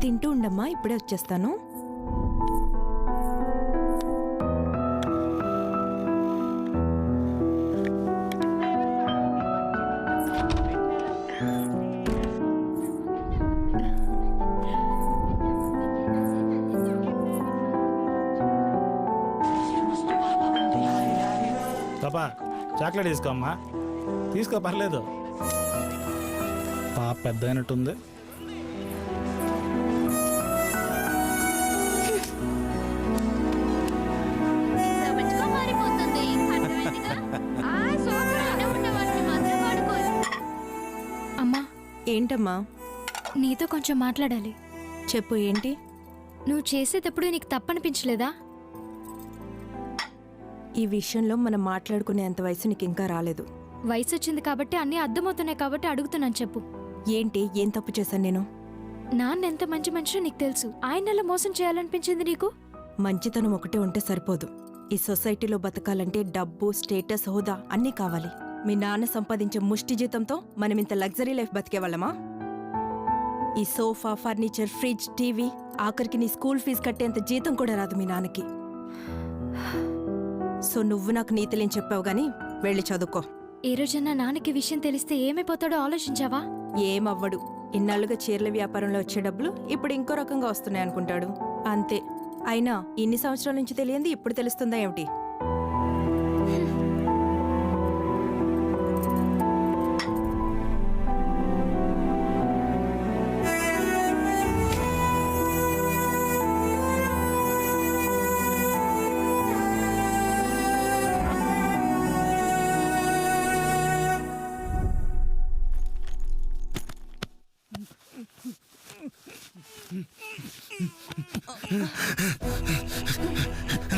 తింటూ ఉండమ్మా, ఇప్పుడే వచ్చేస్తాను. పాపా చాక్లెట్ తీసుకోమ్మా, తీసుకో పర్లేదు. పాప పెద్ద అయినట్టుంది. అమ్మా, ఏంటమ్మా? నీతో కొంచెం మాట్లాడాలి. చెప్పు, ఏంటి? నువ్వు చేసేటప్పుడు నీకు తప్పనిపించలేదా? ఈ విషయంలో మనం మాట్లాడుకునేంత వయసు నీకు ఇంకా రాలేదు. వయసు వచ్చింది కాబట్టి అన్నీ అర్థమవుతున్నాయి కాబట్టి అడుగుతున్నాను, చెప్పు. ఏంటి? ఏం తప్పు చేశాను నేను? నాన్న ఎంత మంచి మనిషో నీకు తెలుసు. ఆయనలా మోసం చేయాలనిపించింది నీకు? మంచితనం ఒకటే ఉంటే సరిపోదు. ఈ సొసైటీలో బతకాలంటే డబ్బు, స్టేటస్, హోదా అన్నీ కావాలి. మీ నాన్న సంపాదించే ముష్టి జీతంతో మనం ఇంత లగ్జరీ లైఫ్ బతికేవాళ్ళమా? ఈ సోఫా, ఫర్నిచర్, ఫ్రిడ్జ్, టీవీ, ఆఖరికి నీ స్కూల్ ఫీజు కట్టేంత జీతం కూడా రాదు మీ నాన్నకి. సో నువ్వు నాకు నీతులేం చెప్పావు గాని వెళ్ళి చదువుకో. ఏ రోజన్నా నాన్నకి విషయం తెలిస్తే ఏమైపోతాడో ఆలోచించావా? ఏమవ్వడు. ఇన్నాళ్ళుగా చీరల వ్యాపారంలో వచ్చే డబ్బులు ఇప్పుడు ఇంకో రకంగా వస్తున్నాయి అనుకుంటాడు, అంతే. అయినా ఇన్ని సంవత్సరాల నుంచి తెలియంది ఇప్పుడు తెలుస్తుందా ఏమిటి?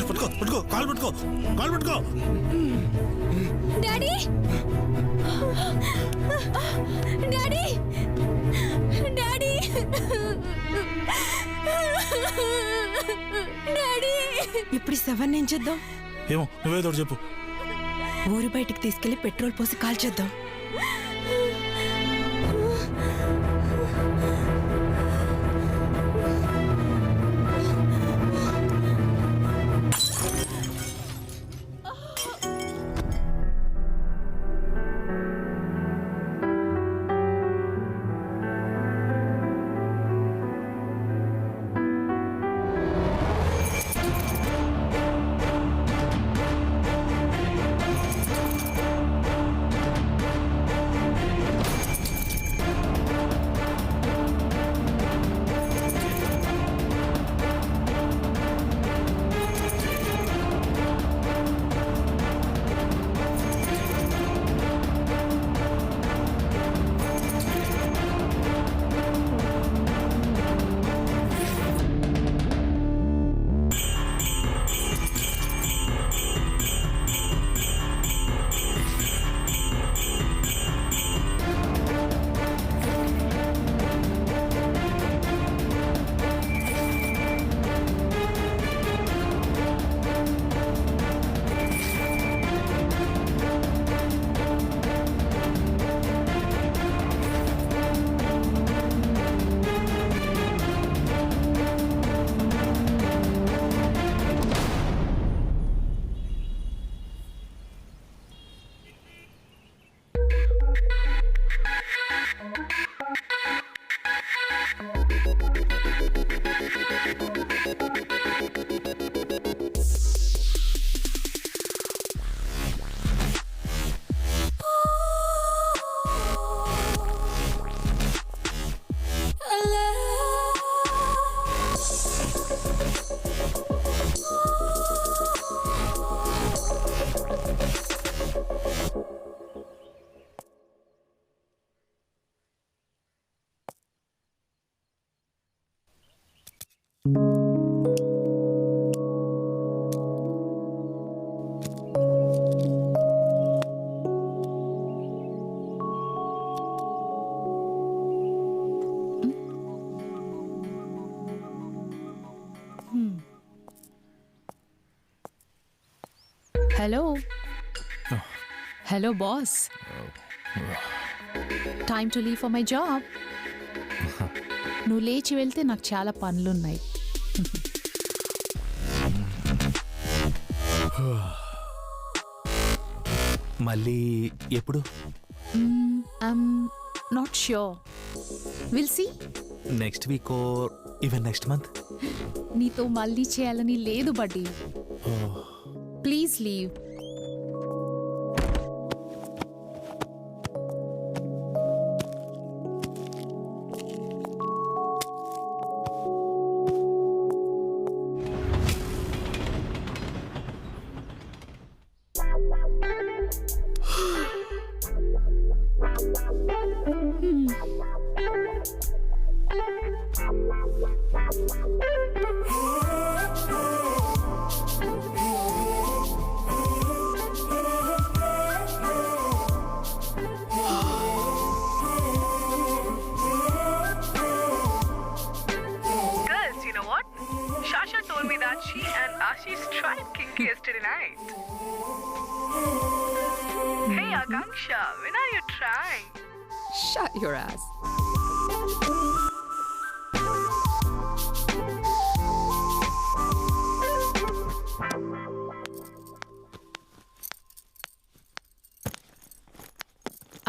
పట్టుకో పట్టుకో, కాలు పట్టుకో, కాలు పట్టుకో. Daddy, daddy, daddy, daddy. ఇప్పుడు ఈ శవాన్ని ఏం చేద్దాం? ఏమో, నువ్వేదో చెప్పు. ఊరి బయటికి తీసుకెళ్లి పెట్రోల్ పోసి కాల్చేద్దాం. Hello hello boss time to leave for my job. నువ్వు లేచి వెళ్తే నాకు చాలా పనులున్నాయి. మళ్ళీ ఎప్పుడు? I'm not sure, will see. Next week or even next month? నీతో మళ్ళీ చేయాలని లేదు buddy, please leave. Girls, you know what? Shasha told me that she and Ashish tried kink yesterday night. Hey Akanksha, when are you trying? Shut your ass.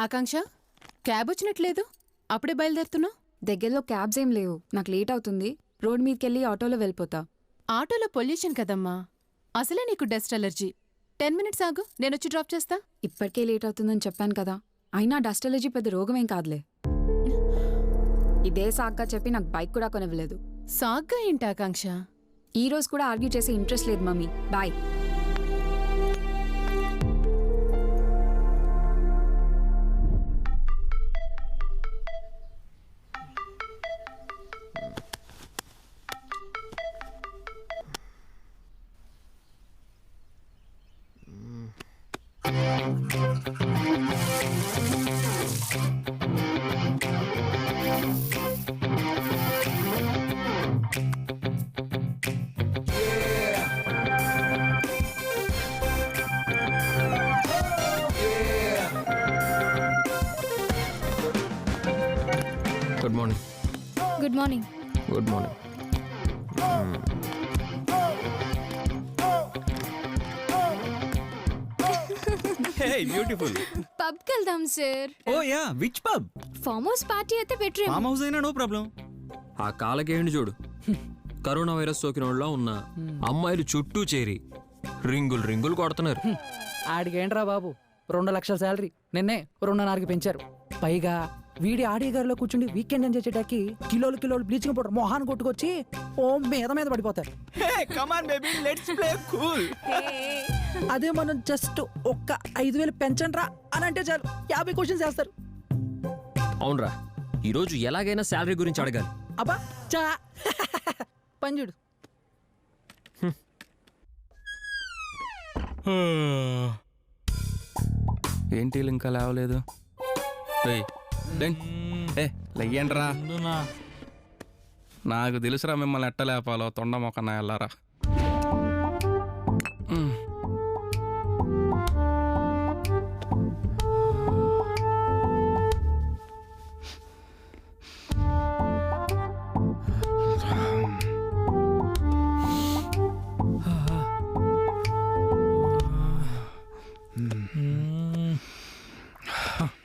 Akanksha, cab వచ్చినట్లేదు, అప్పుడే బయలుదేరుతున్నావు? దగ్గరలో cabs ఏం లేవు, నాకు లేట్ అవుతుంది. రోడ్ మీదకెళ్ళి ఆటోలో వెళ్ళిపోతా. ఆటోలో పొల్యూషన్ కదమ్మా, అసలే నీకు డస్ట్ అలర్జీ. 10 మినిట్స్ ఆగు, నేనొచ్చి డ్రాప్ చేస్తా. ఇప్పటికే లేట్ అవుతుందని చెప్పాను కదా. అయినా డస్ట్ అలర్జీ పెద్ద రోగమేం కాదులే. ఇదే సాగ్గా చెప్పి నాకు బైక్ కూడా కొనివ్వలేదు. సాగ్గా ఏంటి ఆకాంక్ష? ఈ రోజు కూడా ఆర్గ్యూ చేసే ఇంట్రెస్ట్ లేదు mummy. Bye. Good morning. Good morning. Good morning. Hey beautiful. పబ్కి వెళ్దాం sir. Oh yeah, which pub? Farm house party అయితే బెటర్. ఫామ్ హౌస్ అయినా నో ప్రాబ్లం. ఆ కాలకేండి చూడు, కరోనా వైరస్ సోకిన వాళ్ళ ఉన్న అమ్మాయిలు చుట్టూ చేరి రింగులు రింగులు కొడుతున్నారు. ఆడికేంట్రా బాబు, 2 లక్షల శాలరీ నిన్నే 2.5కి పెంచారు. పైగా వీడి ఆడియో గారిలో కూర్చుండి వీకెండ్ ఎంజాయ్ చేయడానికి కిలోలు కిలోలు బ్లీచింగ్ పౌడర్ మొహాన్ని కొట్టుకొచ్చి ఓ మీద పడిపోతారు. అదే మనం జస్ట్ ఒక్క 5,000 పెంచండ్రా అని అంటే చాలు 50 క్వశ్చన్స్ వేస్తారు. అవునరా, ఈరోజు ఎలాగైనా శాలరీ గురించి అడగాలి. అబ్బా చా పంజుడు. ఏంటి ఇంకా లేవలేదు? లెయ్యండ్రా, నాకు తెలుసురా మిమ్మల్ని ఎట్ట లేపాలో. తొండ మొక్కన వెళ్ళారా.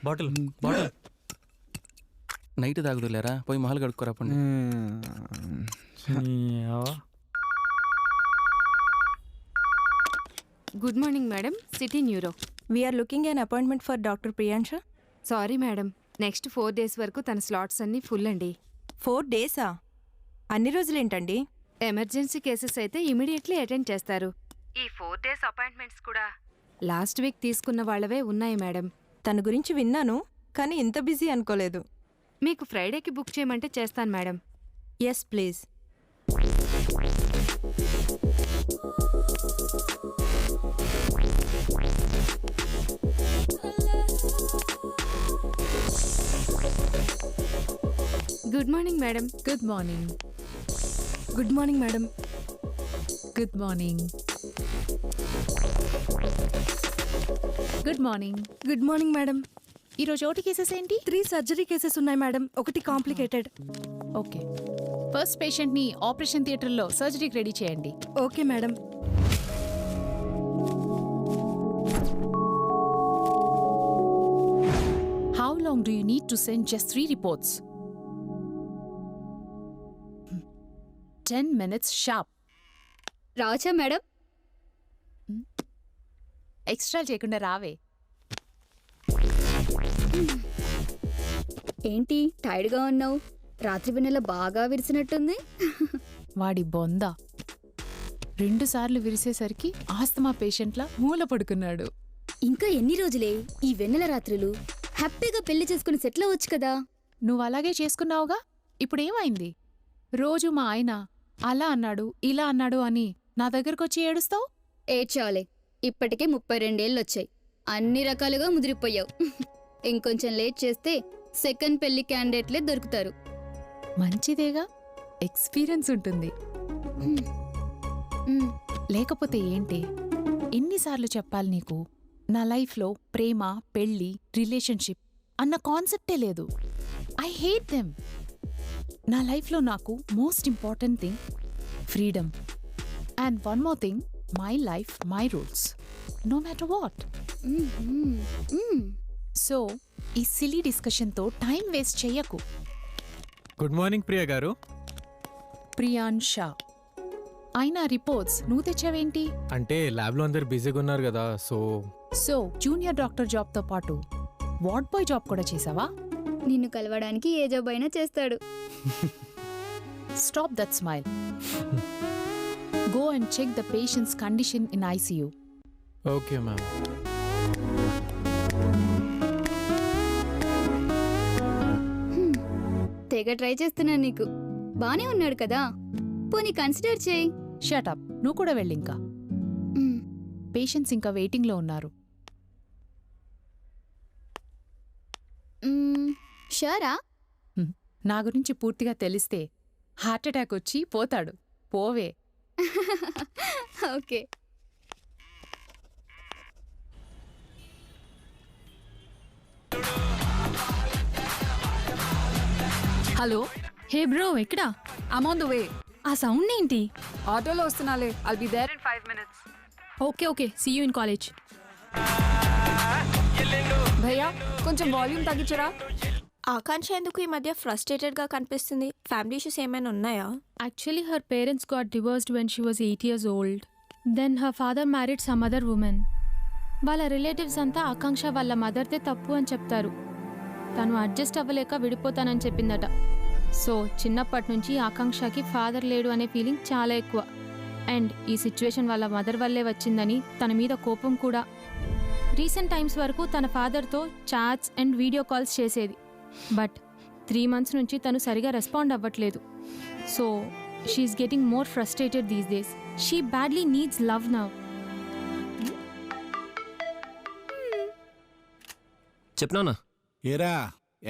బాటిల్ నైట్ తాగుదులేరా, పోయి మొహాలు కడుక్కోరా. పండి good morning madam, city neuro. We're looking an appointment for doctor Priyansha. Sorry madam, next 4 days వరకు తన స్లాట్స్ అన్నీ ఫుల్ అండి. 4 days-ఆ? అన్ని రోజులేంటండి? ఎమర్జెన్సీ కేసెస్ అయితే ఇమీడియట్లీ అటెండ్ చేస్తారు. ఈ 4 days అపాయింట్మెంట్స్ కూడా లాస్ట్ వీక్ తీసుకున్న వాళ్ళవే ఉన్నాయి మేడం. తన గురించి విన్నాను, కానీ ఇంత బిజీ అనుకోలేదు. మీకు ఫ్రైడేకి బుక్ చేయమంటే చేస్తాను madam. Yes please. Good morning madam. Good morning. Good morning madam. Good morning. Good morning. Good morning madam. ఈరోజు ఓటీ కేసెస్ ఏంటి? 3 సర్జరీ కేసెస్ ఉన్నాయి మేడం. ఒకటి కాంప్లికేటెడ్. ఓకే, ఫస్ట్ పేషెంట్ని ఆపరేషన్ థియేటర్లో సర్జరీకి రెడీ చేయండి. Okay madam. How long do you need to send just 3 reports? 10 minutes sharp. రావచ్చా madam? Extra చేయకుండా రావే. ఏంటి టైర్డ్గా ఉన్నావు? రాత్రి వెన్నెల బాగా విరిసినట్టుంది. వాడి బొంద 2 సార్లు విరిసేసరికి ఆస్తమా పేషెంట్లా మూల పడుకున్నాడు. ఇంకా ఎన్ని రోజులే ఈ వెన్నెల రాత్రులు? హ్యాపీగా పెళ్లి చేసుకుని సెటిల్ అవ్వచ్చు కదా. నువ్వు అలాగే చేసుకున్నావుగా, ఇప్పుడేమైంది? రోజు మా ఆయన అలా అన్నాడు ఇలా అన్నాడు అని నా దగ్గరకొచ్చి ఏడుస్తావు. ఏడ్చాలే, ఇప్పటికే 32 ఏళ్ళు వచ్చాయి. అన్ని రకాలుగా ముదిరిపోయావు. ఇంకొంచెం లేట్ చేస్తే సెకండ్ పెళ్లి క్యాండిడేట్లే దొరుకుతారు. మంచిదేగా, ఎక్స్పీరియన్స్ ఉంటుంది. లేకపోతే ఏంటి, ఎన్నిసార్లు చెప్పాలి నీకు? నా లైఫ్లో ప్రేమ, పెళ్ళి, రిలేషన్షిప్ అన్న కాన్సెప్టే లేదు. I hate them. నా లైఫ్లో నాకు most important thing freedom. And one more thing, my life my rules, no matter what. So ఈ సిలీ డిస్కషన్తో టైం వేస్ట్ చెయ్యకు. గుడ్ మార్నింగ్ ప్రియా గారు. ప్రియాంషా. అయినా రిపోర్ట్స్ నువ్వు తెచ్చావేంటి? అంటే ల్యాబ్లో అందరు బిజీగా ఉన్నారు కదా, సో జూనియర్ డాక్టర్ జాబ్తో పాటు వార్డ్ బాయ్ జాబ్ కూడా చేసావా? నిన్ను కలవడానికి ఏ జాబ్ అయినా చేస్తాడు. Stop that smile. Go and check the patients condition in ICU. Okay ma'am. తెగ ట్రై చేస్తున్నాను నీకు. బానే ఉన్నాడు కదా, పోనీ కన్సిడర్ చేయి. షటప్, నువ్వు కూడా వెళ్ళింకా. పేషెంట్స్ ఇంకా వెయిటింగ్లో ఉన్నారు. షూరా? నా గురించి పూర్తిగా తెలిస్తే హార్ట్అటాక్ వచ్చి పోతాడు. పోవే. ఓకే. హలో. హే బ్రో, ఎక్కడా? I'm on the way. ఆ సౌండ్ ఏంటి? ఆటోలో వస్తున్నాలే. I'll be there In 5 minutes. Okay okay, see you in college. భయ్యా, కొంచెం వాల్యూమ్ తగ్గించరా. ఆకాంక్ష ఎందుకు ఈ మధ్య ఫ్రస్ట్రేటెడ్గా కనిపిస్తుంది? ఫ్యామిలీ ఇష్యూస్ ఏమైనా ఉన్నాయా? Actually, her parents got divorced when she was 8 years old. Then her father married some other woman. వాళ్ళ relatives అంతా ఆకాంక్ష వాళ్ళ మదర్దే తప్పు అని చెప్తారు. తను అడ్జస్ట్ అవ్వలేక విడిపోతానని చెప్పిందట. సో చిన్నప్పటి నుంచి ఆకాంక్షకి ఫాదర్ లేడు అనే ఫీలింగ్ చాలా ఎక్కువ. అండ్ ఈ సిచ్యువేషన్ వాళ్ళ మదర్ వల్లే వచ్చిందని తన మీద కోపం కూడా. రీసెంట్ టైమ్స్ వరకు తన ఫాదర్తో చాట్స్ అండ్ వీడియో కాల్స్ చేసేది. బట్ 3 months నుంచి తను సరిగా రెస్పాండ్ అవ్వట్లేదు. So she's getting more frustrated these days. She badly needs love now. చెప్పనా? ఏరా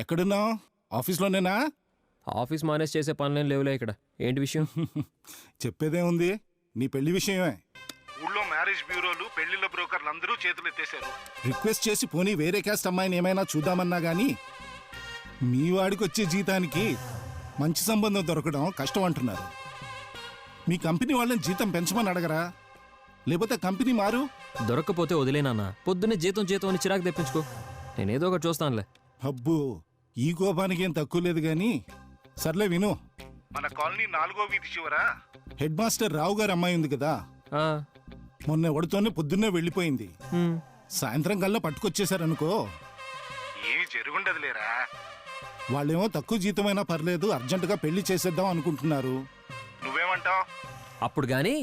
ఎక్కడున్నావు? ఆఫీస్లోనేనా? ఆఫీస్ మేనేజ్ చేసే పనులేం లేవులే ఇక్కడ. ఏంటి విషయం? చెప్పేదే ఉంది, నీ పెళ్లి విషయమే. ఊళ్ళో మ్యారేజ్ బ్యూరోలు, పెళ్లిళ్ళ బ్రోకర్లు అందరూ చేతులు ఎత్తేశారు. రిక్వెస్ట్ చేసి పోనీ వేరే క్యాస్ట్ అమ్మాయిని ఏమైనా చూద్దామన్నా గానీ మీ వాడికి వచ్చే జీతానికి మంచి సంబంధం దొరకడం కష్టం అంటున్నారు. మీ కంపెనీ వాళ్ళని జీతం పెంచమని అడగరా? లేకపోతే కంపెనీ మారు. దొరక్కపోతే వదిలేనన్నా. పొద్దున్నే జీతం అని చిరాకు తెప్పించుకో. నేనేదో ఒకటి చూస్తానులే. అబ్బో, ఈ కోపానికి ఏం తక్కువ లేదు గాని సర్లే విను. మన కాలనీ 4వ వీధి చివర హెడ్ మాస్టర్ రావు గారి అమ్మాయి ఉంది కదా, మొన్న ఎవడితోనే పొద్దున్నే వెళ్ళిపోయింది. సాయంత్రం కల్లా పట్టుకొచ్చేసారనుకో, ఏమి జరుగుండదులేరా. వాళ్ళేమో తక్కువ జీతమైనా పర్లేదు, అర్జెంటుగా పెళ్లి చేసేద్దాం అనుకుంటున్నారు. నువ్వేమంటావు? అప్పుడు గాని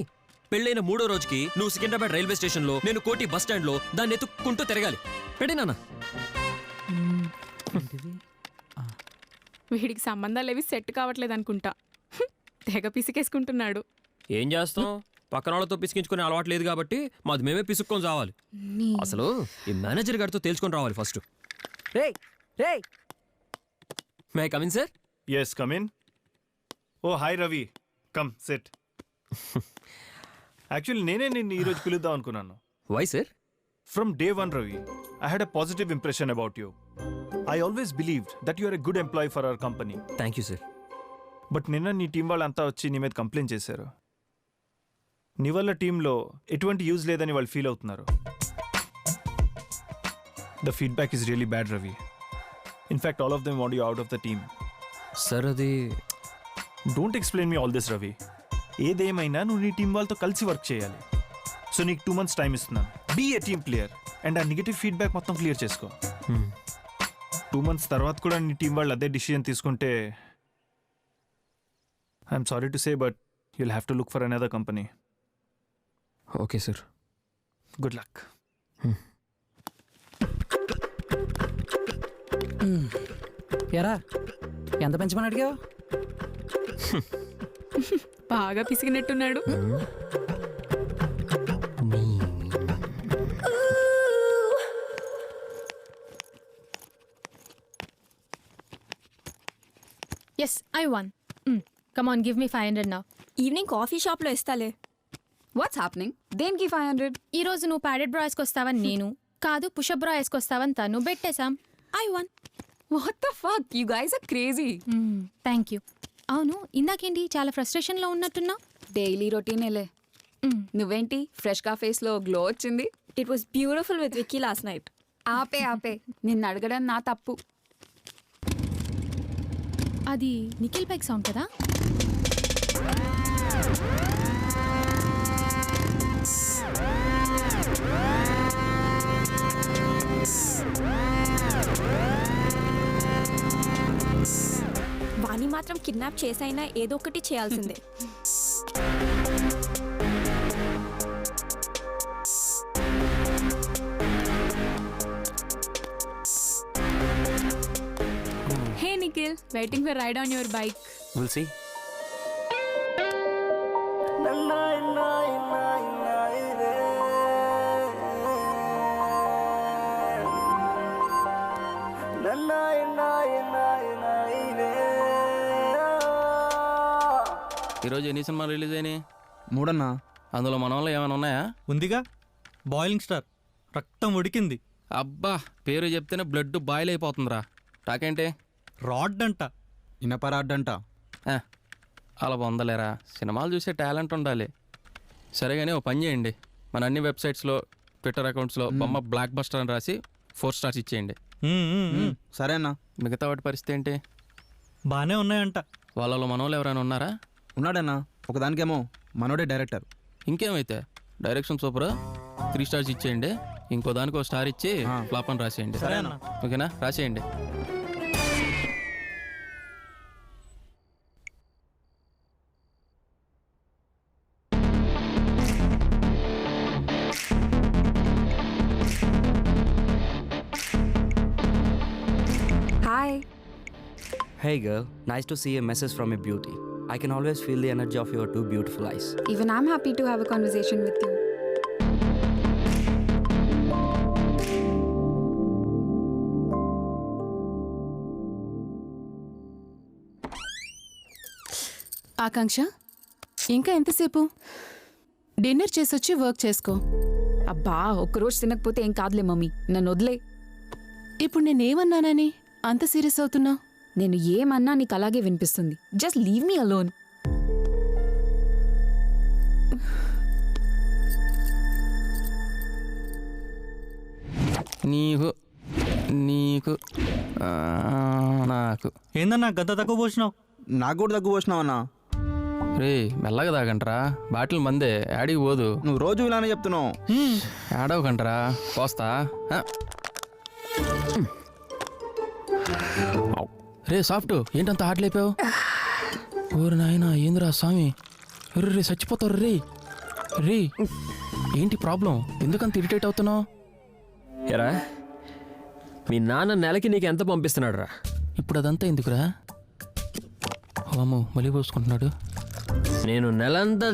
పెళ్ళైన 3వ రోజుకి నువ్వు సికింద్రాబాద్ రైల్వే స్టేషన్లో, నేను కోటి బస్ స్టాండ్లో దాన్ని ఎత్తుక్కుంటూ తిరగాలి. పెట్టినానా? వీడికి సంబంధాలు ఏవి సెట్ కావట్లేదు అనుకుంటా. తెగ పిసికేసుకుంటున్నాడు. ఏం చేస్తాం, పక్కన వాళ్ళతో పిసికించుకునే అలవాటు లేదు కాబట్టి మాది మేమే పిసుక్కొని రావాలి. అసలు ఈ మేనేజర్ గారితో తేల్చుకొని రావాలి first. May come in sir? Yes, come in. Oh, hi Ravi. Come, sit. Actually నేనే నిన్ను ఈరోజు పిలుద్దాం అనుకున్నాను. Why sir? From day one Ravi, I had a positive impression about you. I always believed that you are a good employee for our company. Thank you sir. But నిన్న నీ team వాళ్ళంతా వచ్చి నీ మీద కంప్లైంట్ చేశారు. నీ వల్ల టీంలో ఎటువంటి యూజ్ లేదని వాళ్ళు ఫీల్ అవుతున్నారు. The feedback is really bad Ravi. In fact all of them want you out of the team. Sir అది don't explain me all this Ravi. ఏదేమైనా నువ్వు నీ టీం వాళ్ళతో కలిసి వర్క్ చేయాలి. సో నీకు 2 months టైం ఇస్తున్నాను. Be a team player and ఆ నెగిటివ్ ఫీడ్బ్యాక్ మొత్తం క్లియర్ చేసుకో. 2 months తర్వాత కూడా నీ టీం వాళ్ళు అదే డిసిజన్ తీసుకుంటే I'm sorry to say but you'll have to look for another company. Okay sir. Good luck. ఎరా ఎంత పెంచమని అడిగావు? బాగా పిసిగినట్టున్నాడు. Yes I won. Come on, give me 500 now. Evening coffee షాప్లో ఇస్తాలే. What's happening? దేనికి 500? ఈ రోజు నువ్వు ప్యాడెడ్ బ్రా వేసుకొస్తావని నేను, కాదు పుషప్ బ్రా వేసుకొస్తావని తను బెట్టేశాం. I won. What the fuck, you guys are crazy. Thank you. అవును, ఇందాకేంటి చాలా ఫ్రస్ట్రేషన్లో ఉన్నట్టున్నా? డైలీ రొటీనేలే. నువ్వేంటి ఫ్రెష్గా ఫేస్లో గ్లో వచ్చింది? It was beautiful with Vicky last night. ఆపే నిన్ను అడగడం నా తప్పు. అది నిఖిల్ బైక్ సౌండ్ కదా? వాణి మాత్రం కిడ్నాప్ చేసైనా ఏదో ఒకటి చేయాల్సిందే. Hey Nikhil, waiting for ride on your bike. Will see. ఈరోజు ఎన్ని సినిమాలు రిలీజ్ అయినాయి? 3 అన్నా. అందులో మన వాళ్ళు ఏమైనా ఉన్నాయా? ఉందిగా, బాయిలింగ్ స్టార్, రక్తం ఉడికింది. అబ్బా, పేరు చెప్తేనే బ్లడ్ బాయిల్ అయిపోతుందిరా. టాకేంటి? రాడ్ అంట, ఇనప రాడ్ అంట. అలా పొందలేరా, సినిమాలు చూసే టాలెంట్ ఉండాలి. సరే కానీ ఓ పని చేయండి, మన అన్ని వెబ్సైట్స్లో ట్విట్టర్ అకౌంట్స్లో బొమ్మ బ్లాక్ బస్టర్ అని రాసి 4 stars ఇచ్చేయండి. సరే అన్నా. మిగతా వాటి పరిస్థితి ఏంటి? బాగానే ఉన్నాయంట. వాళ్ళలో మన వాళ్ళు ఎవరైనా ఉన్నారా? ఉన్నాడన్నా, ఒకదానికేమో మనోడే డైరెక్టర్. ఇంకేమైతే డైరెక్షన్ సూపర్, 3 stars ఇచ్చేయండి. ఇంకో దానికి 1 star ఇచ్చి ఫ్లాప్ అని రాసేయండి. సరే అన్న. ఓకేనా? రాసేయండి. Hi. Hey girl, nice to see a message from a beauty. I can always feel the energy of your 2 beautiful eyes. Even I'm happy to have a conversation with you. ఆకాంక్ష, ఇంకా ఎంతసేపు? Dinner చేసొచ్చి work చేసుకో. అబ్బా, ఒక్కరోజు తినకపోతే ఏం కాదులే mummy, నన్ను వదిలే. ఇప్పుడు నేనేమన్నానని అంత సీరియస్ అవుతున్నా? నేను ఏమన్నా నీకు అలాగే వినిపిస్తుంది. Just leave me alone. నీకు నీకు నాకు ఏందన్నా గద్ద తక్కువ పోసినావు? నాకు కూడా తక్కువ పోసినావు అన్నా. రే మెల్లగా తాగంటరా, బాటిల్ మందే యాడికి పోదు. నువ్వు రోజు ఇలానే చెప్తున్నావు. ఏడవకంటరా, పోస్తా. రే సాఫ్ట్, ఏంటంత హాట్ లేపావు? ఓరు నాయన, ఏందిరా స్వామి, రే చచ్చిపోతారు. రే రే ఏంటి ప్రాబ్లం? ఎందుకంత ఇరిటేట్ అవుతున్నావు? ఎరా, మీ నాన్న నెలకి నీకు ఎంత పంపిస్తున్నాడు రా? ఇప్పుడు అదంతా ఎందుకురా? అమ్మో, మళ్ళీ పోసుకుంటున్నాడు. నేను నెలంతా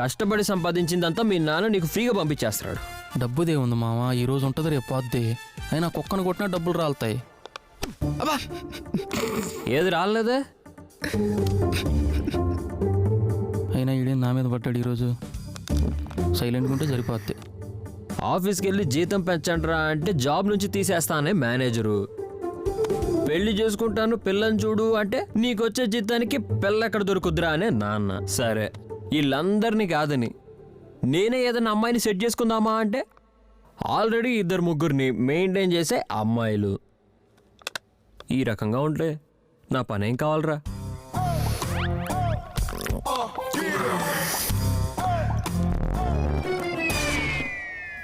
కష్టపడి సంపాదించిందంతా మీ నాన్న నీకు ఫ్రీగా పంపించేస్తున్నాడు. డబ్బుదే ఉంది మామ, ఈ రోజు ఉంటుంది రేపు పోద్ది. అయినా కుక్కను కొట్టినా డబ్బులు రాలుతాయి. ఏది రాలేదే? అయినా పట్టాడు ఈరోజు? సైలెంట్గా ఉంటే సరిపోద్ది. ఆఫీస్కి వెళ్ళి జీతం పెంచండిరా అంటే జాబ్ నుంచి తీసేస్తానే మేనేజరు. పెళ్లి చేసుకుంటాను పిల్లని చూడు అంటే నీకొచ్చే జీతానికి పిల్ల ఎక్కడ దొరుకుద్దిరా అనే నాన్న. సరే వీళ్ళందరినీ కాదని నేనే ఏదైనా అమ్మాయిని సెట్ చేసుకుందామా అంటే ఆల్రెడీ 2-3 మెయింటైన్ చేసే అమ్మాయిలు. ఈ రకంగా ఉంటే నా పనేం కావాలరా?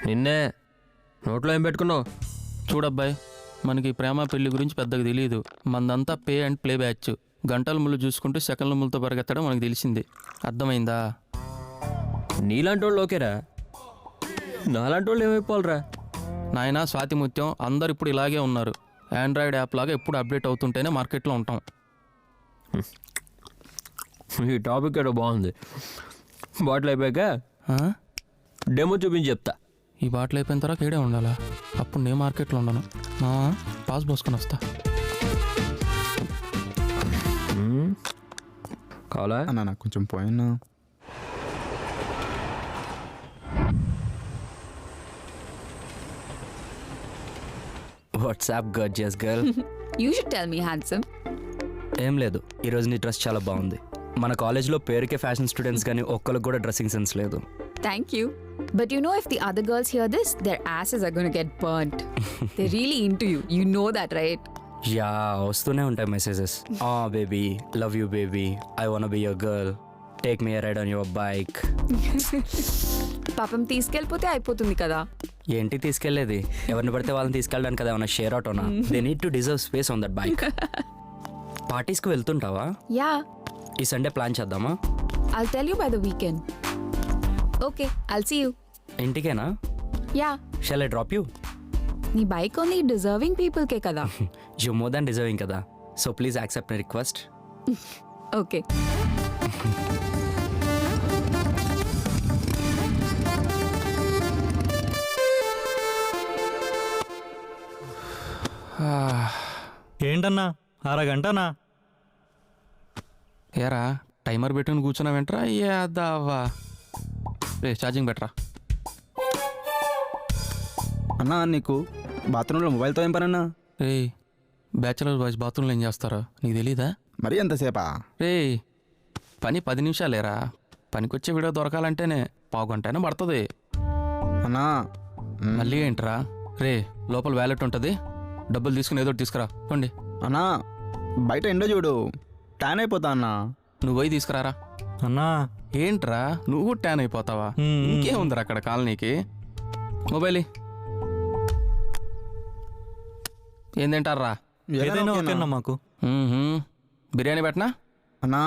నిన్నే నోట్లో ఏం పెట్టుకున్నావు? చూడబ్బాయి, మనకి ప్రేమ పెళ్లి గురించి పెద్దగా తెలియదు. మనదంతా పే అండ్ ప్లే బ్యాచ్. గంటల ముళ్ళు చూసుకుంటూ సెకండ్ల ముళ్ళతో పరిగెత్తడం మనకు తెలిసింది. అర్థమైందా? నీలాంటి వాళ్ళు ఓకేరా, నాలాంటి వాళ్ళు ఏమైపోవాలరా? నాయనా స్వాతిముత్యం, అందరు ఇప్పుడు ఇలాగే ఉన్నారు. ఆండ్రాయిడ్ యాప్ లాగా ఎప్పుడు అప్డేట్ అవుతుంటేనే మార్కెట్లో ఉంటాం. ఈ టాపిక్ ఏదో బాగుంది. బాటిల్ అయిపోయాక డెమో చూపించి చెప్తా. ఈ బాటిల్ అయిపోయిన తర్వాత ఏడే ఉండాలా? అప్పుడు నేను మార్కెట్లో ఉండను. పాస్ పోసుకొని వస్తా. కావాలా అన్న నాకు కొంచెం పోయినా. What's up gorgeous girl. You should tell me handsome. ఏం లేదు, ఈరోజు నీ డ్రెస్ చాలా బాగుంది. మన కాలేజ్లో పేరుకే ఫ్యాషన్ స్టూడెంట్స్ కానీ ఒక్కరికి కూడా డ్రెస్సింగ్ సెన్స్ లేదు. Thank you. But you know, if the other girls hear this, their asses are going to get burnt. They're really into you. You know that, right? Yeah, వస్తూనే ఉంటాయి messages. Baby, love you baby, I want be your girl, take me ride on your bike. పాపం తీసుకెళ్ళిపోతే అయిపోతుంది కదా. ఏంటి తీసుకెళ్లేది? ఎవరిని పడితే వాళ్ళని తీసుకెళ్ళడానికి కదా ఏమన్నా షేర్ ఆటోనా? They need to deserve space on that bike. పార్టీస్కి వెళ్తుంటావా? Yeah. ఈ సండే ప్లాన్ చేద్దామా? I'll tell you by the weekend. Okay, I'll see you. ఇంటికేనా? Yeah. Shall I drop you? నీ బైక్ ఓన్లీ డిజర్వింగ్ పీపుల్ కే కదా. You more than deserving కదా, so please accept my request. Okay. ఏంటన్నా అరగంటనా? ఏరా timer పెట్టుకుని కూర్చున్నా వెంటరా? యాదావా రే, charging పెట్టరా. అన్నా నీకు బాత్రూంలో మొబైల్తో ఏం పని అన్నా? రే, బ్యాచులర్ బాయ్స్ బాత్రూంలో ఏం చేస్తారో నీకు తెలీదా? మరీ ఎంతసేపా? రే, పని 10 నిమిషాలేరా. పనికొచ్చే వీడియో దొరకాలంటేనే పావుగంటైనా పడుతుంది. అన్నా మళ్ళీ ఏంట్రా? రే, లోపల వ్యాలెట్ ఉంటుంది, డబ్బులు తీసుకుని ఏదో తీసుకురా పోండి. అన్నా బయట ఎండో చూడు, ట్యాన్ అయిపోతా అన్నా. నువ్వు పోయి తీసుకురారా. అన్నా ఏంట్రా నువ్వు ట్యాన్ అయిపోతావా? ఇంకేముందిరా అక్కడ కాలనీకి. మొబైల్ ఏం తింటారా? ఏదైనా ఓకేనా మాకు? బిర్యానీ పెట్టనా? అన్నా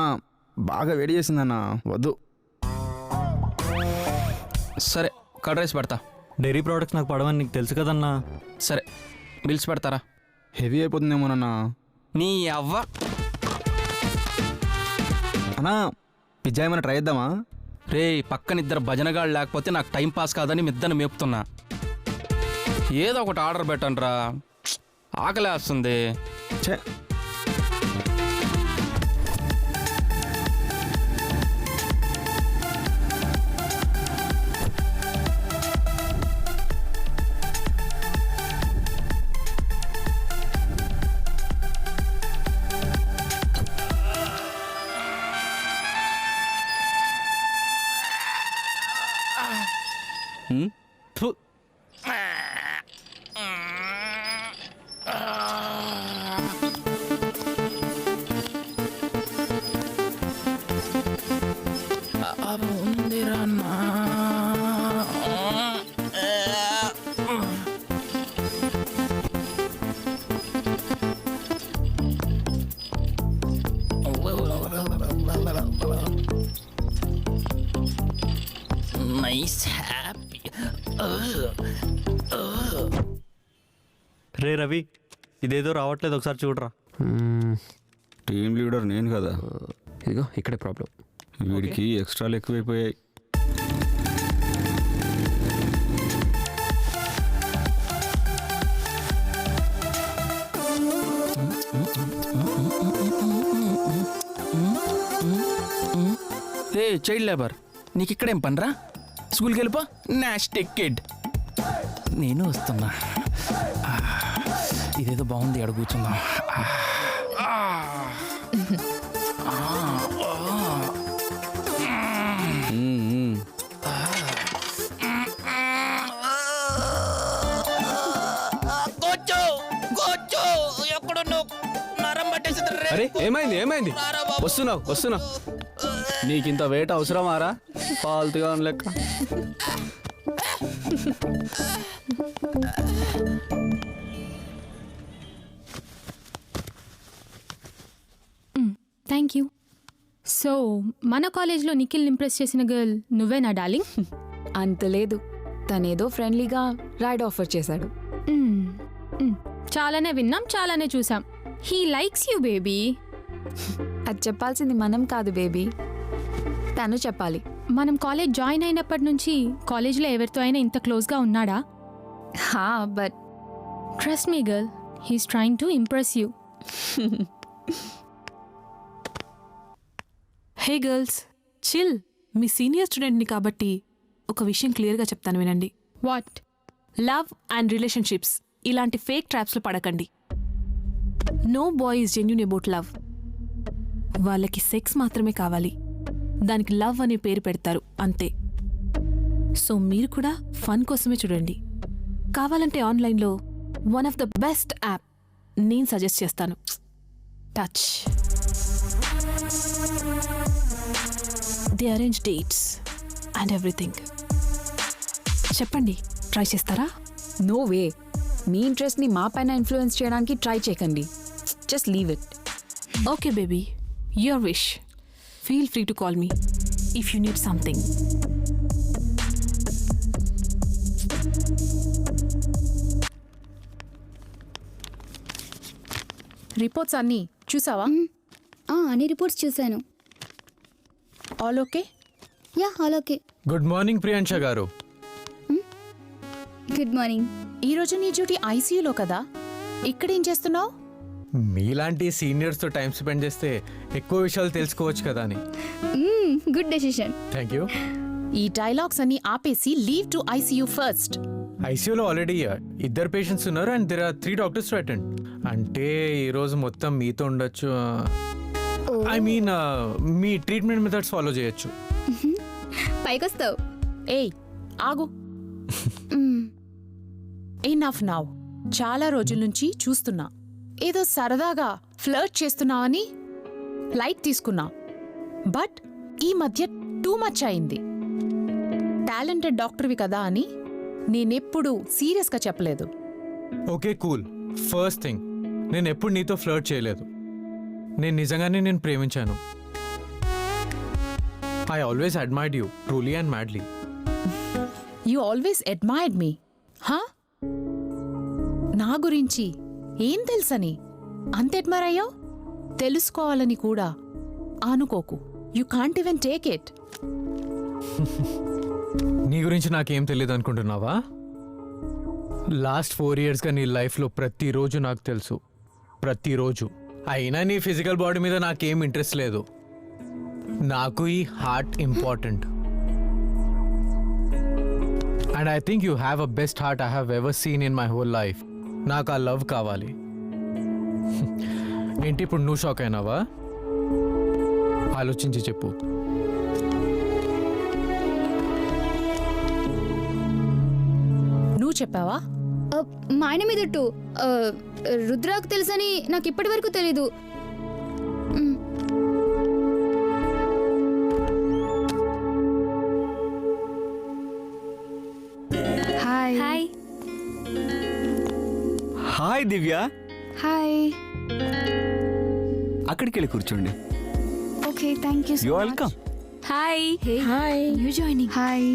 బాగా వేడి చేసిందన్నా, వద్దు. సరే, కర్డ్ రైస్ పెడతా. డైరీ ప్రోడక్ట్స్ నాకు పడవని నీకు తెలుసు కదన్నా. సరే, బిల్స్ పెడతారా? హెవీ అయిపోతుందేమోనన్నా. నీ అవ్వ. అన్నా పిజ్జా ఏమైనా ట్రై చేద్దామా? రే, పక్కన 2 భజనగాళ్ళు లేకపోతే నాకు టైం పాస్ కాదని మిద్దను మేపుతున్నా. ఏదో ఒకటి ఆర్డర్ పెట్టండి రా, ఆకలేస్తుంది. ఛే, రే రవి, ఇదేదో రావట్లేదు, ఒకసారి చూడరా. టీమ్ లీడర్ నేను కదా. ఇదిగో ఇక్కడే ప్రాబ్లం. వీడికి ఎక్స్ట్రాలు ఎక్కువైపోయాయి. రే, చైల్డ్ లేబర్ నీకు ఇక్కడేం పనిరా? స్కూల్కి వెళ్ళిపో. Nastic kid. నేను వస్తున్నా. ఇదేదో బాగుంది, అడుగు కూర్చుందాం. అరే ఏమైంది వస్తున్నా నీకింత వెయిట్ అవసరమారా? ఫాల్తుగా ఉన్న లెక్క. Thank you. సో మన కాలేజ్లో నిఖిల్ ఇంప్రెస్ చేసిన గర్ల్ నువ్వేనా డార్లింగ్? అంత లేదు, తనేదో ఫ్రెండ్లీగా రైడ్ ఆఫర్ చేశాడు. చాలానే విన్నాం, చాలానే చూసాం. He likes you baby. అది చెప్పాల్సింది మనం కాదు బేబీ, తను చెప్పాలి. మనం కాలేజ్ జాయిన్ అయినప్పటి నుంచి కాలేజ్లో ఎవరితో అయినా ఇంత క్లోజ్గా ఉన్నాడా? హా, but trust me girl, he's trying to impress you. Hey girls, chill. మీ సీనియర్ స్టూడెంట్ని కాబట్టి ఒక విషయం క్లియర్గా చెప్తాను వినండి. వాట్? లవ్ అండ్ రిలేషన్షిప్స్ ఇలాంటి ఫేక్ ట్రాప్స్లో పడకండి. No boy is genuine about love. వాళ్ళకి సెక్స్ మాత్రమే కావాలి, దానికి లవ్ అనే పేరు పెడతారు అంతే. సో మీరు కూడా ఫన్ కోసమే చూడండి. కావాలంటే ఆన్లైన్లో one of the best app నేను సజెస్ట్ చేస్తాను, touch. They arrange dates and everything. చెప్పండి, ట్రై చేస్తారా? No way. మీ ఇంట్రెస్ట్ని మా పైన ఇన్ఫ్లుయెన్స్ చేయడానికి ట్రై చేయకండి. Just leave it. Okay baby, your wish. Feel free to call me if you need something. Reports అన్నీ చూసావా? అన్ని రిపోర్ట్స్ చూశాను. All okay? Yeah, all okay. Good morning Priyansha garu. Good morning. ఈరోజు నీ డ్యూటీ ఐసీయూలో కదా, ఇక్కడేం చేస్తున్నావు? మీలాంటి సీనియర్స్తో టైం స్పెండ్ చేస్తే ఎక్కువ విషయాలు తెలుసుకోవచ్చు కదా అని. Good decision. Thank you. ఈ డైలాగ్స్ అన్ని ఆపేసి లీవ్ టు ఐసీయూ ఫస్ట్. ఐసీయూలో ఆల్రెడీ 2 పేషెంట్స్ ఉన్నారు and there are 3 doctors to attend. అంటే ఈరోజు మొత్తం మీతో ఉండొచ్చు. ఐ మీన్ మీ ట్రీట్మెంట్ మెథడ్స్ ఫాలో చేయొచ్చు. పైకొస్తావు. ఏయ్ ఆగు. Enough now. చాలా రోజుల నుంచి చూస్తున్నా, ఏదో సరదాగా ఫ్లర్ట్ చేస్తున్నావని లైట్ తీసుకున్నా. బట్ ఈ మధ్య టూ మచ్ అయింది. టాలెంటెడ్ డాక్టర్వి కదా అని నేనెప్పుడు సీరియస్గా చెప్పలేదు. Okay cool. ఫస్ట్ థింగ్, నేను ఎప్పుడు నీతో ఫ్లర్ట్ చేయలేదు. నేను నిజంగానే ప్రేమించాను. I always admired you truly and madly. You always admired me? హా? నా గురించి ఏం తెలుసని అంత అడ్మైర్ అయ్యావు? తెలుసుకోవాలని కూడా అనుకోకు. You can't even take it. నీ గురించి నాకేం తెలియదు అనుకుంటున్నావా? లాస్ట్ 4 yearsగా నీ లైఫ్లో ప్రతిరోజు నాకు తెలుసు, ప్రతిరోజు. అయినా నీ ఫిజికల్ బాడీ మీద నాకేం ఇంట్రెస్ట్ లేదు. నాకు ఈ heart important. And I think you have a best heart I have ever seen in my whole life. నాకు ఆ లవ్ కావాలి. ఏంటి ఇప్పుడు నువ్వు షాక్ అయినావా? ఆలోచించి చెప్పు. నువ్వు చెప్పావా? మా ఆయన మీద రుద్రాకు తెలుసని నాకు ఇప్పటి వరకు తెలీదు. హాయ్. హాయ్. హాయ్ దివ్య. హాయ్. అక్కడికి వెళ్ళి కూర్చోండి. Okay, thank you. You welcome. Hi. Hi. You joining? Hi.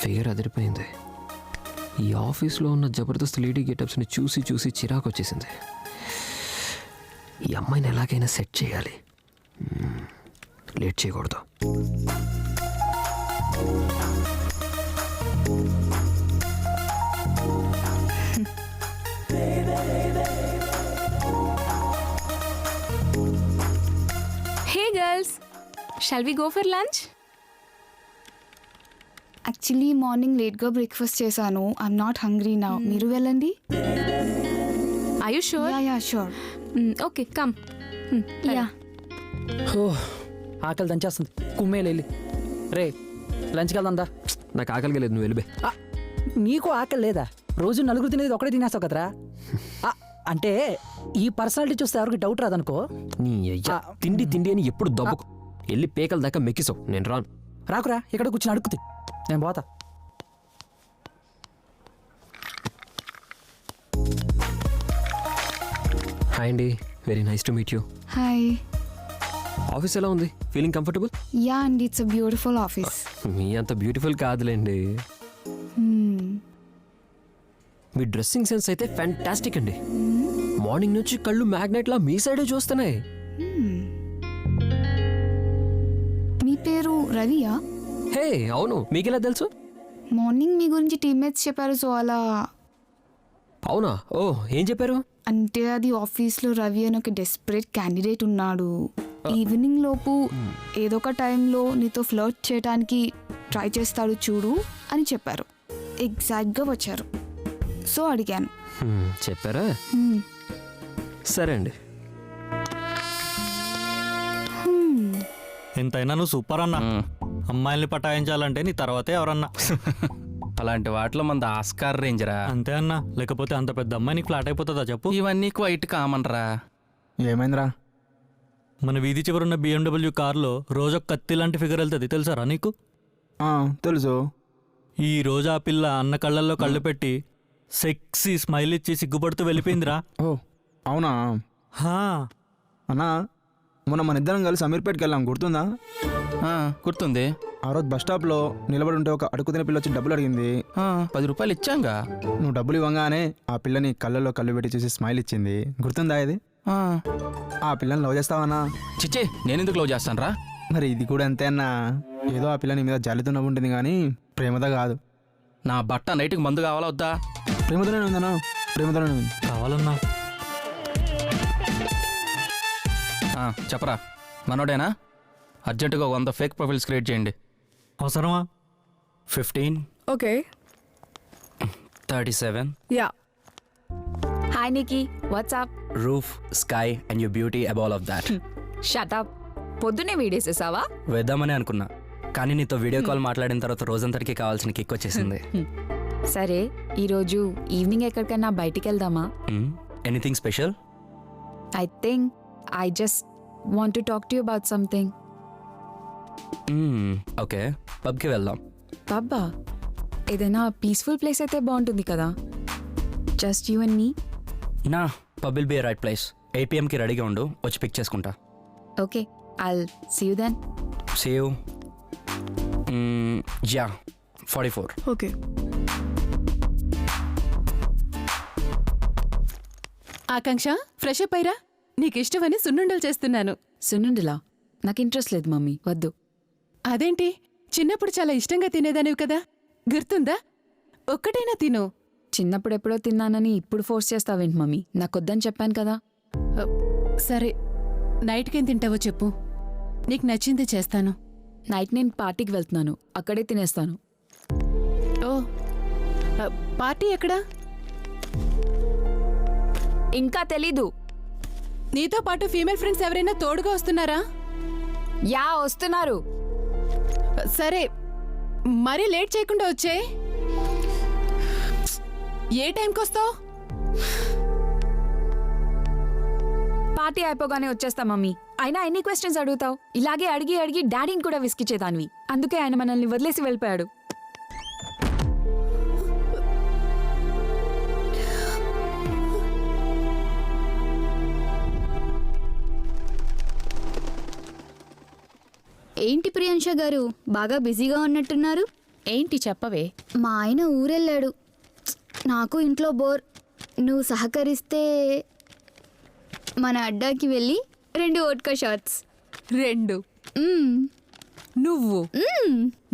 Figure అదిరిపోయింది. ఈ ఆఫీస్లో ఉన్న జబర్దస్త్ లేడీ గెటప్స్ని చూసి చూసి చిరాకు వచ్చేసింది. ఈ అమ్మాయిని ఎలాగైనా సెట్ చేయాలి. లేట్ చేయకూడదు. Shall we go for lunch? Actually morning లేట్గా బ్రేక్ఫాస్ట్ చేశాను. ఐఎమ్ నాట్ హంగ్రీ నా. మీరు వెళ్ళండి. Are you sure? Yeah sure. Okay come. Yeah. ఆకలి దంచేస్తుంది. కుమ్మేలు వెళ్ళి రే లంచ్కి వెళ్దా. నాకు ఆకలిగా లేదు, నువ్వు వెళ్ళిపోయి. నీకు ఆకలి లేదా? రోజు నలుగురు తినేది ఒకటే తినేస్తావు కదరా. అంటే ఈ పర్సనాలిటీ చూస్తే ఎవరికి డౌట్ రాదనుకో. నీ అయ్యా తిండి తిండి అని ఎప్పుడు దబ్బకు వెళ్ళి పేకల దాకా మెక్కిసావు. నేను రాను. రాకురా, ఇక్కడ కూర్చొని అడుగుతుంది. నేను పోతా. హాయ్ అండి, very nice to meet you. Hi. Office ఎలా ఉంది? Feeling comfortable? యా అండి, ఇట్స్ అ బ్యూటిఫుల్ ఆఫీస్. మీ అంత బ్యూటిఫుల్ కాదులేండి. మీ డ్రెస్సింగ్ సెన్స్ అయితే ఫ్యాంటాస్టిక్ అండి. మార్నింగ్ నుంచి కళ్ళు మ్యాగ్నెట్లా మీ సైడే చూస్తున్నాయి. మీ పేరు రవియా? హే అవును, మీకెలా తెలుసు? మార్నింగ్ మీ గురించి టీమ్మేట్స్ చెప్పారు, సో అలా. అవునా? ఓ ఏం చెప్పారు? అంటే అది ఆఫీస్లో రవి అని ఒక డెస్పరేట్ క్యాండిడేట్ ఉన్నాడు. ఈవినింగ్ లోపు ఏదో ఒక టైంలో నీతో ఫ్లర్ట్ చేయడానికి ట్రై చేస్తాడు చూడు అని చెప్పారు. ఎగ్జాక్ట్గా వచ్చారు, సో అడిగాను. చెప్పారా? సరే అండి. ఎంతైనా నువ్వు సూపర్ అన్నా. అమ్మాయిల్ని పటాయించాలంటే నీ తర్వాతే ఎవరన్నా. అలాంటి వాటిలో మన ఆస్కార్ రేంజరా. అంతే అన్నా, లేకపోతే అంత పెద్ద అమ్మాయి నీకు ఫ్లాట్ అయిపోతుందా చెప్పు. ఇవన్నీ క్వైట్ కామన్ రా. ఏమైందిరా? మన వీధి చివరున్న BMW కార్లో రోజు ఒక కత్తి లాంటి ఫిగర్ వెళ్తుంది, తెలుసారా నీకు? తెలుసు. ఈ రోజు ఆ పిల్ల అన్న కళ్ళల్లో కళ్ళు పెట్టి సెక్సీ స్మైల్ ఇచ్చి సిగ్గుపడుతూ వెళ్ళిపోయిందిరా. ఓ అవునా? అన్నా, మొన్న మన ఇద్దరం కలిసి అమీర్పేట్కి వెళ్ళాం, గుర్తుందా? గుర్తుంది. ఆ రోజు బస్ స్టాప్లో నిలబడి ఉంటే ఒక అడుగు తినే పిల్ల వచ్చి డబ్బులు అడిగింది. 10 రూపాయలు ఇచ్చాంగా. నువ్వు డబ్బులు ఇవ్వగానే ఆ పిల్లని కళ్ళల్లో కళ్ళు పెట్టి చూసి స్మైల్ ఇచ్చింది, గుర్తుందా? ఇది ఆ పిల్లని లవ్ చేస్తావన్నా? చిచ్చే, నేను ఎందుకు లవ్ చేస్తాను రా? మరి ఇది కూడా అంతే అన్నా. ఏదో ఆ పిల్లని మీద జాలితో నవ్వు ఉంటుంది కానీ ప్రేమతో కాదు. నా బట్ట నైట్కి మందు కావాలా వద్దా? ప్రేమతోనే ఉందన్నా, ప్రేమతోనే ఉంది. కావాలన్నా చెప్పరా, మనోడేనా? అర్జెంటుగా 100 ఫేక్ ప్రొఫైల్స్ క్రియేట్ చేయండి. అవసరమా? 15. Okay. 37. Yeah. Hi Nikki, what's up? Roof, sky and your beauty above all of that. Shut up. పొద్దునే వీడేసేసావా? వేద్దామని అనుకున్నా, కానీ నీతో వీడియో కాల్ మాట్లాడిన తర్వాత రోజంతటికి కావాల్సిన కిక్ వచ్చేసింది. సరే, ఈరోజు ఈవినింగ్ ఎక్కడికైనా బయటికి వెళ్దామా? Anything special? I think I just want to talk to you about something. Okay, పబ్కి వెళ్దాం. పబ్బా? ఏదైనా పీస్ఫుల్ ప్లేస్ అయితే బాగుంటుంది కదా. Just you and me. నా pub will be right place. 8 PM రెడీగా ఉండు, వచ్చి పిక్ చేసుకుంటా. Okay, I'll see you then. See you. Yeah, 44. Okay. Akanksha, fresh up అయ్యరా. నీకు ఇష్టమని సున్నుండలు చేస్తున్నాను. సున్నుండలా? నాకు ఇంట్రెస్ట్ లేదు మమ్మీ, వద్దు. అదేంటి, చిన్నప్పుడు చాలా ఇష్టంగా తినేదానివి కదా, గుర్తుందా? ఒక్కటైనా తిను. చిన్నప్పుడు ఎప్పుడో తిన్నానని ఇప్పుడు ఫోర్స్ చేస్తావేంటి మమ్మీ? నాకొద్దని చెప్పాను కదా. సరే, నైట్కేం తింటావో చెప్పు, నీకు నచ్చింది చేస్తాను. నైట్ నేను పార్టీకి వెళ్తున్నాను, అక్కడే తినేస్తాను. ఓ, పార్టీ ఎక్కడా? ఇంకా తెలీదు. నీతో పాటు ఫీమేల్ ఫ్రెండ్స్ ఎవరైనా తోడుగా వస్తున్నారా? యా, వస్తున్నారు. సరే, మరీ లేట్ చేయకుండా వచ్చే. ఏ టైంకి వస్తావు? పార్టీ అయిపోగానే వచ్చేస్తా మమ్మీ. అయినా ఎన్ని క్వశ్చన్స్ అడుగుతావు? ఇలాగే అడిగి అడిగి డాడీని కూడా విసిగిచ్చేదానివి. అందుకే ఆయన మనల్ని వదిలేసి వెళ్ళిపోయాడు. ఏంటి ప్రియాంష గారు, బాగా బిజీగా ఉన్నట్టున్నారు? ఏంటి చెప్పవే? మా ఆయన ఊరెళ్ళాడు, నాకు ఇంట్లో బోర్. నువ్వు సహకరిస్తే మన అడ్డాకి వెళ్ళి 2 వోడ్కా షాట్స్. 2? నువ్వు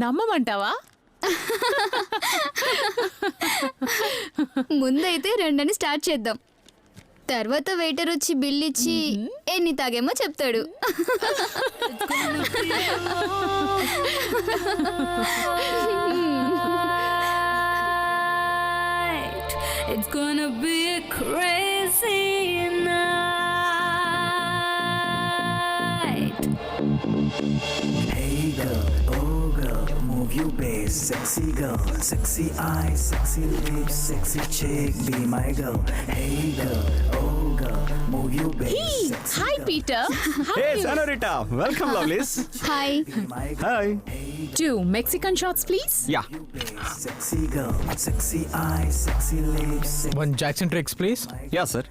నమ్మమంటావా? ముందైతే 2 అని స్టార్ట్ చేద్దాం. తర్వాత వెయిటర్ వచ్చి బిల్ ఇచ్చి ఎన్ని తాగేమో చెప్తాడు. It's gonna be a crazy night. Hey girl, oh girl, move your base, sexy girl, sexy eyes, sexy lips, sexy chick, be my girl. Hey girl, oh girl, move your base. Hi, Peter. Hey, Senorita. Welcome, lovelies. Hi. Hi. 2 Mexican shots, please. Yeah. Sexy girl, sexy eyes, sexy lips, One Jackson tricks, please. Yeah, sir.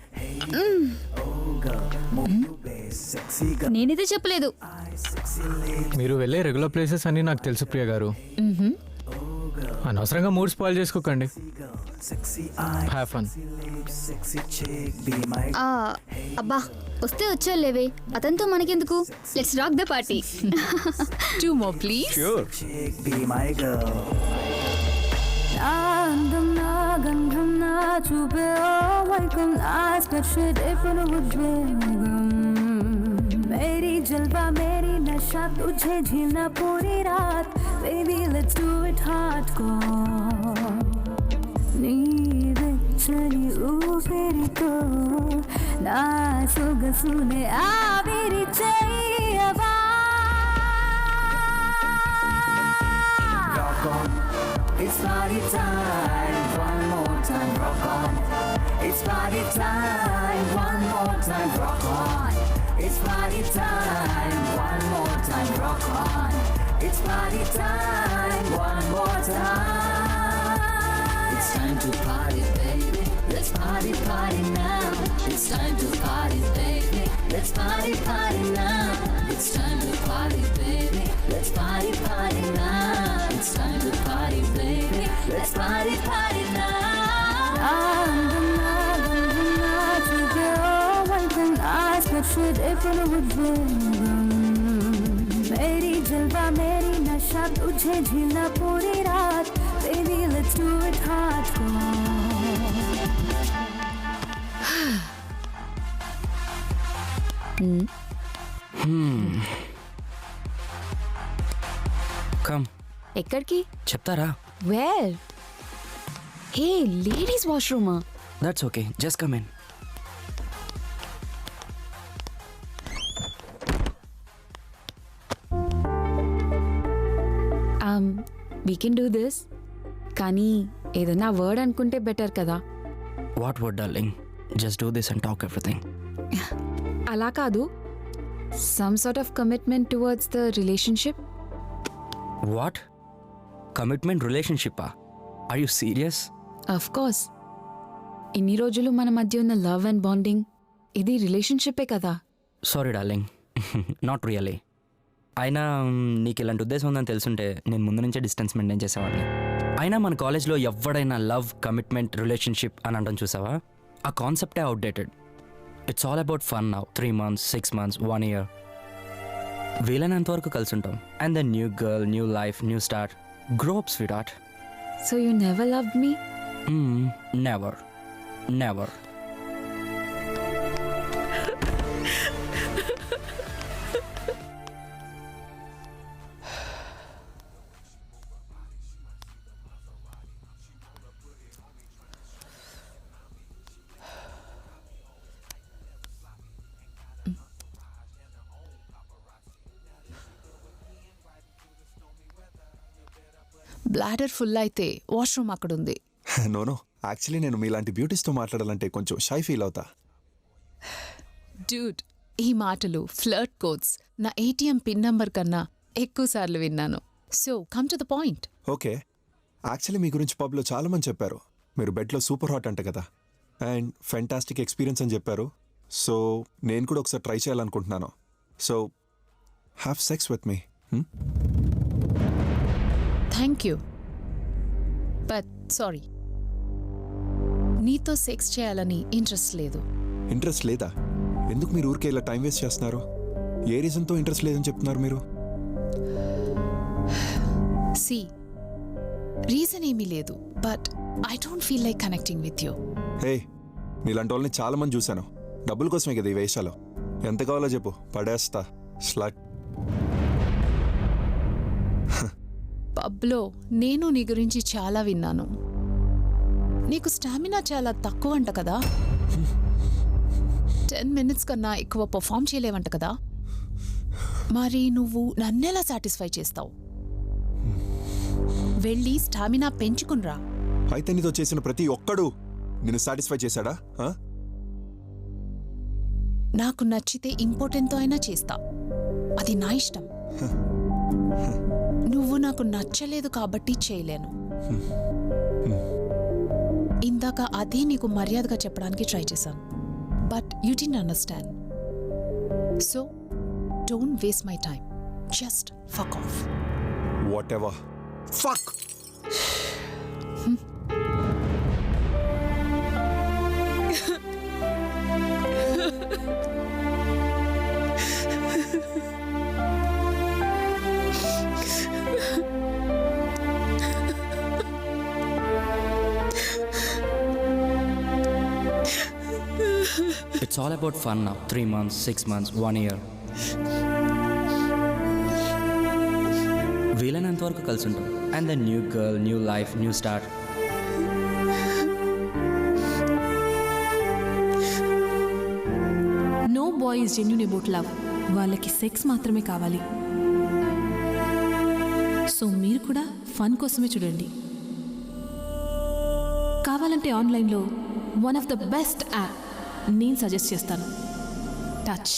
sexy girl, నేనైతే చెప్పలేదు. మీరు వెళ్ళే regular places అన్నీ నాకు తెలుసు ప్రియ గారు. అనవసరంగా mood spoil చేసుకోకండి. sexy eyes, have fun. sexy chick, be my అబ్బా వస్తే వచ్చేలేవే, అతనితో మనకెందుకు? Let's rock the party. 2 more, please. Sure. chick, be my girl. నా అందం నా గంధం నా చూపే ఓ వైకం నా స్పర్శే రేపును ఉద్వేగం मेरी जलवा मेरी नशा तुझे झीलना पूरी रात baby let's do it hardcore నీవెచ్చని ఊపిరితో నా సొగసునే ఆవిరి చేయవా Rock on, it's party time, one more time, rock on. It's party time, one more time, rock on. It's party time, one more time, rock on. It's party time, one more time. It's time to party, baby. Let's party, party now. It's time to party, baby. Let's party, party now. It's time to party, baby. Let's party, party now. It's time to party, baby. Let's party, party now. मेरी जलवा मेरी नशा तुझे झीलना पूरी रात baby let's do it come ఎక్కడికి? చెప్తారా? Where? Hey ladies వాష్రూమా? That's okay, just come in. We can do this, కానీ ఏదైనా వర్డ్ అనుకుంటే బెటర్ కదా. What word darling? Just do this and talk everything. అలా కాదు, some sort of commitment towards the relationship. What? Commitment రిలేషన్షిప్పా? Are you serious? Of course, ఇన్ని రోజులు మన మధ్య ఉన్న లవ్ అండ్ బాండింగ్, ఇది రిలేషన్షిప్పే కదా. Sorry darling, not really. అయినా నీకు ఇలాంటి ఉద్దేశం ఉందని తెలుసుంటే నేను ముందు నుంచే డిస్టెన్స్ మెయింటైన్ చేసేవాడిని. అయినా మన కాలేజ్లో ఎవడైనా లవ్, కమిట్మెంట్, రిలేషన్షిప్ అని అంటాం చూసావా, ఆ కాన్సెప్టే outdated. It's all about fun now. 3 months, 6 months, 1 year. వీలైనంత వరకు కలిసి ఉంటాం. And then new girl, new life, new start. Grow up sweetheart. So you never loved me? Never, never. Bladder full అయితే వాష్రూమ్ అక్కడ ఉంది. No actually నేను మీలాంటి బ్యూటీస్తో మాట్లాడాలంటే కొంచెం షై ఫీల్ అవుతా. డ్యూడ్, ఈ మాటలు, ఫ్లర్ట్ కోడ్స్ నా ATM పిన్ నంబర్ కన్నా ఎక్కువ సార్లు విన్నాను. So come to the point. Okay, actually మీ గురించి పబ్లో చాలా మంది చెప్పారు. మీరు బెడ్లో సూపర్ హాట్ అంట కదా, అండ్ ఫెంటాస్టిక్ ఎక్స్పీరియన్స్ అని చెప్పారు. సో నేను కూడా ఒకసారి ట్రై చేయాలనుకుంటున్నాను. So have sex with me. Thank you, but sorry, నీతో సెక్స్ చేయాలని ఇంట్రెస్ట్ లేదు. ఇంట్రెస్ట్ లేదా? ఎందుకు మీరు ఊరికే ఇలా టైం వేస్ట్ చేస్తున్నారు? ఏ రీజన్తో ఇంట్రెస్ట్ లేదని చెప్తున్నారు మీరు? సి, రీజన్ ఏమీ లేదు, but I don't feel like connecting with you. Hey, నీలాంటి వాళ్ళని చాలా మంది చూశాను. డబ్బుల కోసమే కదా ఈ వేషాలు. ఎంత కావాలో చెప్పు, పడేస్తా. స్లట్. పబ్లో నేను నీ గురించి చాలా విన్నాను. నీకు స్టామినా చాలా తక్కువ అంట కదా. 10 minutes కన్నా ఎక్కువ పర్ఫామ్ చేయలేవంట కదా. మరి నువ్వు నన్నెలా సాటిస్ఫై చేస్తావు? వెళ్ళి స్టామినా పెంచుకునిరా. అయితే నీతో చేసిన ప్రతి ఒక్కడు నిన్ను సాటిస్ఫై చేశాడా? నాకు నచ్చితే ఇంపార్టెంట్తో అయినా చేస్తా, అది నా ఇష్టం. నువ్వు నాకు నచ్చలేదు కాబట్టి చేయలేను. ఇందాక అదే నీకు మర్యాదగా చెప్పడానికి ట్రై చేశాను, but you didn't understand. So don't waste my time, just fuck off. What ever. Fuck. It's all about fun now. 3 months, 6 months, 1 year. వీలైనంత వరకు కలిసి ఉంటాం. And then new girl, new life, new start. No boy is genuine about love. వాళ్ళకి sex మాత్రమే కావాలి. So మీరు కూడా fun కోసమే చూడండి. కావాలంటే ఆన్లైన్లో one of the best app నేను సజెస్ట్ చేస్తాను, టచ్.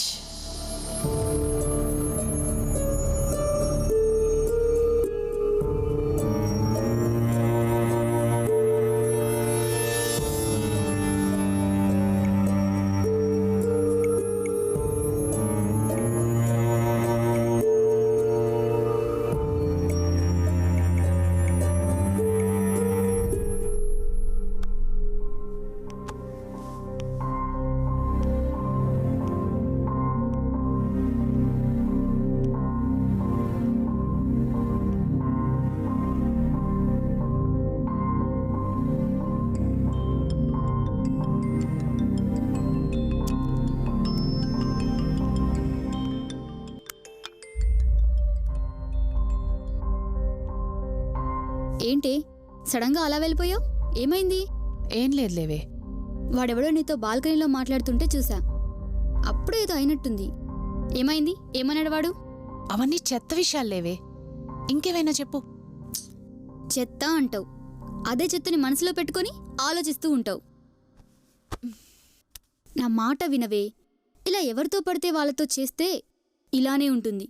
ఏంటి సడన్గా అలా వెళ్ళిపోయావు? ఏమైంది? ఏం లేదులేవే. వాడెవడో నీతో బాల్కనీలో మాట్లాడుతుంటే చూసా. అప్పుడే ఏదో అయినట్టుంది. ఏమైంది? ఏమన్నాడు వాడు? అవన్నీ చెత్త విషయాలు లేవే, ఇంకేమైనా చెప్పు. చెత్త అంటావు, అదే చెత్తని మనసులో పెట్టుకొని ఆలోచిస్తూ ఉంటావు. నా మాట వినవే. ఇలా ఎవరితో పడితే వాళ్ళతో చేస్తే ఇలానే ఉంటుంది.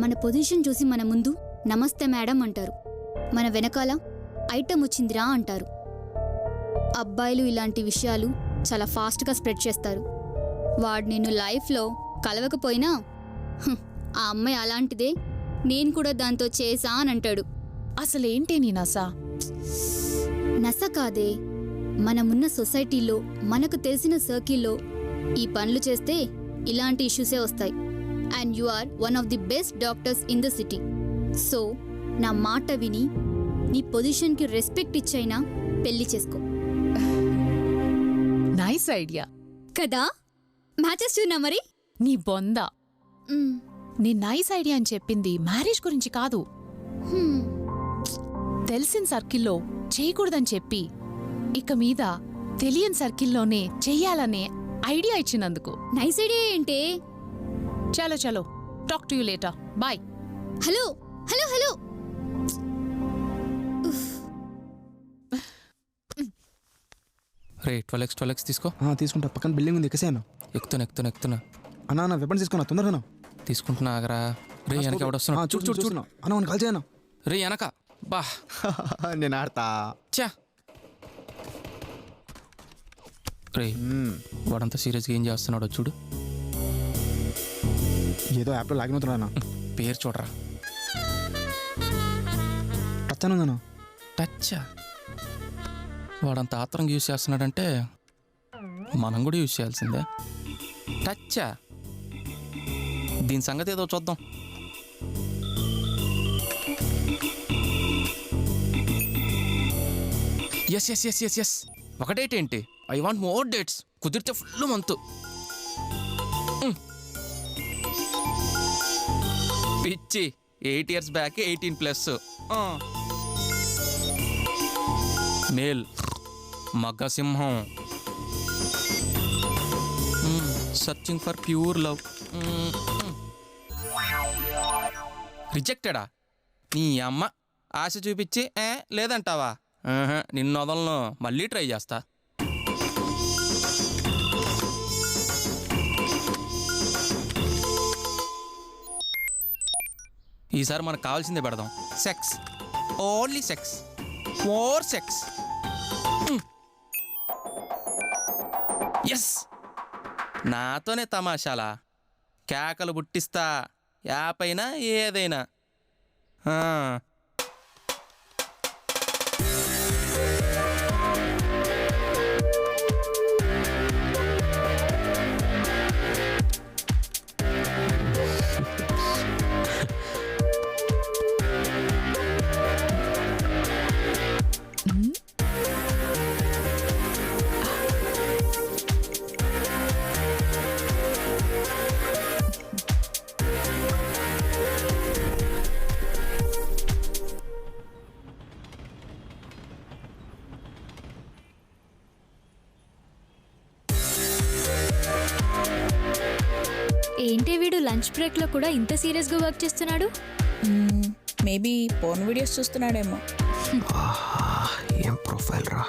మన పొజిషన్ చూసి మన ముందు నమస్తే మేడం అంటారు, మన వెనకాల ఐటమ్ వచ్చిందిరా అంటారు. అబ్బాయిలు ఇలాంటి విషయాలు చాలా ఫాస్ట్గా స్ప్రెడ్ చేస్తారు. వాడు నిన్ను లైఫ్లో కలవకపోయినా ఆ అమ్మాయి అలాంటిదే, నేను కూడా దాంతో చేసా అని అంటాడు. అసలేంటి నీ నస? నస కాదే, మనమున్న సొసైటీలో మనకు తెలిసిన సర్కిల్లో ఈ పనులు చేస్తే ఇలాంటి ఇష్యూసే వస్తాయి. And you are one of the best doctors in the city. So నా మాట విని నీ పొజిషన్కి రెస్పెక్ట్ ఇచ్చైనా పెళ్లి చేసుకో. నైస్ ఐడియా కదా? మ్యాచెస్ చూనా మరి? నీ బొంద. నీ నైస్ ఐడియా అని చెప్పింది మ్యారేజ్ గురించి కాదు. తెలిసిన సర్కిల్లో చేయకూడదని చెప్పి ఇక మీద తెలియని సర్కిల్లోనే చెయ్యాలనే ఐడియా ఇచ్చినందుకు. నైస్ ఐడియా ఏంటే? చలో చలో, talk to you later, bye. Hello hello hello. రే 12x తీసుకో. తీసుకుంటా. పక్కన బిల్డింగ్ ఉంది, ఎక్కసేనా? ఎక్కుతున్నా. అన్నా నా వెపన్స్ తీసుకున్నా, తొందరగా తీసుకుంటున్నా. ఆగరా రే, వెనక ఎవడొస్తున్నా? చూడు అన్న, వాడిని కాల్ చేయనా? రే వెనక బా. నేను ఆడతా. చా రే, వాడంతా సీరియస్గా ఏం చేస్తున్నాడో చూడు. ఏదో యాప్లో లాగిన్ అవుతున్నా. పేరు చూడరా. టచ్ అనుందన్నా. టచ్చా? వాడంత ఆత్రంగా యూజ్ చేస్తున్నాడంటే మనం కూడా యూజ్ చేయాల్సిందే. టచ్చా? దీని సంగతి ఏదో చూద్దాం. Yes yes yes yes yes. ఒకటేంటి ఐ వాంట్ మోర్ డేట్స్. కుదిరితే ఫుల్ మంత్. పిచ్చి 8 years బ్యాక్ 18+. మేల్ మగసింహం. Searching for pure love. రిజెక్టెడా? నీ అమ్మ ఆశ చూపించి లేదంటావా? నిన్ను వదలను, మళ్ళీ ట్రై చేస్తా. ఈసారి మనకు కావాల్సిందే పెడదాం. Sex, only sex, more sex. Yes, నాతోనే తమాషాలా? కేకలు పుట్టిస్తా, యాప్ అయినా ఏదైనా. ఏంటి వీడు లంచ్ బ్రేక్లో కూడా ఇంత సీరియస్గా వర్క్ చేస్తున్నాడు? మేబీ పోర్న్ వీడియోస్ చూస్తున్నాడేమో. ఏం ప్రొఫైల్ రా.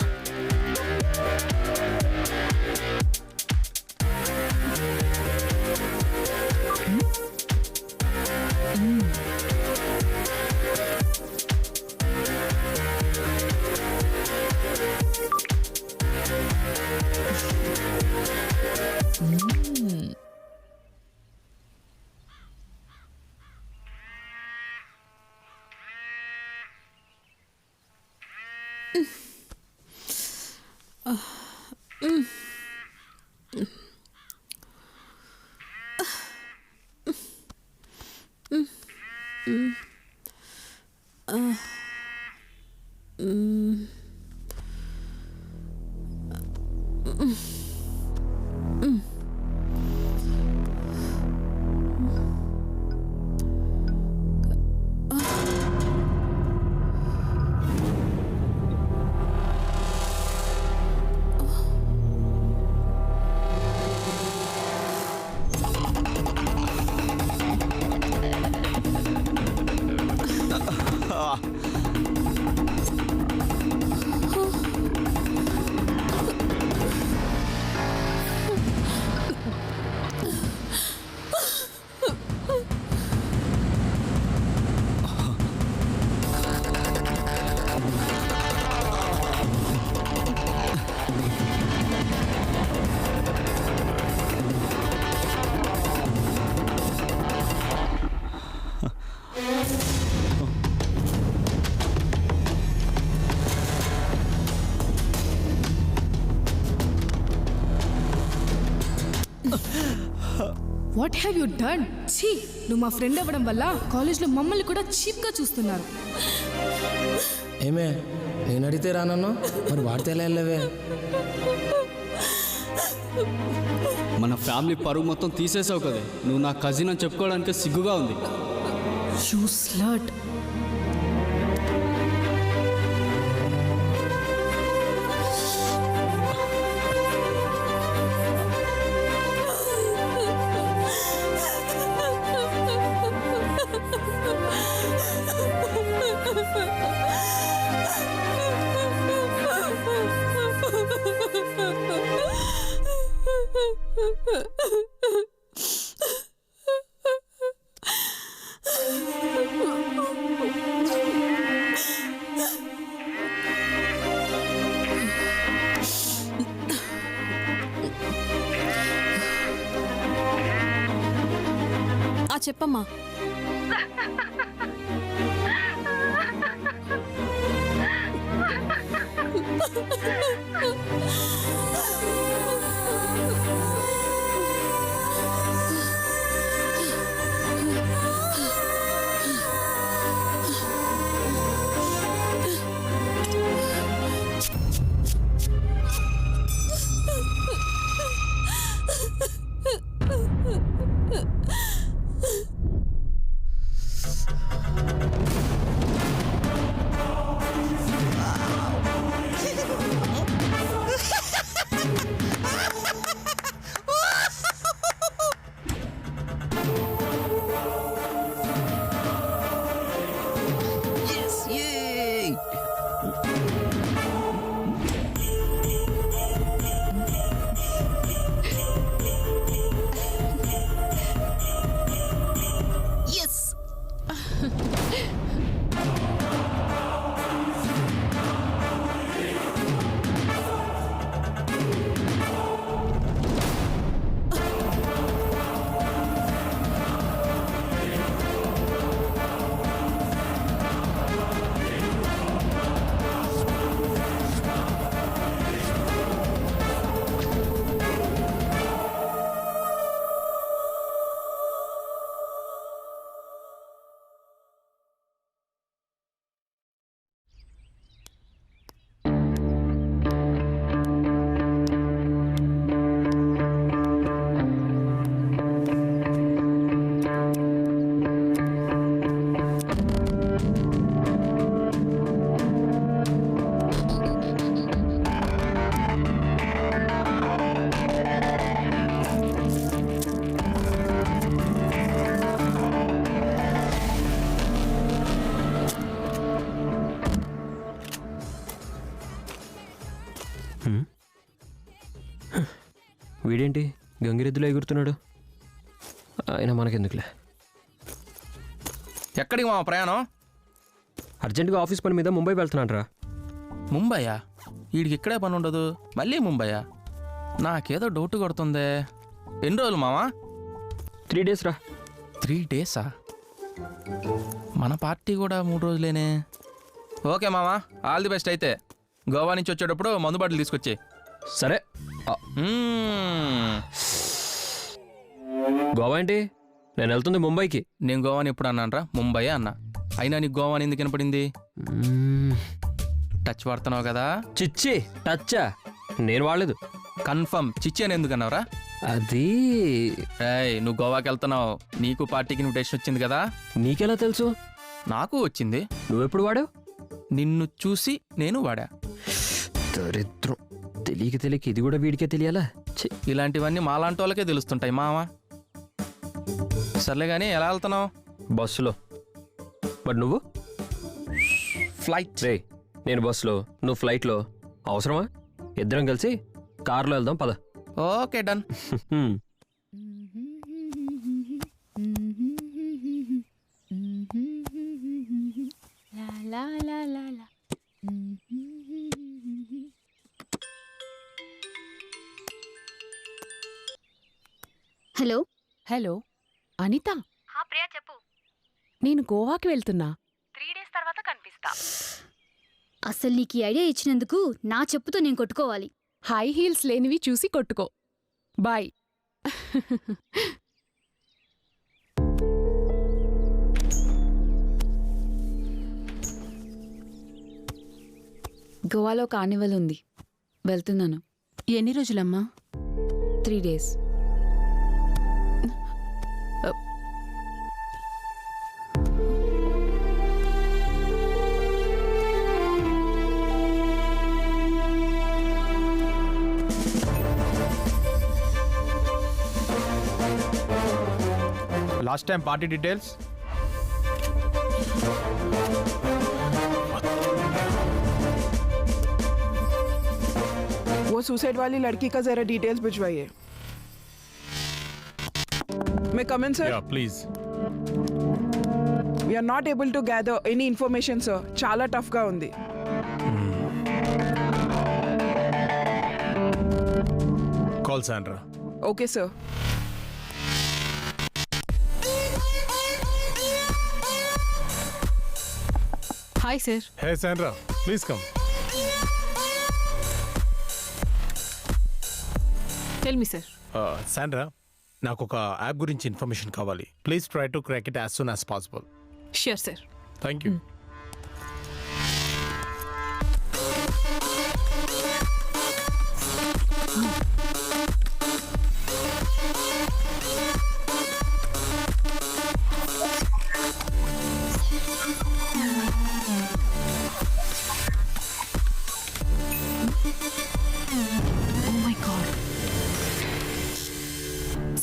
What have you done? ఛీ, నువ్వు మా ఫ్రెండ్ అవ్వడం వల్ల కాలేజ్లో మమ్మల్ని కూడా చీప్గా చూస్తున్నారు. ఏమే, నేను అడిగితే రానన్నా, మరి వాడితే ఎలా వెళ్ళవే? మన ఫ్యామిలీ పరువు మొత్తం తీసేసావు కదా. నువ్వు నా కజిన్ అని చెప్పుకోవడానికి సిగ్గుగా ఉంది. You slut. చెప్పమ్మా. వీడేంటి గంగిరెద్దులో ఎగురుతున్నాడు? ఆయన మనకెందుకులే. ఎక్కడికి మా ప్రయాణం? అర్జెంటుగా ఆఫీస్ పని మీద ముంబై వెళ్తున్నాను రా. ముంబయా? వీడికి ఇక్కడే పని ఉండదు, మళ్ళీ ముంబయా? నాకేదో డౌట్ కొడుతుందే. ఎన్ని రోజులు మావా? 3 days రా. 3 days? మన పార్టీ కూడా 3 రోజులేనే. ఓకే మావా, ఆల్ ది బెస్ట్. అయితే గోవా నుంచి వచ్చేటప్పుడు మందు బాటలు తీసుకొచ్చి. సరే. గోవా ఏంటి? నేను వెళ్తుంది ముంబైకి. నేను గోవాని ఎప్పుడు అన్నాను రా? ముంబై అన్నా. అయినా నీకు గోవాని ఎందుకు వినపడింది? టచ్ వాడుతున్నావు కదా. చిచ్చి టచ్చా? నేను వాడలేదు. కన్ఫర్మ్ చిచ్చి అని ఎందుకు అన్నావురా? అది నువ్వు గోవాకి వెళ్తున్నావు, నీకు పార్టీకి ఇన్విటేషన్ వచ్చింది కదా. నీకెలా తెలుసు? నాకు వచ్చింది. నువ్వెప్పుడు వాడావు? నిన్ను చూసి నేను వాడా. దరిద్రం. తెలియక ఇది కూడా వీడికే తెలియాలా? ఇలాంటివన్నీ మాలాంటి వాళ్ళకే తెలుస్తుంటాయి మావా. సర్లే కానీ ఎలా వెళ్తున్నావు? బస్సులో. బట్ నువ్వు? ఫ్లైట్. రే, నేను బస్సులో, నువ్వు ఫ్లైట్లో. అవసరమా? ఇద్దరం కలిసి కార్లో వెళ్దాం పద. Okay done. Hello. Hello Anitha. Priya చెప్పు. నేను గోవాకి వెళ్తున్నా. 3 days తర్వాత కనిపిస్తా. అసలు నీకు ఈ ఐడియా ఇచ్చినందుకు నా చెప్పుతో నేను కొట్టుకోవాలి. హై హీల్స్ లేనివి చూసి కొట్టుకో. బాయ్. గోవాలో కార్నివల్ ఉంది, వెళ్తున్నాను. ఎన్ని రోజులమ్మా? 3 days. Last time party details? वो सुसाइड वाली लड़की का जरा details भिजवाइए. May come in, sir? Yeah, please. We are not able to gather any information, sir. చాలా టఫ్ గా ఉంది. Call Sandra. Okay, sir. Hi, sir. Hey Sandra, please come. Tell me, sir. Sandra, నాకు ఒక app గురించి information కావాలి. Please try to crack it as soon as possible. Sure, sir. Thank you.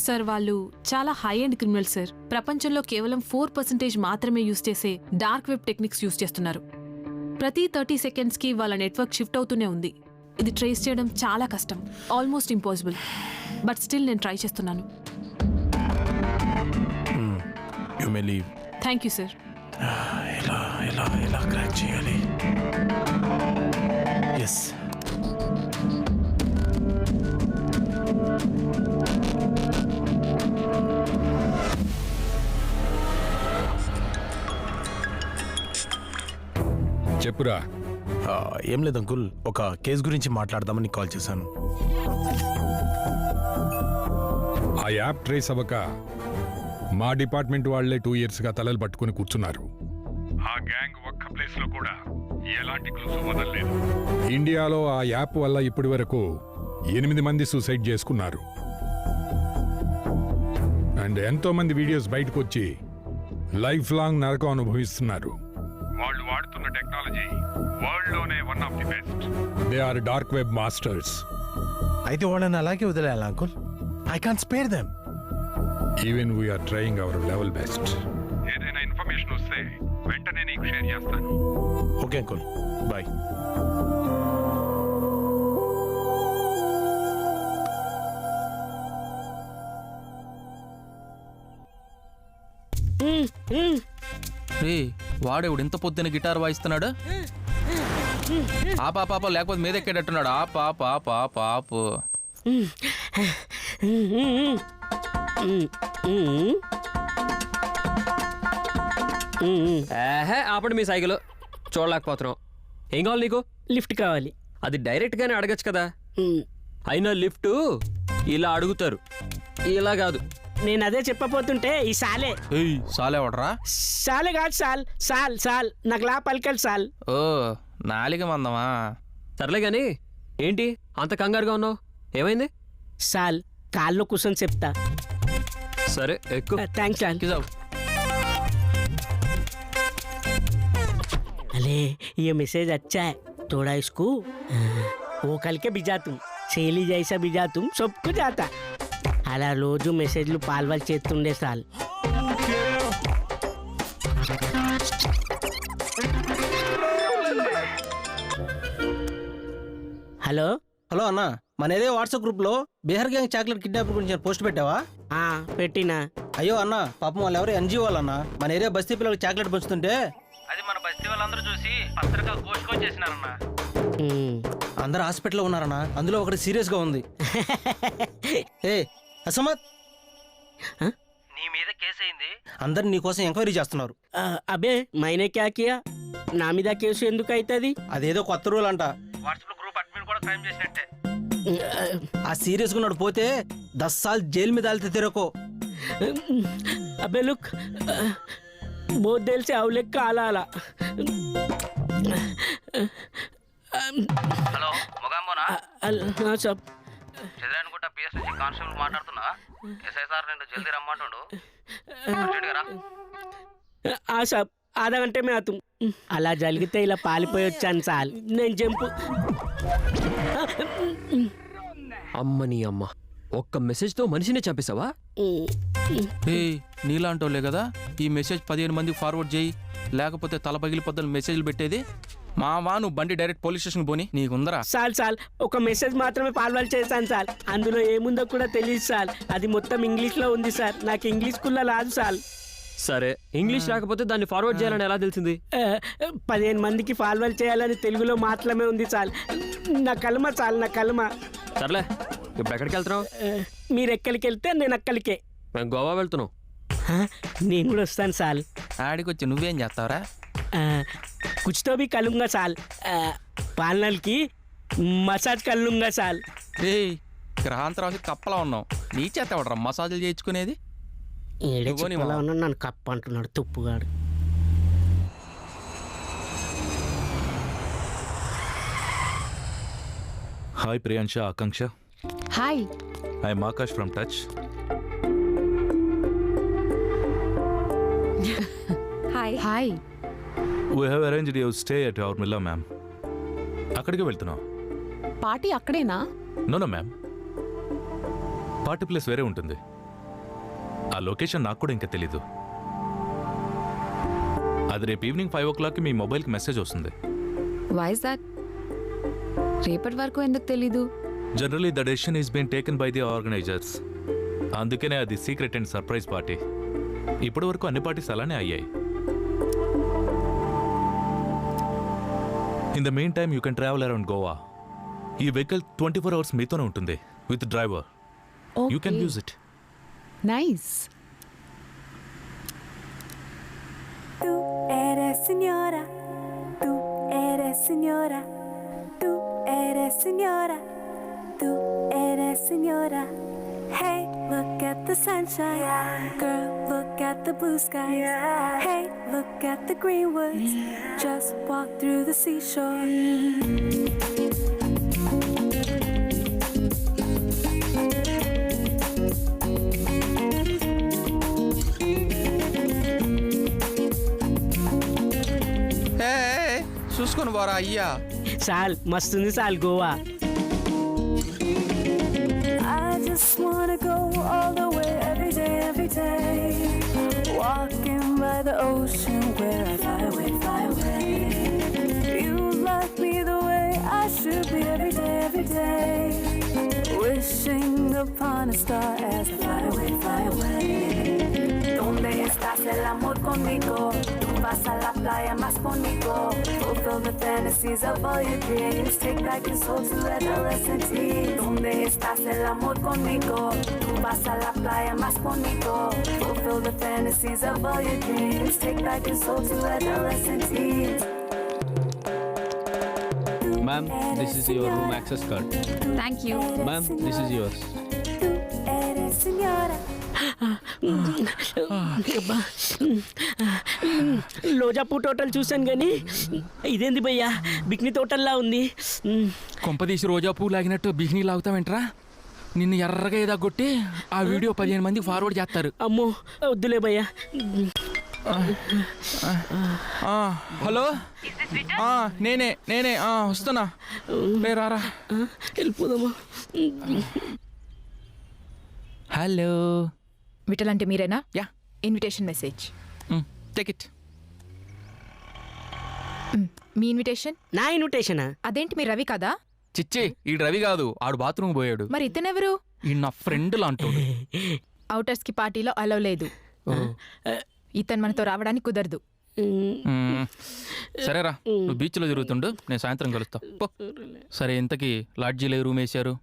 Sir వాళ్ళు చాలా high and criminal sir. ప్రపంచంలో కేవలం 4% మాత్రమే use చేసే డార్క్ వెబ్ టెక్నిక్స్ యూజ్ చేస్తున్నారు. ప్రతి 30 secondsకి వాళ్ళ నెట్వర్క్ షిఫ్ట్ అవుతూనే ఉంది. ఇది ట్రేస్ చేయడం చాలా కష్టం, ఆల్మోస్ట్ ఇంపాసిబుల్. బట్ స్టిల్ నేను ట్రై చేస్తున్నాను. You may leave. Thank you sir. ఎలా క్రాక్ చేయాలి? ఎస్. చెప్పురా. ఏం లేదు అంకుల్, ఒక కేసు గురించి మాట్లాడదామని కాల్ చేశాను. ఆ యాప్ ట్రేస్ అవ్వక మా డిపార్ట్మెంట్ వాళ్లే 2 yearsగా తలలు పట్టుకుని కూర్చున్నారు. ఆ గ్యాంగ్ ఒక్క ప్లేస్ లో కూడా ఎలాంటి క్లూస్ వదలలేదు. ఇండియాలో ఆ యాప్ వల్ల ఇప్పటి వరకు 8 మంది సూసైడ్ చేసుకున్నారు. అండ్ ఎంతో మంది వీడియోస్ బయటకు వచ్చి లైఫ్ లాంగ్ నరకం అనుభవిస్తున్నారు. వాళ్ళు వాడుతున్న టెక్నాలజీ వరల్డ్ లోనే one of the best. They are dark web masters. అయితే వాళ్ళని అలాగే వదిలేయాలి uncle. I can't spare them. Even we're trying our level best. ఏదైనా ఇన్ఫర్మేషన్ వస్తే వెంటనే నీకు షేర్ చేస్తాను. Okay uncle, bye. రే వాడేవుడు ఇంత పొద్దున గిటార్ వాయిస్తున్నాడు. ఆ పాప లేకపోతే మీద ఎక్కేటట్టున్నాడు. ఆ పాపు ఆపండి మీ సైకిల్, చూడలేకపోతున్నాం. ఏం కావాలి నీకు? లిఫ్ట్ కావాలి. అది డైరెక్ట్ గానే అడగచ్చు కదా. అయినా లిఫ్ట్ ఇలా అడుగుతారు, ఇలా కాదు. నేను అదే చెప్పబోతుంటే ఈ సాలే సాలే వాడరా. సాలే కాదు సాల్ సాల్ సాల్ నాకు లా పలికల్ సాల్. ఓ నాలిక మందమా. సర్లే గాని ఏంటి అంత కంగారుగా ఉన్నావు? ఏమైంది? సాల్ కాల్లో కూర్చొని చెప్తా. సరే ఎక్కువ. థ్యాంక్స్ సాల్. अरे ये मैसेज अच्छा है, थोड़ा इसको वो कल के भिजा तुम సేలి జైసా భిజా తుమ్ సబ్కు జాతా. అలా రోజు మెసేజ్లు పాల్వాల్ చేస్తుండే సాల్. హలో హలో అన్న, మనదే వాట్సాప్ గ్రూప్ లో బీహార్ గ్యాంగ్ చాక్లెట్ కిడ్నాప్ గురించి పోస్ట్ పెట్టావా? పెట్టినా. అయ్యో అన్న, పాపం వాళ్ళు ఎవరు ఎన్జిఓ వాళ్ళన్న మన ఏరియా బస్తీ పిల్లలకు చాక్లెట్ పంచుతుంటే అది మన బస్తీ వాళ్ళందరూ చూసి పత్రిక కోసుకొచ్చేసినారన్న. అందరు హాస్పిటల్లో ఉన్నారన్న, అందులో ఒకటి సీరియస్ గా ఉంది. ఏ అసమత్, నీ మీద కేసు అయింది, అందరు నీ కోసం ఎంక్వైరీ చేస్తున్నారు. అబే మైనే క్యా కియా, నా మీద కేసు ఎందుకు అవుతుంది? అదేదో కొత్త రూల్ అంట. వాట్సాప్ గ్రూప్ అడ్మిన్ కూడా క్రైమ్ చేసినట్టే. ఆ సీరియస్ గా ఉన్నాడు, పోతే 10 साल జైలు మీద వెళ్తే తెరకో. అబే లుక్ बहुत देर से आवले काला आला. హలో మొగాంబోనా? సబ్ చంద్రాయనగుట్ట పిఎస్ నుంచి కానిస్టేబుల్ మాట్లాడుతున్నా. ఎస్ఐ సార్ నేను జల్దీ రమ్మంటాడు. సబ్ ఆధా గంటే మే ఆతుం. అలా జరిగితే ఇలా పాలిపోయి వచ్చాను సాల్. నేను జంపు. అమ్మని అమ్మ, ఒక్క మెసేజ్ తో మనిషిని చంపేశావా? నీలాంటోలే కదా ఈ మెసేజ్ 15 మందికి ఫార్వర్డ్ చేయి, లేకపోతే తల పగిలిపోద్దని మెసేజ్లు పెట్టేది. మావా నువ్వు బండి డైరెక్ట్ పోలీస్ స్టేషన్ పోని, నీకుందరా? సాల్ సాల్ ఒక మెసేజ్ మాత్రమే ఫార్వర్డ్ చేశాను సార్. అందులో ఏముందో కూడా తెలియదు సార్. అది మొత్తం ఇంగ్లీష్ లో ఉంది సార్. నాకు ఇంగ్లీష్ కుల్లా రాదు సార్. సరే ఇంగ్లీష్ రాకపోతే దాన్ని ఫార్వర్డ్ చేయాలని ఎలా తెలిసింది? 15 మందికి ఫార్వర్డ్ చేయాలని తెలుగులో మాత్రమే ఉంది సార్. నా కలమ సార్, నా కలమ. సర్లే, ఇప్పుడు ఎక్కడికి వెళ్తున్నావు? మీరు ఎక్కడికి వెళ్తే నేను అక్కడికే. మేము గోవా వెళ్తున్నాం. నేను కూడా వస్తాను సార్. ఆడికి వచ్చి నువ్వేం చేస్తావరా? కుచ్తో భీ కలుంగా సాల్. పాలనల్కి మసాజ్ కలుంగా సాల్. గ్రహాంతరానికి కప్పలా ఉన్నావు, నీ చేత ఎవడరా మసాజులు చేయించుకునేది? నన్ను కప్ప అంటున్నాడు తుప్పుగాడు. Hi Priyansha, Akanksha. Hi. I'm Akash from touch. Hi. Hi. We have arranged your stay at our villa ma'am. అక్కడికి వెళ్తున్నాం. పార్టీ అక్కడేనా? నో మ్యామ్, పార్టీ ప్లేస్ వేరే ఉంటుంది. ఆ లొకేషన్ నాకు కూడా ఇంకా తెలీదు. అది రేపు ఈవినింగ్ 5 o'clock మీ మొబైల్కి మెసేజ్ వస్తుంది. Why is that? రేపటి వరకు ఎందుకు తెలీదు? Generally the decision is been taken by the organisers. అందుకనే అది సీక్రెట్ అండ్ సర్ప్రైజ్ పార్టీ. ఇప్పటి వరకు అన్ని పార్టీస్ అలానే అయ్యాయి. In the main time you can travel around Goa. ఈ వెహికల్ 24 hours మీతోనే ఉంటుంది with driver. You can use it. Nice. Tú eres señora, tú eres señora, tú eres señora, tú eres señora. Hey, look at the sunshine, girl, look at the blue skies. Hey, look at the green woods, just walk through the seashore. చూసుకొని పోరా అయ్యా. సాల్ మస్తుంది సాల్ Goa. I just wanna go all the way every day. Walking by the ocean where I fly away. You like me the way I should be every day. Wishing upon a star as I fly away. Donde ¿Dónde estás el amor conmigo? Tú vas a la playa más conmigo. Fulfill the fantasies of all your dreams. Take back your soul to adolescent teens. ¿Dónde estás el amor conmigo? Tú vas a la playa más conmigo. Fulfill the fantasies of all your dreams. Take back your soul to adolescent teens. Ma'am, this is your room access card. Thank you. Ma'am, this is yours. Eres señora. Lojapur hotel చూశాను కానీ ఇదేంది భయ్యా బిక్ని తోటల్లా ఉంది. కొంపదీసి రోజా పువ్వు లాగినట్టు బిగినీ లాగుతావేంట్రా? నిన్ను ఎర్రగా ఎదగొట్టి ఆ వీడియో 15 మందికి ఫార్వర్డ్ చేస్తారు. అమ్మో వద్దులే భయ్యా. హలో, నేనే వస్తున్నా. రారా, వెళ్ళిపోదామా? హలో, విఠల్ అంటే మీరేనా? Yeah. Invitation message. Take it. Me invitation? నా ఇన్విటేషనా? అదేంటి మీ రవి కదా? చిచ్చి, ఈ రవి కాదు, ఆడు బాత్రూమ్ పోయాడు. మరి ఇతనెవరు? ఈ నా ఫ్రెండ్ లాంటోడు. అవుటర్స్ కి పార్టీలో అలౌ లేదు. ఇతను మనతో రావడానికి కుదరదు. సరేరా, నువ్వు బీచ్లో తిరుగుతుండు, నేను సాయంత్రం కలుస్తా. సరే, ఇంతకీ లాడ్జీలో రూమ్ వేశారు?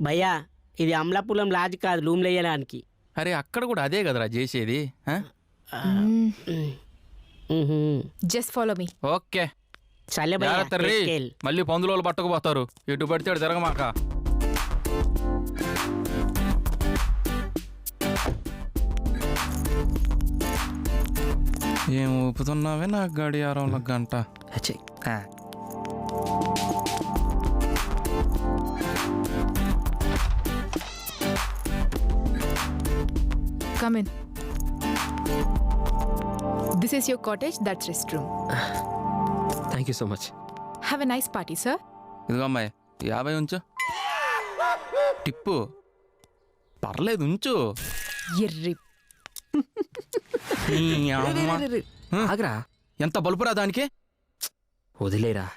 భయ్యా ఇది అమలాపురం లాడ్జ్ కాదు, రూమ్ వేయడానికి. అరే అక్కడ కూడా అదే కదరా చేసేది. Just follow me. ఓకే, సరే భయ్యా, మళ్ళీ పందులోళ్ళు పట్టకపోతారు. ఎటు పడితే అటు తిరగమాక. ఏం ఊపుతున్నావే నా గడియారంలో గంట. Come in. This is your cottage, that's restroom. Thank you so much. Have a nice party, sir. ఇదిగో అమ్మాయి, 50 ఉంచు. టిప్పు పర్లేదు, ఉంచు. ఎర్రి ఆగరా, ఎంత బలుపురా దానికి. వదిలేరా.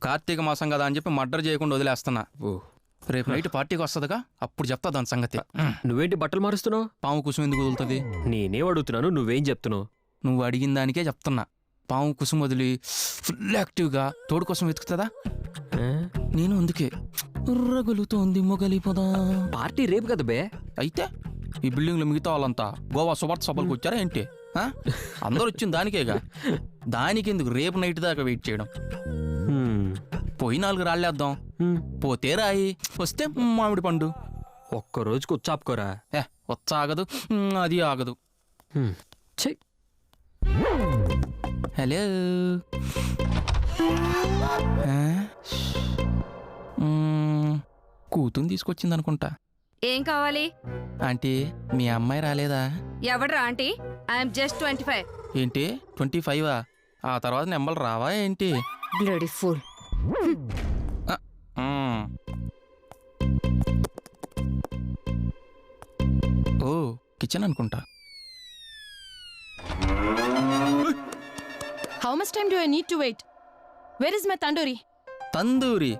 కార్తీక మాసం కదా అని చెప్పి మర్డర్ చేయకుండా వదిలేస్తున్నా. రేపు నైట్ పార్టీకి వస్తుందిగా, అప్పుడు చెప్తా దాని సంగతి. నువ్వేంటి బట్టలు మారుస్తున్నావు? పాము కుసుమ ఎందుకు వదులుతుంది? నేనేం అడుగుతున్నాను, నువ్వేం చెప్తున్నావు? నువ్వు అడిగిన దానికే చెప్తున్నా. పాము కుసుమ వదిలి ఫుల్ యాక్టివ్గా తోడు కోసం వెతుకుతుందా? నేను అందుకే రగులుతోంది మొగలిపోదా. పార్టీ రేపు కదా బే. అయితే ఈ బిల్డింగ్లో మిగతా వాళ్ళంతా గోవా సుభాత్ సభలకు వచ్చారా ఏంటి? అందరూ వచ్చింది దానికేగా. దానికి ఎందుకు రేపు నైట్ దాకా వెయిట్ చేయడం? పోయి 4 రాళ్ళేద్దాం. పోతే రాయి, వస్తే మామిడి పండు. ఒక్క రోజుకు వచ్చాపుకోరా. వచ్చాగదు, అది ఆగదు. హలో, కూతుని తీసుకొచ్చింది అనుకుంటా. ఏం కావాలి ఆంటీ? మీ అమ్మాయి రాలేదా? ఎవడ్రా ఆంటీ? I'm just 25. ఏంటి 25? ఆ తర్వాత నెంబర్లు రావా ఏంటి? Bloody fool. ఓ, కిచెన్ అనుకుంటా. How much time do I need to wait? Where is my tandoori? Tandoori?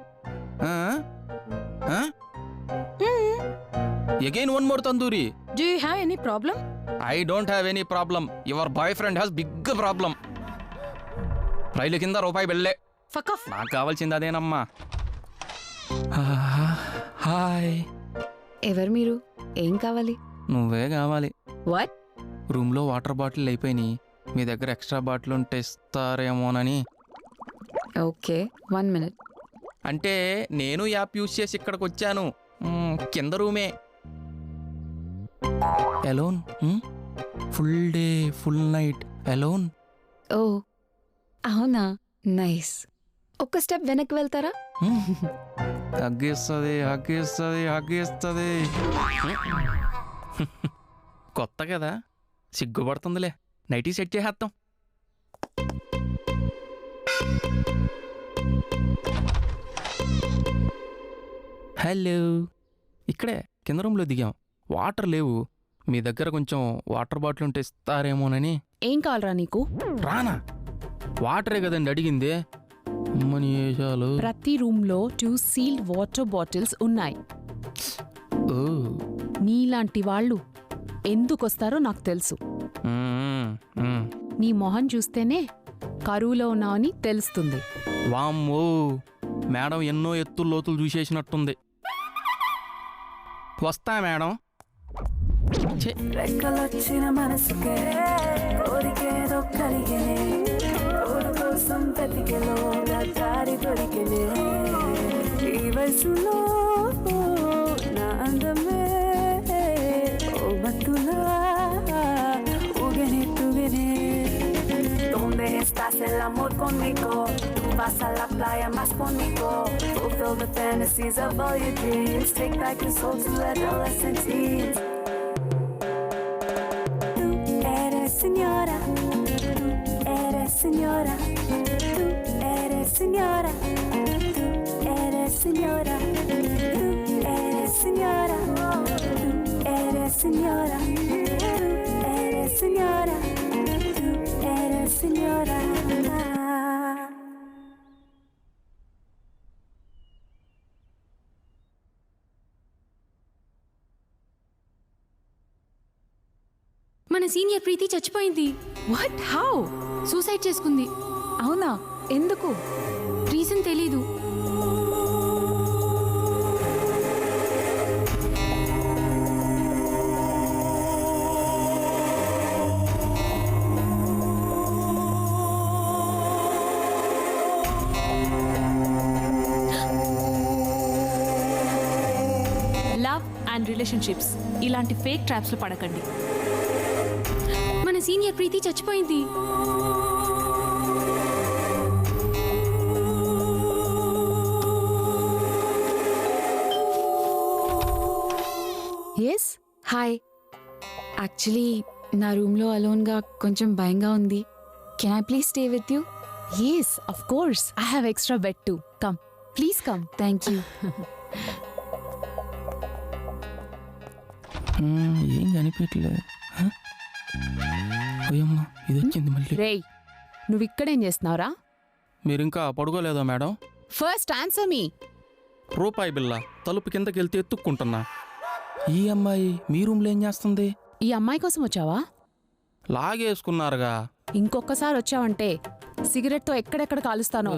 Again one more tandoori. Do you have any problem? I don't have any problem. Your boyfriend has big problem. రైలు కింద రూపాయి బెల్లే. Fuck off. నాకు కావాల్సింది అదేనమ్మా. Hi. ఎవరు మీరు? ఏం కావాలి? నువ్వే కావాలి. వాట్? రూమ్లో వాటర్ బాటిల్ అయిపోయినాయి, మీ దగ్గర ఎక్స్ట్రా బాటిల్ ఉంటే ఇస్తారేమోనని. Okay, 1 minute. అంటే నేను యాప్ యూజ్ చేసి ఇక్కడికి వచ్చాను. కింద రూమే. Alone? Full day full night alone? Oh అవునా, నైస్. ఒక్క స్టెప్ వెనక్కి వెళ్తారా? హగ్గిస్తుంది హగ్గిస్తుంది హగ్గిస్తుంది. కొత్త కదా, సిగ్గుపడుతుందిలే. నైటీ సెట్ చేసేద్దాం. హలో, ఇక్కడే కింద రూమ్లో దిగాం. వాటర్ లేవు, మీ దగ్గర కొంచెం వాటర్ బాటిల్ ఉంటే ఇస్తారేమోనని. ఏం కావాలరా నీకు? రానా? వాటరే కదండి అడిగింది. అమ్మని వేషాలు. ప్రతి రూమ్ లో 2 సీల్డ్ వాటర్ బాటిల్స్ ఉన్నాయి. ఓ, నీలాంటి వాళ్ళు ఎందుకొస్తారో నాకు తెలుసు. మ్మ్, మ్మ్. నీ మొహం చూస్తేనే కరువులో ఉన్నావని తెలుస్తుంది. వామ్మో మేడం ఎన్నో ఎత్తులు లోతులు చూసేసినట్టుంది. వస్తా మేడం. రెక్కలొచ్చిన మనసుకే కోరికేదో కలిగే తోడు కోసం వెతికెలోగా దారి దొరికెనే ఈ వయసులో నా అందమే ఓ మత్తులా ఊగనే తుగనే ¿Dónde estás el amor conmigo? Tú vas a la playa más conmigo Fulfill the fantasies of all your dreams Take back your soul to adolescent teens Señora, tú eres señora, tú eres señora, tú eres señora, tú eres señora, tú eres señora, tú eres señora, tú eres señora. మన senior ప్రీతి చచ్చిపోయింది. What? How? Suicide చేసుకుంది. అవునా? ఎందుకు? Reason తెలీదు. Love and relationships ఇలాంటి fake ట్రాప్స్లో పడకండి. మన సీనియర్ ప్రీతి చచ్చిపోయింది. ఎస్. హాయ్. యాక్చువల్లీ నా రూమ్లో అలోన్గా కొంచెం భయంగా ఉంది. Can I please stay with you? Yes, of course. I have extra bed too. Come, please come. Thank you. ఏం కనిపించలేదు. అయ్యమ్మా ఇది వచ్చింది మళ్ళీ. రేయ్, నువ్వు ఇక్కడేం చేస్తున్నావురా? మీరు ఇంకా పడుకోలేదా మేడం? ఫస్ట్ ఆన్సర్ మీ. రూపాయి బిల్ల తలుపు కిందకి వెళ్తే ఎత్తుక్కుంటున్నా. ఈ అమ్మాయి మీ రూమ్లో ఏం చేస్తుంది? ఈ అమ్మాయి కోసం వచ్చావా? లాగేసుకున్నారుగా. ఇంకొకసారి వచ్చావంటే సిగరెట్తో ఎక్కడెక్కడ కాలుస్తానో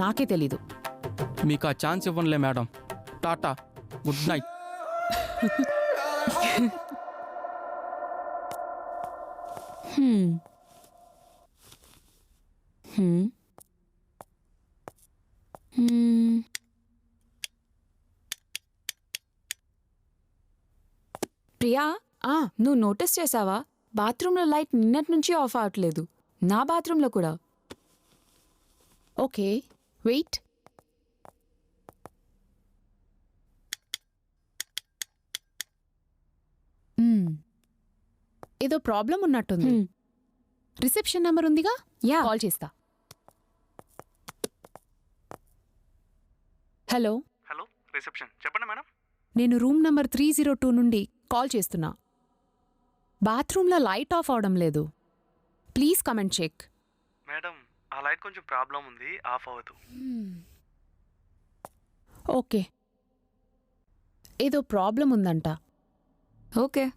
నాకే తెలీదు. మీకు ఆ ఛాన్స్ ఇవ్వనులే madam. Tata, good night. Priya, నువ్వు నోటీస్ చేసావా? బాత్రూంలో లైట్ నిన్నటి నుంచి ఆఫ్ అవట్లేదు. నా బాత్రూంలో కూడా. Okay, wait. ఏదో ప్రాబ్లం ఉన్నట్టుంది. రిసెప్షన్ నెంబర్ ఉందిగా, కాల్ చేస్తా. హలో. Hello, reception. చెప్పండి మేడం. నేను రూమ్ నెంబర్ 302 నుండి కాల్ చేస్తున్నా. బాత్రూంలో లైట్ ఆఫ్ అవడం లేదు. Please come and check. Madam, ఆ లైట్ కొంచెం ప్రాబ్లం ఉంది, ఆఫ్ అవ్వదు. ఓకే, ఏదో ప్రాబ్లం ఉందంట. Okay.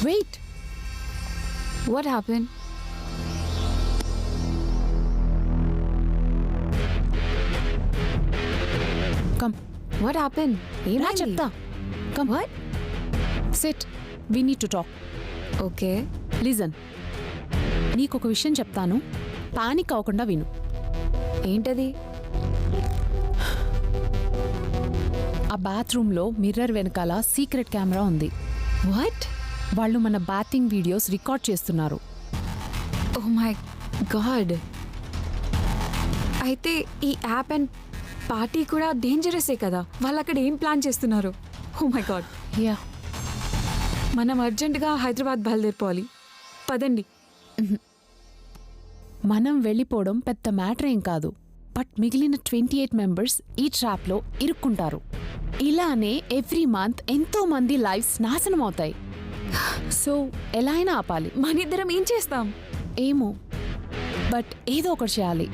Wait. What happened? Come. What happened? ఏమా చెప్తా. Come. What? Sit. We need to talk. Okay. Listen. నీకొక విషయం చెప్తాను, పానిక్ అవ్వకుండా విను. ఏంటది? ఆ బాత్రూంలో మిర్రర్ వెనకాల సీక్రెట్ కెమెరా ఉంది. వాట్? వాళ్ళు మన బాతింగ్ వీడియోస్ రికార్డ్ చేస్తున్నారు. Oh my god. అయితే ఈ యాప్ అండ్ పార్టీ కూడా డేంజరసే కదా. వాళ్ళు అక్కడ ఏం ప్లాన్ చేస్తున్నారు? Oh my God. యా, మనం అర్జెంటుగా హైదరాబాద్ బయలుదేరిపోవాలి. పదండి. మనం వెళ్ళిపోవడం పెద్ద మ్యాటర్ ఏం కాదు, బట్ మిగిలిన 28 మెంబర్స్ ఈ ట్రాప్లో ఇరుక్కుంటారు. ఇలానే ఎవ్రీ మంత్ ఎంతో మంది లైఫ్స్ నాశనం అవుతాయి. సో ఎలా అయినా ఆపాలి. మనిద్దరం ఏం చేస్తాం? ఏమో, బట్ ఏదో ఒకటి చేయాలి.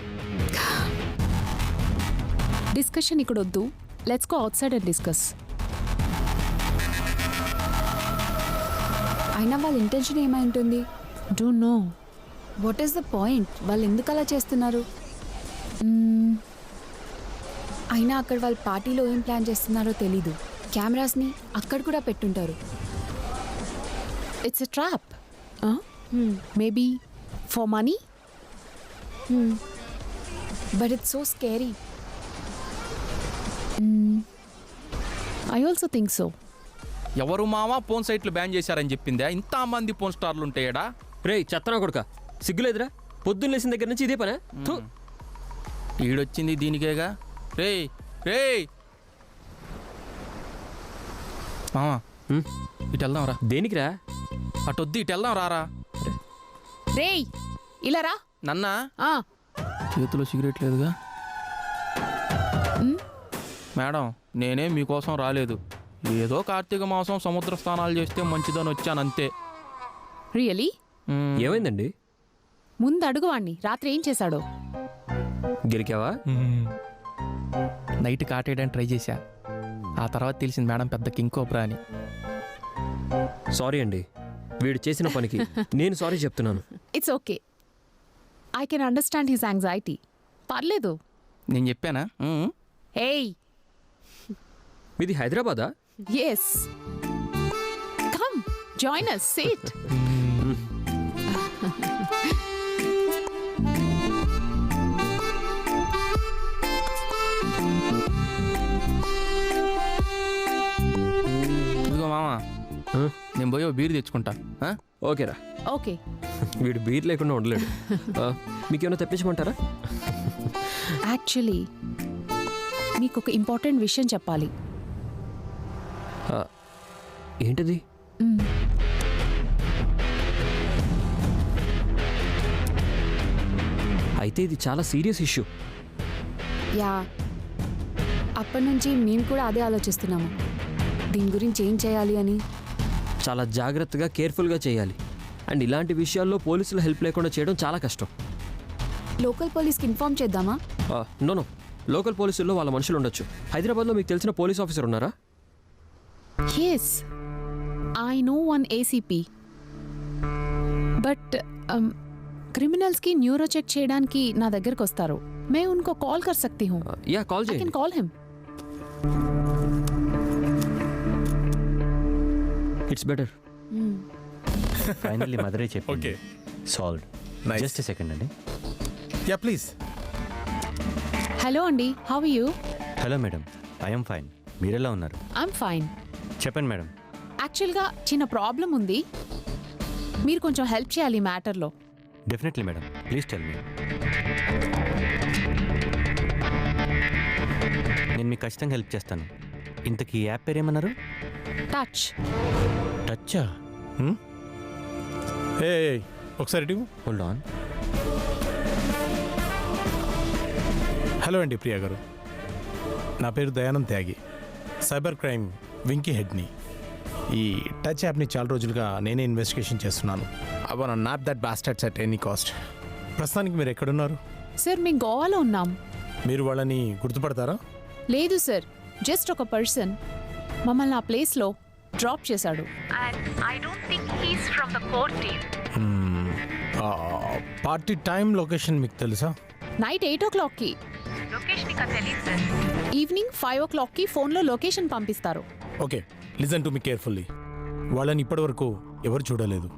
డిస్కషన్ ఇక్కడ వద్దు, let's go out side and discuss. అయినా వాళ్ళ ఇంటెన్షన్ ఏమై ఉంటుంది? Don't know. What is the point? వాళ్ళు ఎందుకు అలా చేస్తున్నారు? అయినా అక్కడ వాళ్ళ పార్టీలో ఏం ప్లాన్ చేస్తున్నారో తెలీదు. కెమెరాస్ని అక్కడ కూడా పెట్టుంటారు. It's a trap. Maybe for money. But it's so scary. I also think so. ఎవరు మావా ఫోన్ సైట్లు బ్యాన్ చేశారని చెప్పిందా? ఇంతమంది ఫోన్ స్టార్లు ఉంటాయడా? రే చెత్తనా కొడుక, సిగ్గులేదురా? పొద్దున్న లేచిన దగ్గర నుంచి ఇదే పనే. ఈడొచ్చింది దీనికేగా. రే రే మావా, ఇటు వెళ్దాం రా. దేనికిరా? అటొద్దు, ఇటు వెళ్దాం రారా. రేయ్ ఇలా రా. నన్నా చేతిలో సిగరెట్ లేదుగా. మేడం, నేనే మీకోసం రాలేదు. ఏదో కార్తీక మాసం సముద్ర స్నానాలు చేస్తే మంచిదని వచ్చానంతే. రియలీ? ఏమైందండి? ముందు అడుగు వాణ్ణి, రాత్రి ఏం చేశాడో. గెలికావా? నైట్ కాటేయడానికి ట్రై చేశా. ఆ తర్వాత తెలిసింది మేడం పెద్ద కింగ్ కోబ్రా అని. సారీ అండి, వీడు చేసిన పనికి నేను సారీ చెప్తున్నాను. It's okay, I can understand his anxiety. పర్లేదు. నేను చెప్పానా? ఏయ్, మీది హైదరాబాదా? Yes, come join us, sit. ఇదిగో మామా, నేను పోయి బీర్ తెచ్చుకుంటా. ఓకేరా. ఓకే. వీడు బీర్ లేకుండా ఉండలేడు. మీకేమైనా తెప్పించమంటారా? యాక్చువల్లీ మీకు ఒక ఇంపార్టెంట్ విషయం చెప్పాలి. ఏంటది? అయితే ఇది చాలా సీరియస్ ఇష్యూ. యా, అప్పటి నుంచి మేము కూడా అదే ఆలోచిస్తున్నాము, దీని గురించి ఏం చేయాలి అని. చాలా జాగ్రత్తగా కేర్ఫుల్గా చేయాలి. అండ్ ఇలాంటి విషయాల్లో పోలీసుల హెల్ప్ లేకుండా చేయడం చాలా కష్టం. లోకల్ పోలీస్కి ఇన్ఫార్మ్ చేద్దామా? నో, లోకల్ పోలీసుల్లో వాళ్ళ మనుషులు ఉండొచ్చు. హైదరాబాద్లో మీకు తెలిసిన పోలీస్ ఆఫీసర్ ఉన్నారా? Yes, I know one ACP. But criminals की न्यूरो चेक చేయడానికి నా దగ్గరికి వస్తారు. मैं उनको कॉल कर सकती हूँ. యా, కాల్ I చేయండి. can call him. It's better. Finally మదరే చెప్పింది. Okay, solved. Just a second అండి. Yeah please. హలో అండి, how are you? Hello madam, I'm fine. మీరెలా ఉన్నారు? I'm fine. చెప్పండి మేడం. యాక్చువల్గా చిన్న ప్రాబ్లం ఉంది, మీరు కొంచెం హెల్ప్ చేయాలి ఈ మ్యాటర్లో. Definitely madam, please tell me. నేను మీకు ఖచ్చితంగా హెల్ప్ చేస్తాను. ఇంతకీ ఈ యాప్ పేరు ఏమన్నారు? టచ్. టచ్చా? ఒకసారి హోల్డ్ ఆన్. హలో అండి ప్రియా గారు, నా పేరు దయానంద్ త్యాగి, సైబర్ క్రైమ్ వింకీ హెడ్ని. ఈ టచ్ యాప్ని చాలా రోజులుగా నేనే ఇన్వెస్టిగేషన్ చేస్తున్నాను. I want nap that bastards at any cost. ప్రస్తుతానికి మీరు ఎక్కడున్నారు? సార్ మేము గోవాలో ఉన్నాం. మీరు వాళ్ళని గుర్తుపడతారా? లేదు సార్, జస్ట్ ఒక పర్సన్ మమ్మల్ని ఆ ప్లేస్లో డ్రాప్ చేశాడు. పార్టీ టైం లొకేషన్ మీకు తెలుసా? నైట్ 8 o'clockకి. ఈవినింగ్ 5 o'clockకి ఫోన్లో లొకేషన్ పంపిస్తారు. Okay, listen to me carefully. వాళ్ళని ఇప్పటివరకు ఎవరు చూడలేదు.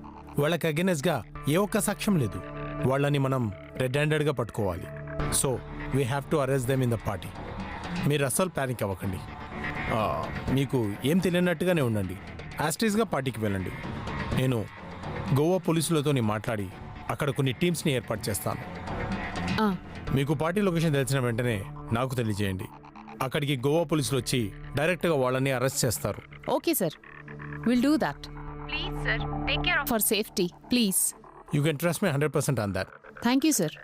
వాళ్ళకి అగెనెస్ట్గా ఏ ఒక్క సాక్ష్యం లేదు. వాళ్ళని మనం రెడ్ హ్యాండెడ్గా పట్టుకోవాలి. So we have to arrest them in the party. మీరు అస్సలు ప్యానిక్ అవ్వకండి. మీకు ఏం తెలియనట్టుగానే ఉండండి. యాస్టీస్గా పార్టీకి వెళ్ళండి. నేను గోవా పోలీసులతో మాట్లాడి అక్కడ కొన్ని టీమ్స్ని ఏర్పాటు చేస్తాను. మీకు పార్టీ లొకేషన్ తెలిసిన వెంటనే నాకు తెలియజేయండి. అక్కడికి గోవా పోలీసులు వచ్చి డైరెక్ట్గా వాళ్ళని అరెస్ట్ చేస్తారు. Okay sir, will do that. Please sir, take care of for safety please. You can trust me 100% on that. Thank you sir.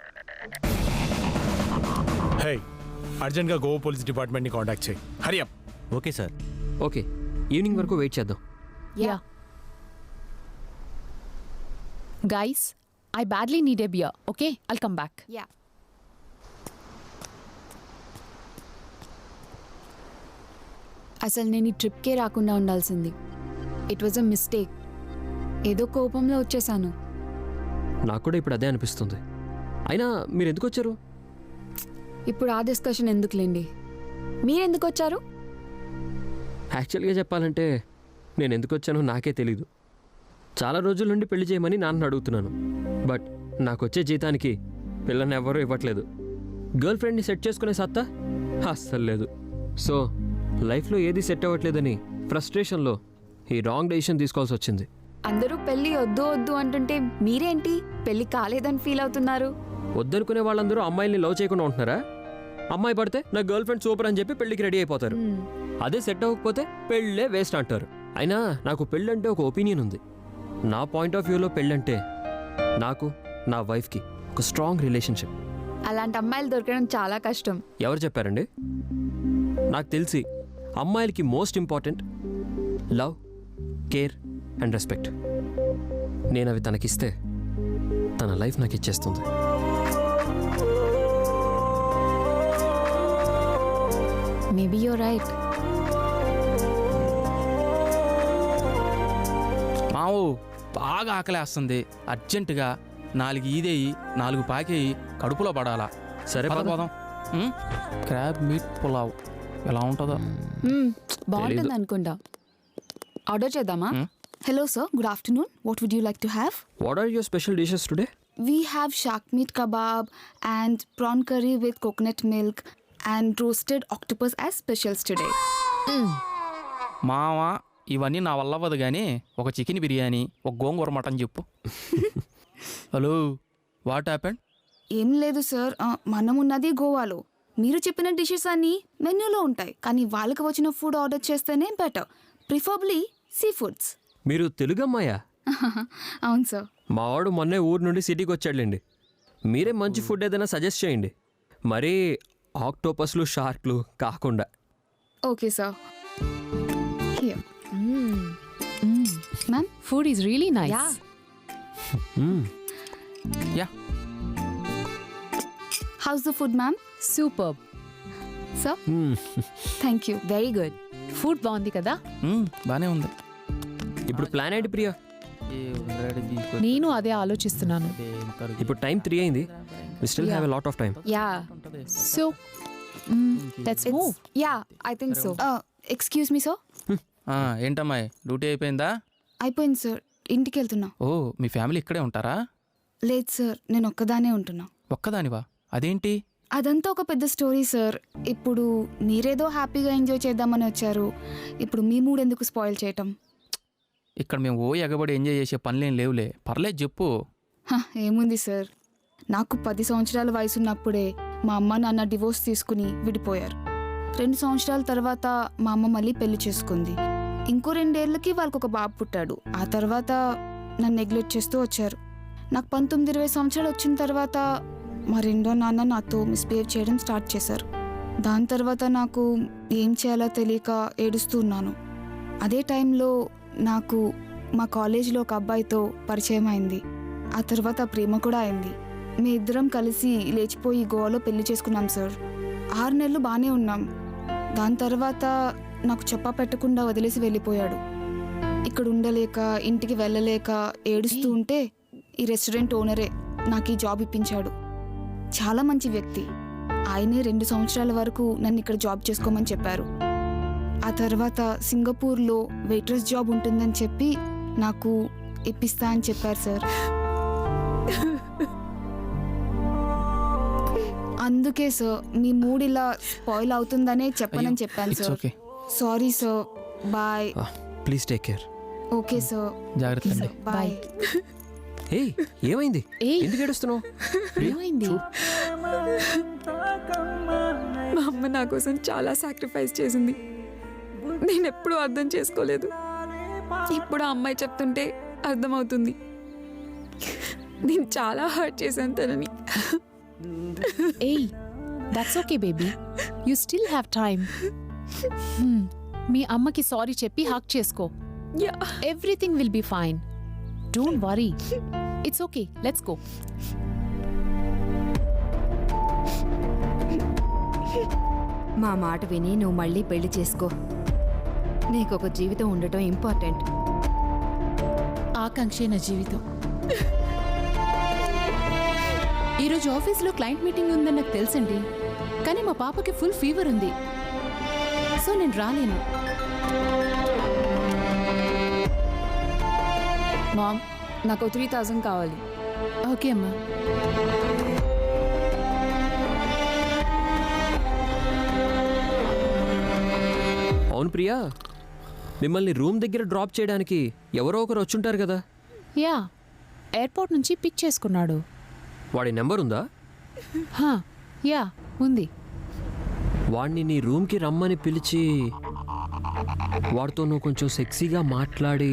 Hey, అర్జెంట్గా గోవా పోలీస్ డిపార్ట్మెంట్ని కాంటాక్ట్ చేయి. Hurry up. Okay sir. Okay, evening వరకు wait చేద్దాం. Yeah guys, I badly need a beer. Okay, I'll come back. Yeah. అసలు నేను ఈ ట్రిప్కే రాకుండా ఉండాల్సింది. It was a mistake. ఏదో కోపంలో వచ్చేసాను. నాకు కూడా ఇప్పుడు అదే అనిపిస్తుంది. అయినా మీరు ఎందుకు వచ్చారు? ఇప్పుడు ఆ డిస్కషన్ ఎందుకులేండి. మీరెందుకు వచ్చారు? యాక్చువల్గా చెప్పాలంటే నేను ఎందుకు వచ్చానో నాకే తెలీదు. చాలా రోజుల నుండి పెళ్లి చేయమని నాన్న అడుగుతున్నాను. బట్ నాకు వచ్చే జీతానికి పిల్లని ఎవరూ ఇవ్వట్లేదు. గర్ల్ ఫ్రెండ్ని సెట్ చేసుకునే సత్తా అస్సలు లేదు. సో లైఫ్లో ఏది సెట్ అవ్వట్లేదని ఫ్రస్ట్రేషన్లో ఈ రాంగ్ డెసిషన్ తీసుకోవాల్సి వచ్చింది. అందరూ పెళ్లి వద్దు వద్దు అంటుంటే మీరేంటి పెళ్లి కాలేదని ఫీల్ అవుతున్నారు? వద్దనుకునే వాళ్ళందరూ అమ్మాయిల్ని లవ్ చేయకుండా ఉంటున్నారా? అమ్మాయి పడితే నా గర్ల్ ఫ్రెండ్ సూపర్ అని చెప్పి పెళ్లికి రెడీ అయిపోతారు. అదే సెట్ అవ్వకపోతే పెళ్ళే వేస్ట్ అంటారు. అయినా నాకు పెళ్ళంటే ఒక ఒపీనియన్ ఉంది. నా పాయింట్ ఆఫ్ వ్యూలో పెళ్ళంటే నాకు నా వైఫ్కి ఒక స్ట్రాంగ్ రిలేషన్షిప్. అలాంటి అమ్మాయిలు దొరకడం చాలా కష్టం. ఎవరు చెప్పారండి? నాకు తెలిసి అమ్మాయిలకి most important love, care and respect. నేను అవి తనకిస్తే తన లైఫ్ నాకు ఇచ్చేస్తుంది. Maybe you're right. మావు బాగా ఆకలేస్తుంది. అర్జెంటుగా 4 ఈదేయి 4 పాకేయి కడుపులో పడాలా. సరే పోదాం. క్రాబ్ మీట్ పులావ్ ఎలా ఉంటుందో. బాగుంటుంది అనుకుంటా. ఆర్డర్ చేద్దామా? Hello sir, good afternoon. What would you like to have? What are your special dishes today? We have shark meat kebab and prawn curry with coconut milk and roasted octopus as specials today. మావా ఇవన్నీ నా వల్ల అవ్వదు కానీ ఒక chicken biryani, ఒక గోంగూర mutton చెప్పు. Hello, what happened? ఏం లేదు సార్, మనం ఉన్నది గోవాలో. మీరు చెప్పిన డిషెస్ అన్నీ మెన్యూలో ఉంటాయి, కానీ వాళ్ళకి వచ్చిన ఫుడ్ ఆర్డర్ చేస్తేనే బెటర్. Preferably sea foods. మీరు తెలుగు అమ్మాయా? అవును సార్. మా వాడు మొన్నే ఊరు నుండి సిటీకి వచ్చాడులేండి. మీరే మంచి ఫుడ్ ఏదైనా సజెస్ట్ చేయండి. మరీ ఆక్టోపస్లు, షార్క్లు కాకుండా. Okay sir. Here. Ma'am, food is really nice. Yeah. How's the food, ma'am? Superb. Sir? Thank you. Very good. Food బాగుంది కదా? బానే ఉంది. ఇప్పుడు ప్లాన్ ఏంటి ప్రియా? నేను అదే ఆలోచిస్తున్నాను. ఇప్పుడు టైం 3 అయింది. We still have a lot of time. Yeah. So, let's move. Yeah, I think so. Excuse me, sir. ఏంటమ్మాయి, డ్యూటీ అయిపోయిందా? అయిపోయింది సార్, ఇంటికి వెళ్తున్నా. ఓ, మీ ఫ్యామిలీ ఇక్కడే ఉంటారా? లేదు సార్, నేను ఒక్కదానే ఉంటున్నా. ఒక్కదానివా? అదేంటి? అదంతా ఒక పెద్ద స్టోరీ సార్. ఇప్పుడు మీరేదో హ్యాపీగా ఎంజాయ్ చేద్దామని వచ్చారు, ఇప్పుడు మీ మూడ్ ఎందుకు స్పాయిల్ చేయటం? ఇక్కడ మేము ఎగబడి ఎంజాయ్ చేసే పనులేం లేవులే. పర్లేదు చెప్పు. ఏముంది సార్, నాకు 10 సంవత్సరాల వయసు ఉన్నప్పుడే మా అమ్మ నాన్న డివోర్స్ తీసుకుని విడిపోయారు. 2 సంవత్సరాల తర్వాత మా అమ్మ మళ్ళీ పెళ్లి చేసుకుంది. ఇంకో 2 ఏళ్ళకి వాళ్ళకు ఒక బాబు పుట్టాడు. ఆ తర్వాత నన్ను నెగ్లెక్ట్ చేస్తూ వచ్చారు. నాకు 19-20 సంవత్సరాలు వచ్చిన తర్వాత మా రెండో నాన్న నాతో మిస్బిహేవ్ చేయడం స్టార్ట్ చేశారు. దాని తర్వాత నాకు ఏం చేయాలో తెలియక ఏడుస్తూ ఉన్నాను. అదే టైంలో నాకు మా కాలేజీలో ఒక అబ్బాయితో పరిచయం అయింది. ఆ తర్వాత ప్రేమ కూడా అయింది. మీ ఇద్దరం కలిసి లేచిపోయి గోవాలో పెళ్లి చేసుకున్నాం సార్. 6 నెలలు బాగానే ఉన్నాం. దాని తర్వాత నాకు చెప్పా పెట్టకుండా వదిలేసి వెళ్ళిపోయాడు. ఇక్కడ ఉండలేక, ఇంటికి వెళ్ళలేక ఏడుస్తూ ఉంటే ఈ రెస్టారెంట్ ఓనరే నాకు ఈ జాబ్ ఇప్పించాడు. చాలా మంచి వ్యక్తి. ఆయనే 2 సంవత్సరాల వరకు నన్ను ఇక్కడ జాబ్ చేసుకోమని చెప్పారు. ఆ తర్వాత సింగపూర్లో వెయిట్రెస్ జాబ్ ఉంటుందని చెప్పి నాకు ఇప్పిస్తా అని చెప్పారు సార్. అందుకే సార్ మీ మూడ్ ఇలా స్పాయిల్ అవుతుందనే చెప్పనని చెప్పాను sir. Sorry sir, bye. Please take care. Okay sir, జాగ్రత్త. బాయ్. ఏయ్, ఏమైంది? ఎందుకు ఏడుస్తున్నావు? ఏమైంది? మా అమ్మ నా కోసం చాలా సాక్రిఫైస్ చేసింది. నేను ఎప్పుడూ అర్థం చేసుకోలేదు. ఇప్పుడు ఆ అమ్మాయి చెప్తుంటే అర్థమవుతుంది. నేను చాలా హర్ట్ చేశాను తనని. Hey, that's okay, baby. You still have time. మీ అమ్మకి సారీ చెప్పి హక్ చేసుకో. Everything will be fine. Don't worry, it's okay, let's go. మా మాట విని నువ్వు మళ్ళీ పెళ్లి చేసుకో. నీకు ఒక జీవితం ఉండటం ఇంపార్టెంట్. ఆకాంక్షే నా జీవితం. ఈరోజు ఆఫీస్లో క్లయింట్ మీటింగ్ ఉందని నాకు తెలుసండి, కానీ మా పాపకి ఫుల్ ఫీవర్ ఉంది, సో నేను రాలేను. మామ్, నాకు 3000 కావాలి. ఓకే అమ్మా. అవును ప్రియా, మిమ్మల్ని రూమ్ దగ్గర డ్రాప్ చేయడానికి ఎవరో ఒకరు వచ్చుంటారు కదా. యా, ఎయిర్పోర్ట్ నుంచి పిక్ చేసుకున్నాడు. వాడి నెంబర్ ఉందా? హా, యా ఉంది. వాడిని నీ రూమ్కి రమ్మని పిలిచి వాడితో నువ్వు కొంచెం సెక్సీగా మాట్లాడి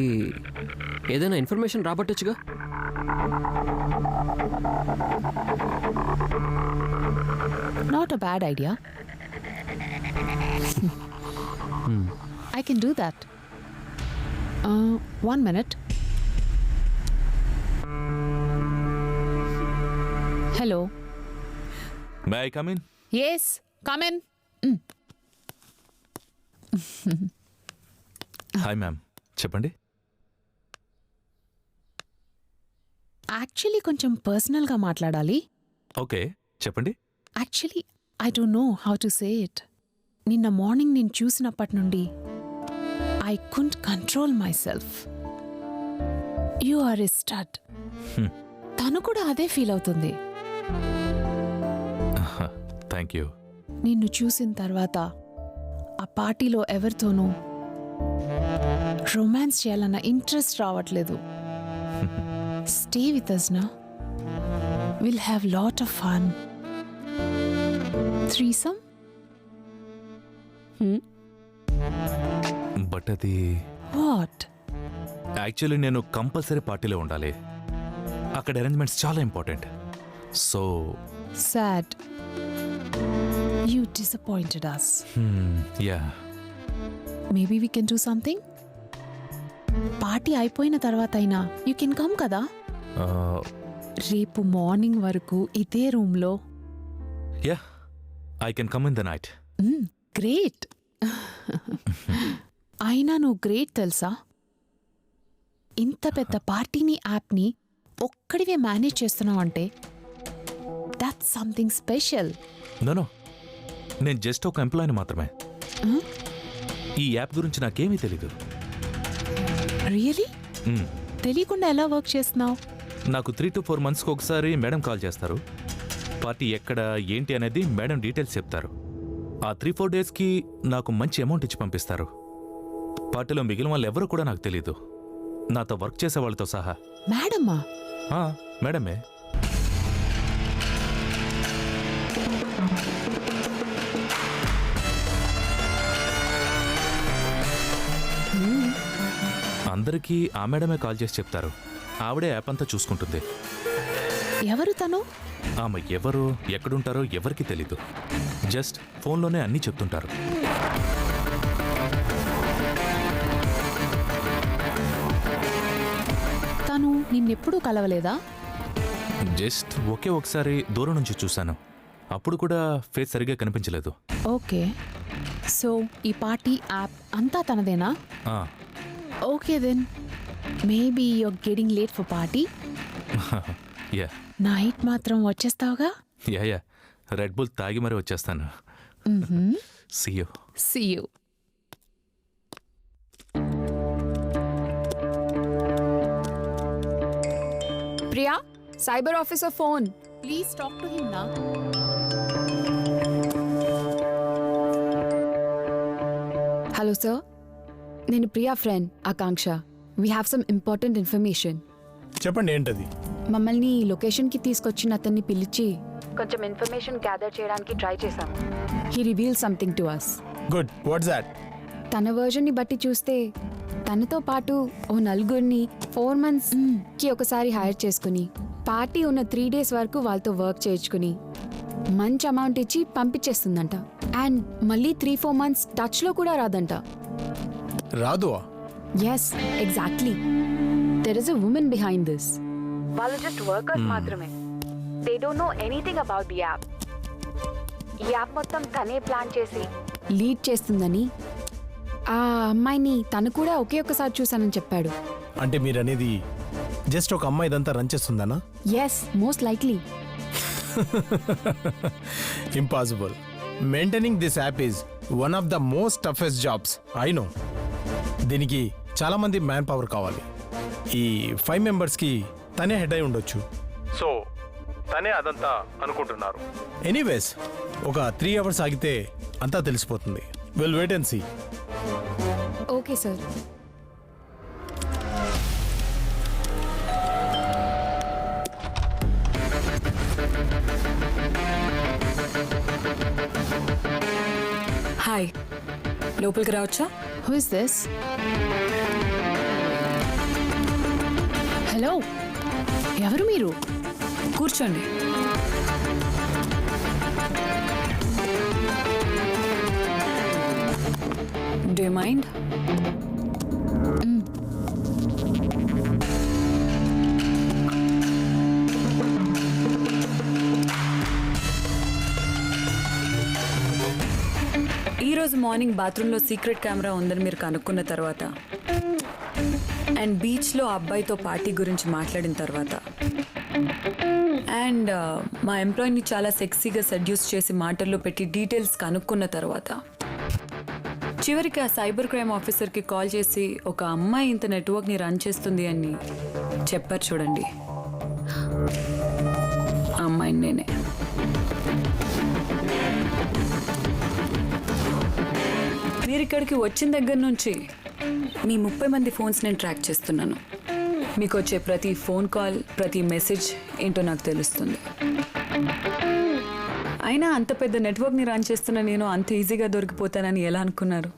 ఏదైనా ఇన్ఫర్మేషన్ రాబట్టొచ్చుగా. Not a bad idea. I can do that. 1 minute. Hello. May I come in? Yes, come in. Hi ma'am, చెప్పండి. యాక్చువల్లీ కొంచెం పర్సనల్గా మాట్లాడాలి. ఓకే, చెప్పండి. Actually I don't know how to say it. నిన్న మార్నింగ్ నేను చూసినప్పటి నుండి I could control myself. You are a stud. తను కూడా అదే ఫీల్ అవుతుంది. Thank you. నిన్ను చూసిన తర్వాత ఆ పార్టీలో ఎవరితోనూ రొమాన్స్ చేయాలన్న ఇంట్రెస్ట్ రావట్లేదు. స్టే విత్ us నా. Will have lot of fun. Threesome. But అది వాట్? యాక్చువల్లీ నేను కంపల్సరీ పార్టీలో ఉండాలి. అక్కడ అరేంజ్మెంట్స్ చాలా important. So sad. You disappointed us. Yeah, maybe we can do something. Party అయిపోయిన తర్వాత అయినా యూ కెన్ కమ్ కదా. రేపు మార్నింగ్ వరకు ఇదే రూమ్లో. Yeah, I can come in the night. Great. అయినా నువ్వు గ్రేట్ తెలుసా. ఇంత పెద్ద పార్టీని, యాప్ని ఒక్కడివే మేనేజ్ చేస్తున్నావు అంటే దట్స్ సంథింగ్ స్పెషల్. నో, నేను జస్ట్ ఒక ఎంప్లాయీని మాత్రమే. ఈ యాప్ గురించి నాకేమీ తెలీదు. రియలీ? తెలియకుండా ఎలా వర్క్ చేస్తున్నావు? నాకు 3 to 4 monthsకి ఒకసారి మేడం కాల్ చేస్తారు. పార్టీ ఎక్కడ ఏంటి అనేది మేడం డీటెయిల్స్ చెప్తారు. ఆ 3-4 డేస్కి నాకు మంచి అమౌంట్ ఇచ్చి పంపిస్తారు. పార్టీలో మిగిలిన వాళ్ళు ఎవరు కూడా నాకు తెలీదు, నాతో వర్క్ చేసే వాళ్ళతో సహా. మేడమా? మేడమే. అందరికీ ఆ మేడమే కాల్ చేసి చెప్తారు. ఆవిడే యాప్ అంతా చూసుకుంటుంది. ఎవరు తను? ఆమె ఎవరు, ఎక్కడుంటారో ఎవరికి తెలీదు. జస్ట్ ఫోన్లోనే అన్నీ చెప్తుంటారు. తను నిన్నెప్పుడూ కలవలేదా? జస్ట్ ఒకే ఒకసారి దూరం నుంచి చూశాను. అప్పుడు కూడా ఫేస్ సరిగ్గా కనిపించలేదు. ఓకే, సో ఈ పార్టీ యాప్ అంతా తనదేనా? Okay then maybe you're getting late for party. Yeah. Night మాత్రం వచ్చేస్తావుగా? యా, రెడ్ బుల్ తాగి మరీ వచ్చేస్తాను. See you. See you. Priya, cyber officer phone. Please talk to him నా. హలో సార్, నేను Priya friend Akanksha. We have some important information. చెప్పండి, ఏంటది? మమ్మల్ని లొకేషన్కి తీసుకొచ్చిన అతన్ని పిలిచి కొంచెం ఇన్ఫర్మేషన్ గ్యాదర్ చేయడానికి ట్రై చేశాం. He reveal something to us. Good. What's that? తన వర్జన్ని బట్టి చూస్తే తనతో పాటు ఓ నలుగురిని 4 monthsకి ఒకసారి హైర్ చేసుకుని పార్టీ ఉన్న 3 days వరకు వాళ్ళతో వర్క్ చేయించుకుని మంచి అమౌంట్ ఇచ్చి పంపించేస్తుందంట. అండ్ మళ్ళీ 3-4 months టచ్లో కూడా రాదంట. రాదు? Yes, exactly. There is a woman behind this. వాళ్ళు జస్ట్ వర్కర్స్ మాత్రమే. They don't know anything about the app. ఈ యాప్ మొత్తం తనే ప్లాన్ చేసి లీడ్ చేస్తుందని ఆ అమ్మాయిని తను కూడా ఒకే ఒక్కసారి చూశానని చెప్పాడు. అంటే మీరు అనేది జస్ట్ ఒక అమ్మాయి ఇదంతా రన్ చేస్తుందనా? Yes, most likely. Impossible. Maintaining this app is one of the most toughest jobs. I know. దీనికి చాలా మంది మ్యాన్ పవర్ కావాలి. ఈ 5 మెంబర్స్కి తనే హెడ్ అయి ఉండొచ్చు. సో తనే అదంతా అనుకుంటున్నారు. ఎనీవేస్, ఒక 3 అవర్స్ ఆగితే అంతా తెలిసిపోతుంది. Will wait and see. Okay sir. Hi, లోపలికి రావచ్చా? Who is this? హలో, ఎవరు మీరు? కూర్చోండి. Do you mind? ఈరోజు మార్నింగ్ బాత్రూంలో సీక్రెట్ కెమెరా ఉందని మీరు కనుక్కున్న తర్వాత అండ్ బీచ్లో అబ్బాయితో పార్టీ గురించి మాట్లాడిన తర్వాత అండ్ మా ఎంప్లాయీని చాలా సెక్సీగా సెడ్యూస్ చేసి మాటల్లో పెట్టి డీటెయిల్స్ కనుక్కున్న తర్వాత చివరికి ఆ సైబర్ క్రైమ్ ఆఫీసర్కి కాల్ చేసి ఒక అమ్మాయి ఇంత నెట్వర్క్ని రన్ చేస్తుంది అని చెప్పారు చూడండి. ఆ అమ్మాయిని నేనే. మీరు ఇక్కడికి వచ్చిన దగ్గర నుంచి మీ 30 మంది ఫోన్స్ నేను ట్రాక్ చేస్తున్నాను. మీకు వచ్చే ప్రతి ఫోన్ కాల్, ప్రతి మెసేజ్ ఏంటో నాకు తెలుస్తుంది. అయినా అంత పెద్ద నెట్వర్క్ని రన్ చేస్తున్న నేను అంత ఈజీగా దొరికిపోతానని ఎలా అనుకున్నారు?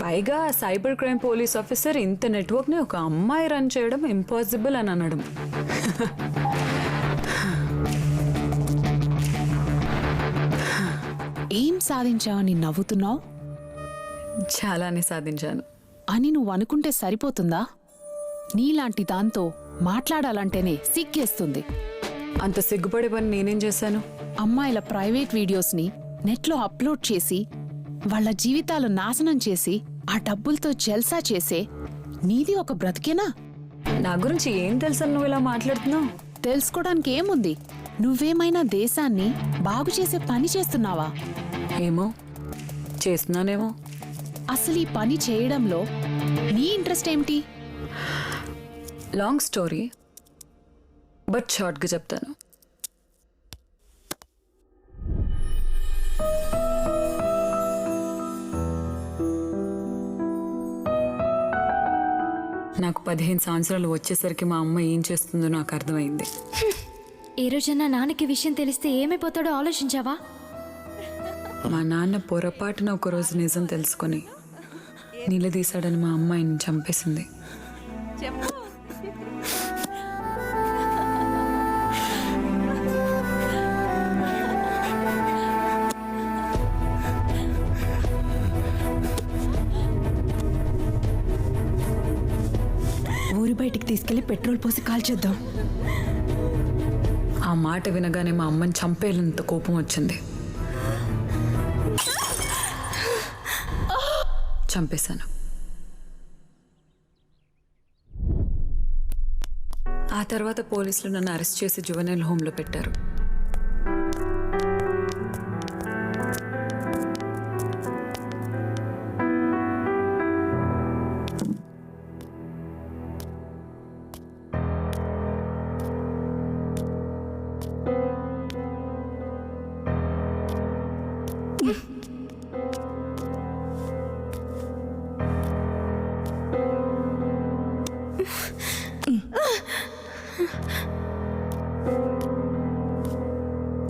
పైగా సైబర్ క్రైమ్ పోలీస్ ఆఫీసర్ ఇంత నెట్వర్క్ని ఒక అమ్మాయి రన్ చేయడం ఇంపాసిబుల్ అని అనడం. ఏం సాధించావని నవ్వుతున్నావు? చాలానే సాధించాను అని నువ్వు అనుకుంటే సరిపోతుందా? నీలాంటి దాంతో మాట్లాడాలంటేనే సిగ్గేస్తుంది. అంత సిగ్గుపడే పని నేనేం చేశాను? అమ్మాయిల ప్రైవేట్ వీడియోస్ని నెట్లో అప్లోడ్ చేసి వాళ్ళ జీవితాలు నాశనం చేసి ఆ డబ్బులతో జల్సా చేసే నీది ఒక బ్రతికేనా? నా గురించి ఏం తెలుసని నువ్వు ఇలా మాట్లాడుతున్నావు? తెలుసుకోవడానికి ఏముంది? నువ్వేమైనా దేశాన్ని బాగు చేసే పని చేస్తున్నావా? ఏమో, చేస్తున్నానేమో. అసలు ఈ పని చేయడంలో నీ ఇంట్రెస్ట్ ఏమిటి? లాంగ్ స్టోరీ, బట్ షార్ట్గా చెప్తాను. నాకు 15 సంవత్సరాలు వచ్చేసరికి మా అమ్మ ఏం చేస్తుందో నాకు అర్థమైంది. ఏ రోజన్నా నాన్నకి విషయం తెలిస్తే ఏమైపోతాడో ఆలోచించావా? మా నాన్న పొరపాటున ఒకరోజు నిజం తెలుసుకొని నిలదీశాడని మా అమ్మ ఆయన్ని చంపేసింది. ఊరి బయటికి తీసుకెళ్లి పెట్రోల్ పోసి కాల్చేద్దాం. ఆ మాట వినగానే మా అమ్మని చంపేలంత కోపం వచ్చింది. చంపేశాను. ఆ తర్వాత పోలీసులు నన్ను అరెస్ట్ చేసి జువెనైల్ హోమ్లో పెట్టారు.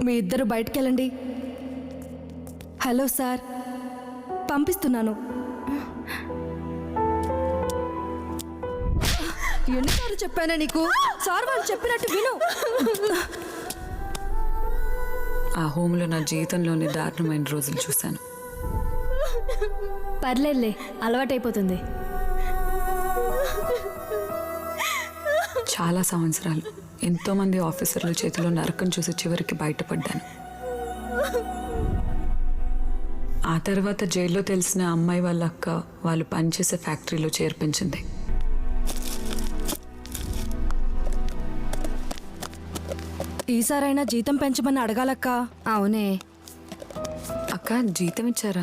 మీ ఇద్దరు బయటకెళ్ళండి. హలో సార్, పంపిస్తున్నాను. ఎన్నిసార్లు చెప్పానా నీకు? సార్ వాళ్ళు చెప్పినట్టు విను. ఆ హోమ్లో నా జీవితంలోని దారుణమైన రోజులు చూశాను. పర్లేదులే, అలవాటైపోతుంది. చాలా సంవత్సరాలు ఎంతోమంది ఆఫీసర్ల చేతిలో నరకం చూసి చివరికి బయటపడ్డాను. ఆ తర్వాత జైల్లో తెలిసిన అమ్మాయి వాళ్ళ అక్క వాళ్ళు పనిచేసే ఫ్యాక్టరీలో చేర్పించింది. ఈసారైనా జీతం పెంచమని అడగాలక్క. అవునే అక్క, జీతం ఇచ్చారా?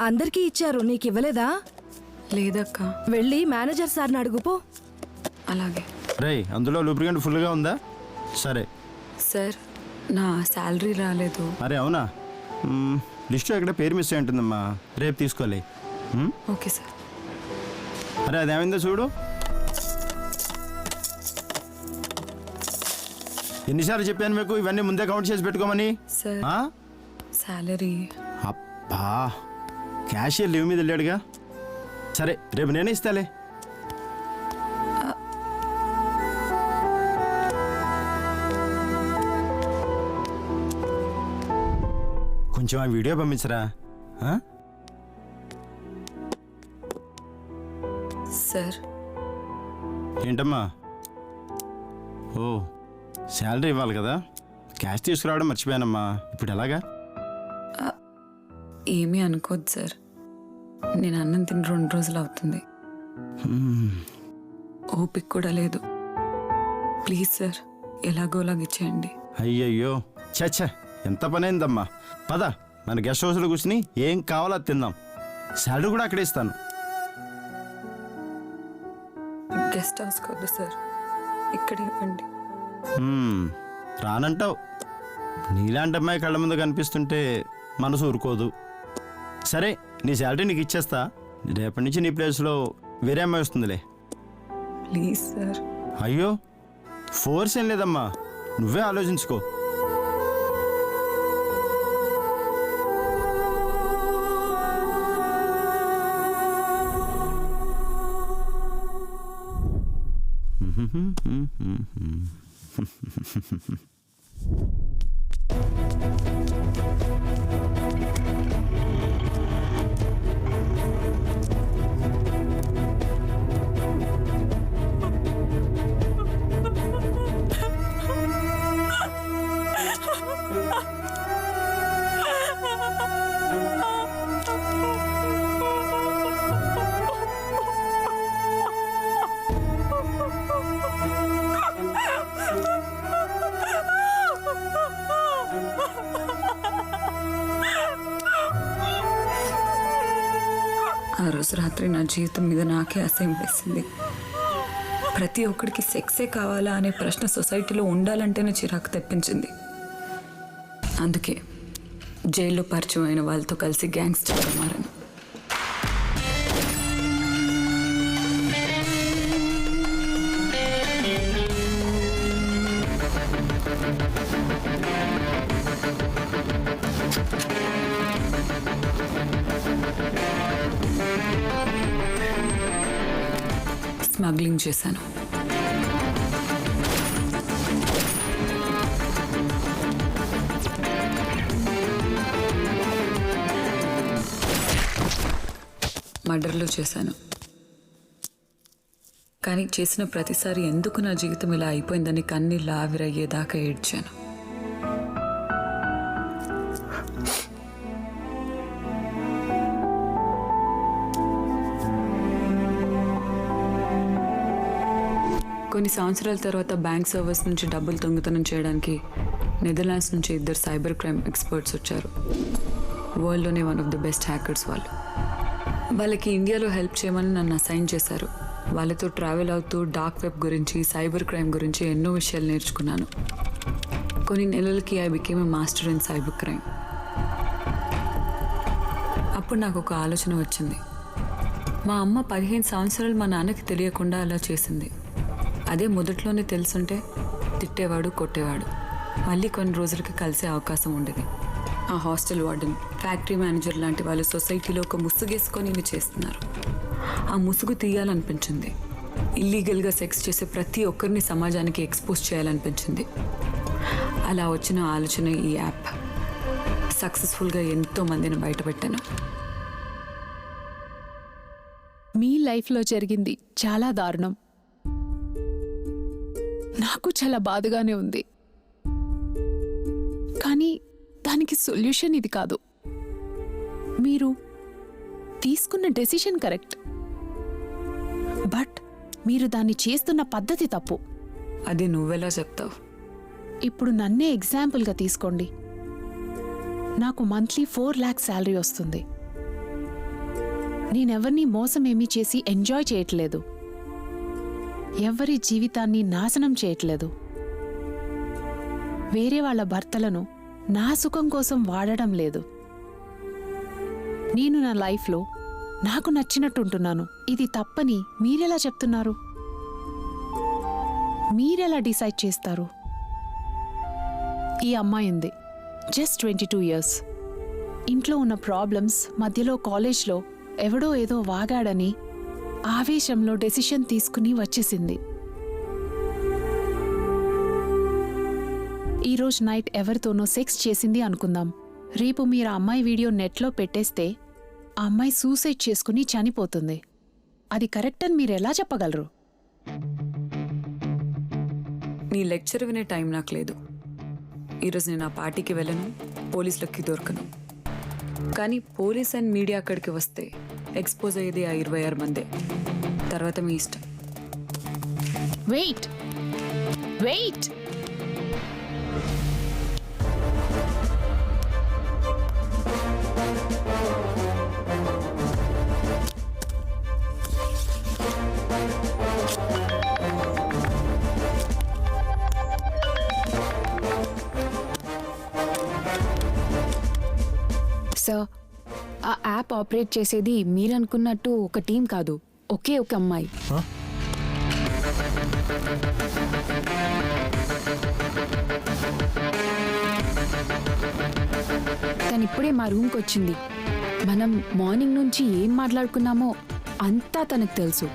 అందరికీ ఇచ్చారు, నీకు ఇవ్వలేదా? లేదక్క. వెళ్ళి మేనేజర్ సార్ని అడుగుపో. అలాగే. రేయ్, అందులో లూబ్రికెంట్ ఫుల్గా ఉందా? సరే. సార్, నా శాలరీ రాలేదు. అరే అవునా? లిస్టు ఎక్కడ పేరు మిస్ అయి ఉంటుందమ్మా, రేపు తీసుకోవాలి. Okay sir. అరే అదేమైందో చూడు. ఎన్నిసార్లు చెప్పాను మీకు ఇవన్నీ ముందే కౌంట్ చేసి పెట్టుకోమని? Sir, salary. అబ్బా, క్యాషియర్ లీవ్ మీద వెళ్ళాడుగా. సరే, రేపు నేనే ఇస్తాలే. కొంచెం ఆ వీడియో పంపించరా? సార్. ఏంటమ్మా? ఓ, శాలరీ ఇవ్వాలి కదా, క్యాష్ తీసుకురావడం మర్చిపోయానమ్మా. ఇప్పుడు ఎలాగా? ఏమీ అనుకోద్దు సార్, నేను అన్నం తిని 2 రోజులు అవుతుంది. ఓపిక కూడా లేదు. ప్లీజ్ సార్, ఎలాగోలాగ ఇచ్చేయండి. అయ్యయ్యో, చచ్చా, ఎంత పని అయిందమ్మా. పద, మన గెస్ట్ హౌస్లో కూర్చుని ఏం కావాలో అది తిందాం. శాలరీ కూడా అక్కడే ఇస్తాను. గెస్ట్ హౌస్ కాదు సార్, ఇక్కడ ఇవ్వండి. రానంటావు. నీలాంటి అమ్మాయి కళ్ళ ముందు కనిపిస్తుంటే మనసు ఊరుకోదు. సరే, నీ శాలరీ నీకు ఇచ్చేస్తా. రేపటి నుంచి నీ ప్లేస్లో వేరే అమ్మాయి వస్తుందిలే. Please sir. అయ్యో, ఫోర్స్ ఏం లేదమ్మా, నువ్వే ఆలోచించుకో. ఆ రోజు రాత్రి నా జీవితం మీద నాకే అసహ్యం వేసింది. ప్రతి ఒక్కడికి సెక్సే కావాలా అనే ప్రశ్న సొసైటీలో ఉండాలంటేనే చిరాకు తెప్పించింది. అందుకే జైల్లో పరిచయం అయిన వాళ్ళతో కలిసి గ్యాంగ్స్టర్గా మారాను. స్మగ్లింగ్ చేశాను. మర్డర్లు చేశాను. కానీ చేసిన ప్రతిసారి ఎందుకు నా జీవితం ఇలా అయిపోయిందని కన్నీళ్ళు ఆవిరయ్యేదాకా ఏడ్చాను. కొన్ని సంవత్సరాల తర్వాత బ్యాంక్ సర్వీస్ నుంచి డబ్బులు దొంగతనం చేయడానికి నెదర్లాండ్స్ నుంచి 2 సైబర్ క్రైమ్ ఎక్స్పర్ట్స్ వచ్చారు. వరల్డ్లోనే one of the best hackers వాళ్ళు. వాళ్ళకి ఇండియాలో హెల్ప్ చేయమని నన్ను అసైన్ చేశారు. వాళ్ళతో ట్రావెల్ అవుతూ డార్క్ వెబ్ గురించి, సైబర్ క్రైమ్ గురించి ఎన్నో విషయాలు నేర్చుకున్నాను. కొన్ని నెలలకి I became a master in cyber crime. అప్పుడు నాకు ఒక ఆలోచన వచ్చింది. మా అమ్మ 15 సంవత్సరాలు మా నాన్నకి తెలియకుండా అలా చేసింది. అదే మొదట్లోనే తెలుసుంటే తిట్టేవాడు, కొట్టేవాడు. మళ్ళీ కొన్ని రోజులకి కలిసే అవకాశం ఉండేది. ఆ హాస్టల్ వార్డెన్, ఫ్యాక్టరీ మేనేజర్ లాంటి వాళ్ళు సొసైటీలో ఒక ముసుగేసుకొని ఇవి చేస్తున్నారు. ఆ ముసుగు తీయాలనిపించింది. ఇల్లీగల్గా సెక్స్ చేసే ప్రతి ఒక్కరిని సమాజానికి ఎక్స్పోజ్ చేయాలనిపించింది. అలా వచ్చిన ఆలోచన ఈ యాప్. సక్సెస్ఫుల్గా ఎంతో మందిని బయటపెట్టాను. మీ లైఫ్లో జరిగింది చాలా దారుణం. నాకు చాలా బాధగానే ఉంది, కానీ దానికి సొల్యూషన్ ఇది కాదు. మీరు తీసుకున్న డెసిషన్ కరెక్ట్, బట్ మీరు దాన్ని చేస్తున్న పద్ధతి తప్పు. అది నువ్వెలా చెప్తావు? ఇప్పుడు నన్నే ఎగ్జాంపుల్గా తీసుకోండి. నాకు మంత్లీ 4 lakhs శాలరీ వస్తుంది. నేనెవరిని మోసం ఏమీ చేసి ఎంజాయ్ చేయట్లేదు, ఎవరి జీవితాన్ని నాశనం చేయట్లేదు, వేరే వాళ్ళ భర్తలను నా సుఖం కోసం వాడడం లేదు. నేను నా లైఫ్లో నాకు నచ్చినట్టు ఉంటున్నాను. ఇది తప్పని మీరెలా చెప్తున్నారు? మీరెలా డిసైడ్ చేస్తారు? ఈ అమ్మాయి ఉంది, జస్ట్ 22 years. ఇంట్లో ఉన్న ప్రాబ్లమ్స్ మధ్యలో కాలేజ్లో ఎవడో ఏదో వాగాడని ఆవేశంలో డెసిషన్ తీసుకుని వచ్చేసింది. ఈరోజు నైట్ ఎవరితోనో సెక్స్ చేసింది అనుకుందాం. రేపు మీరు ఆ అమ్మాయి వీడియో నెట్లో పెట్టేస్తే ఆ అమ్మాయి సూసైడ్ చేసుకుని చనిపోతుంది. అది కరెక్ట్ అని మీరు ఎలా చెప్పగలరు? నీ లెక్చర్ వినే టైం నాకు లేదు. ఈరోజు నేను ఆ పార్టీకి వెళ్ళను, పోలీసులకి దొరకను. కానీ పోలీస్ అండ్ మీడియా అక్కడికి వస్తే ఎక్స్పోజ్ అయ్యేది ఆ 26 మందే. తర్వాత మీ ఇష్టం. వెయిట్ వెయిట్ సార్, ఆ యాప్ ఆపరేట్ చేసేది మీరనుకున్నట్టు ఒక టీం కాదు, ఒకే ఒక అమ్మాయి. తను ఇప్పుడే మా రూమ్కి వచ్చింది. మనం మార్నింగ్ నుంచి ఏం మాట్లాడుకున్నామో అంతా తనకు తెలుసు.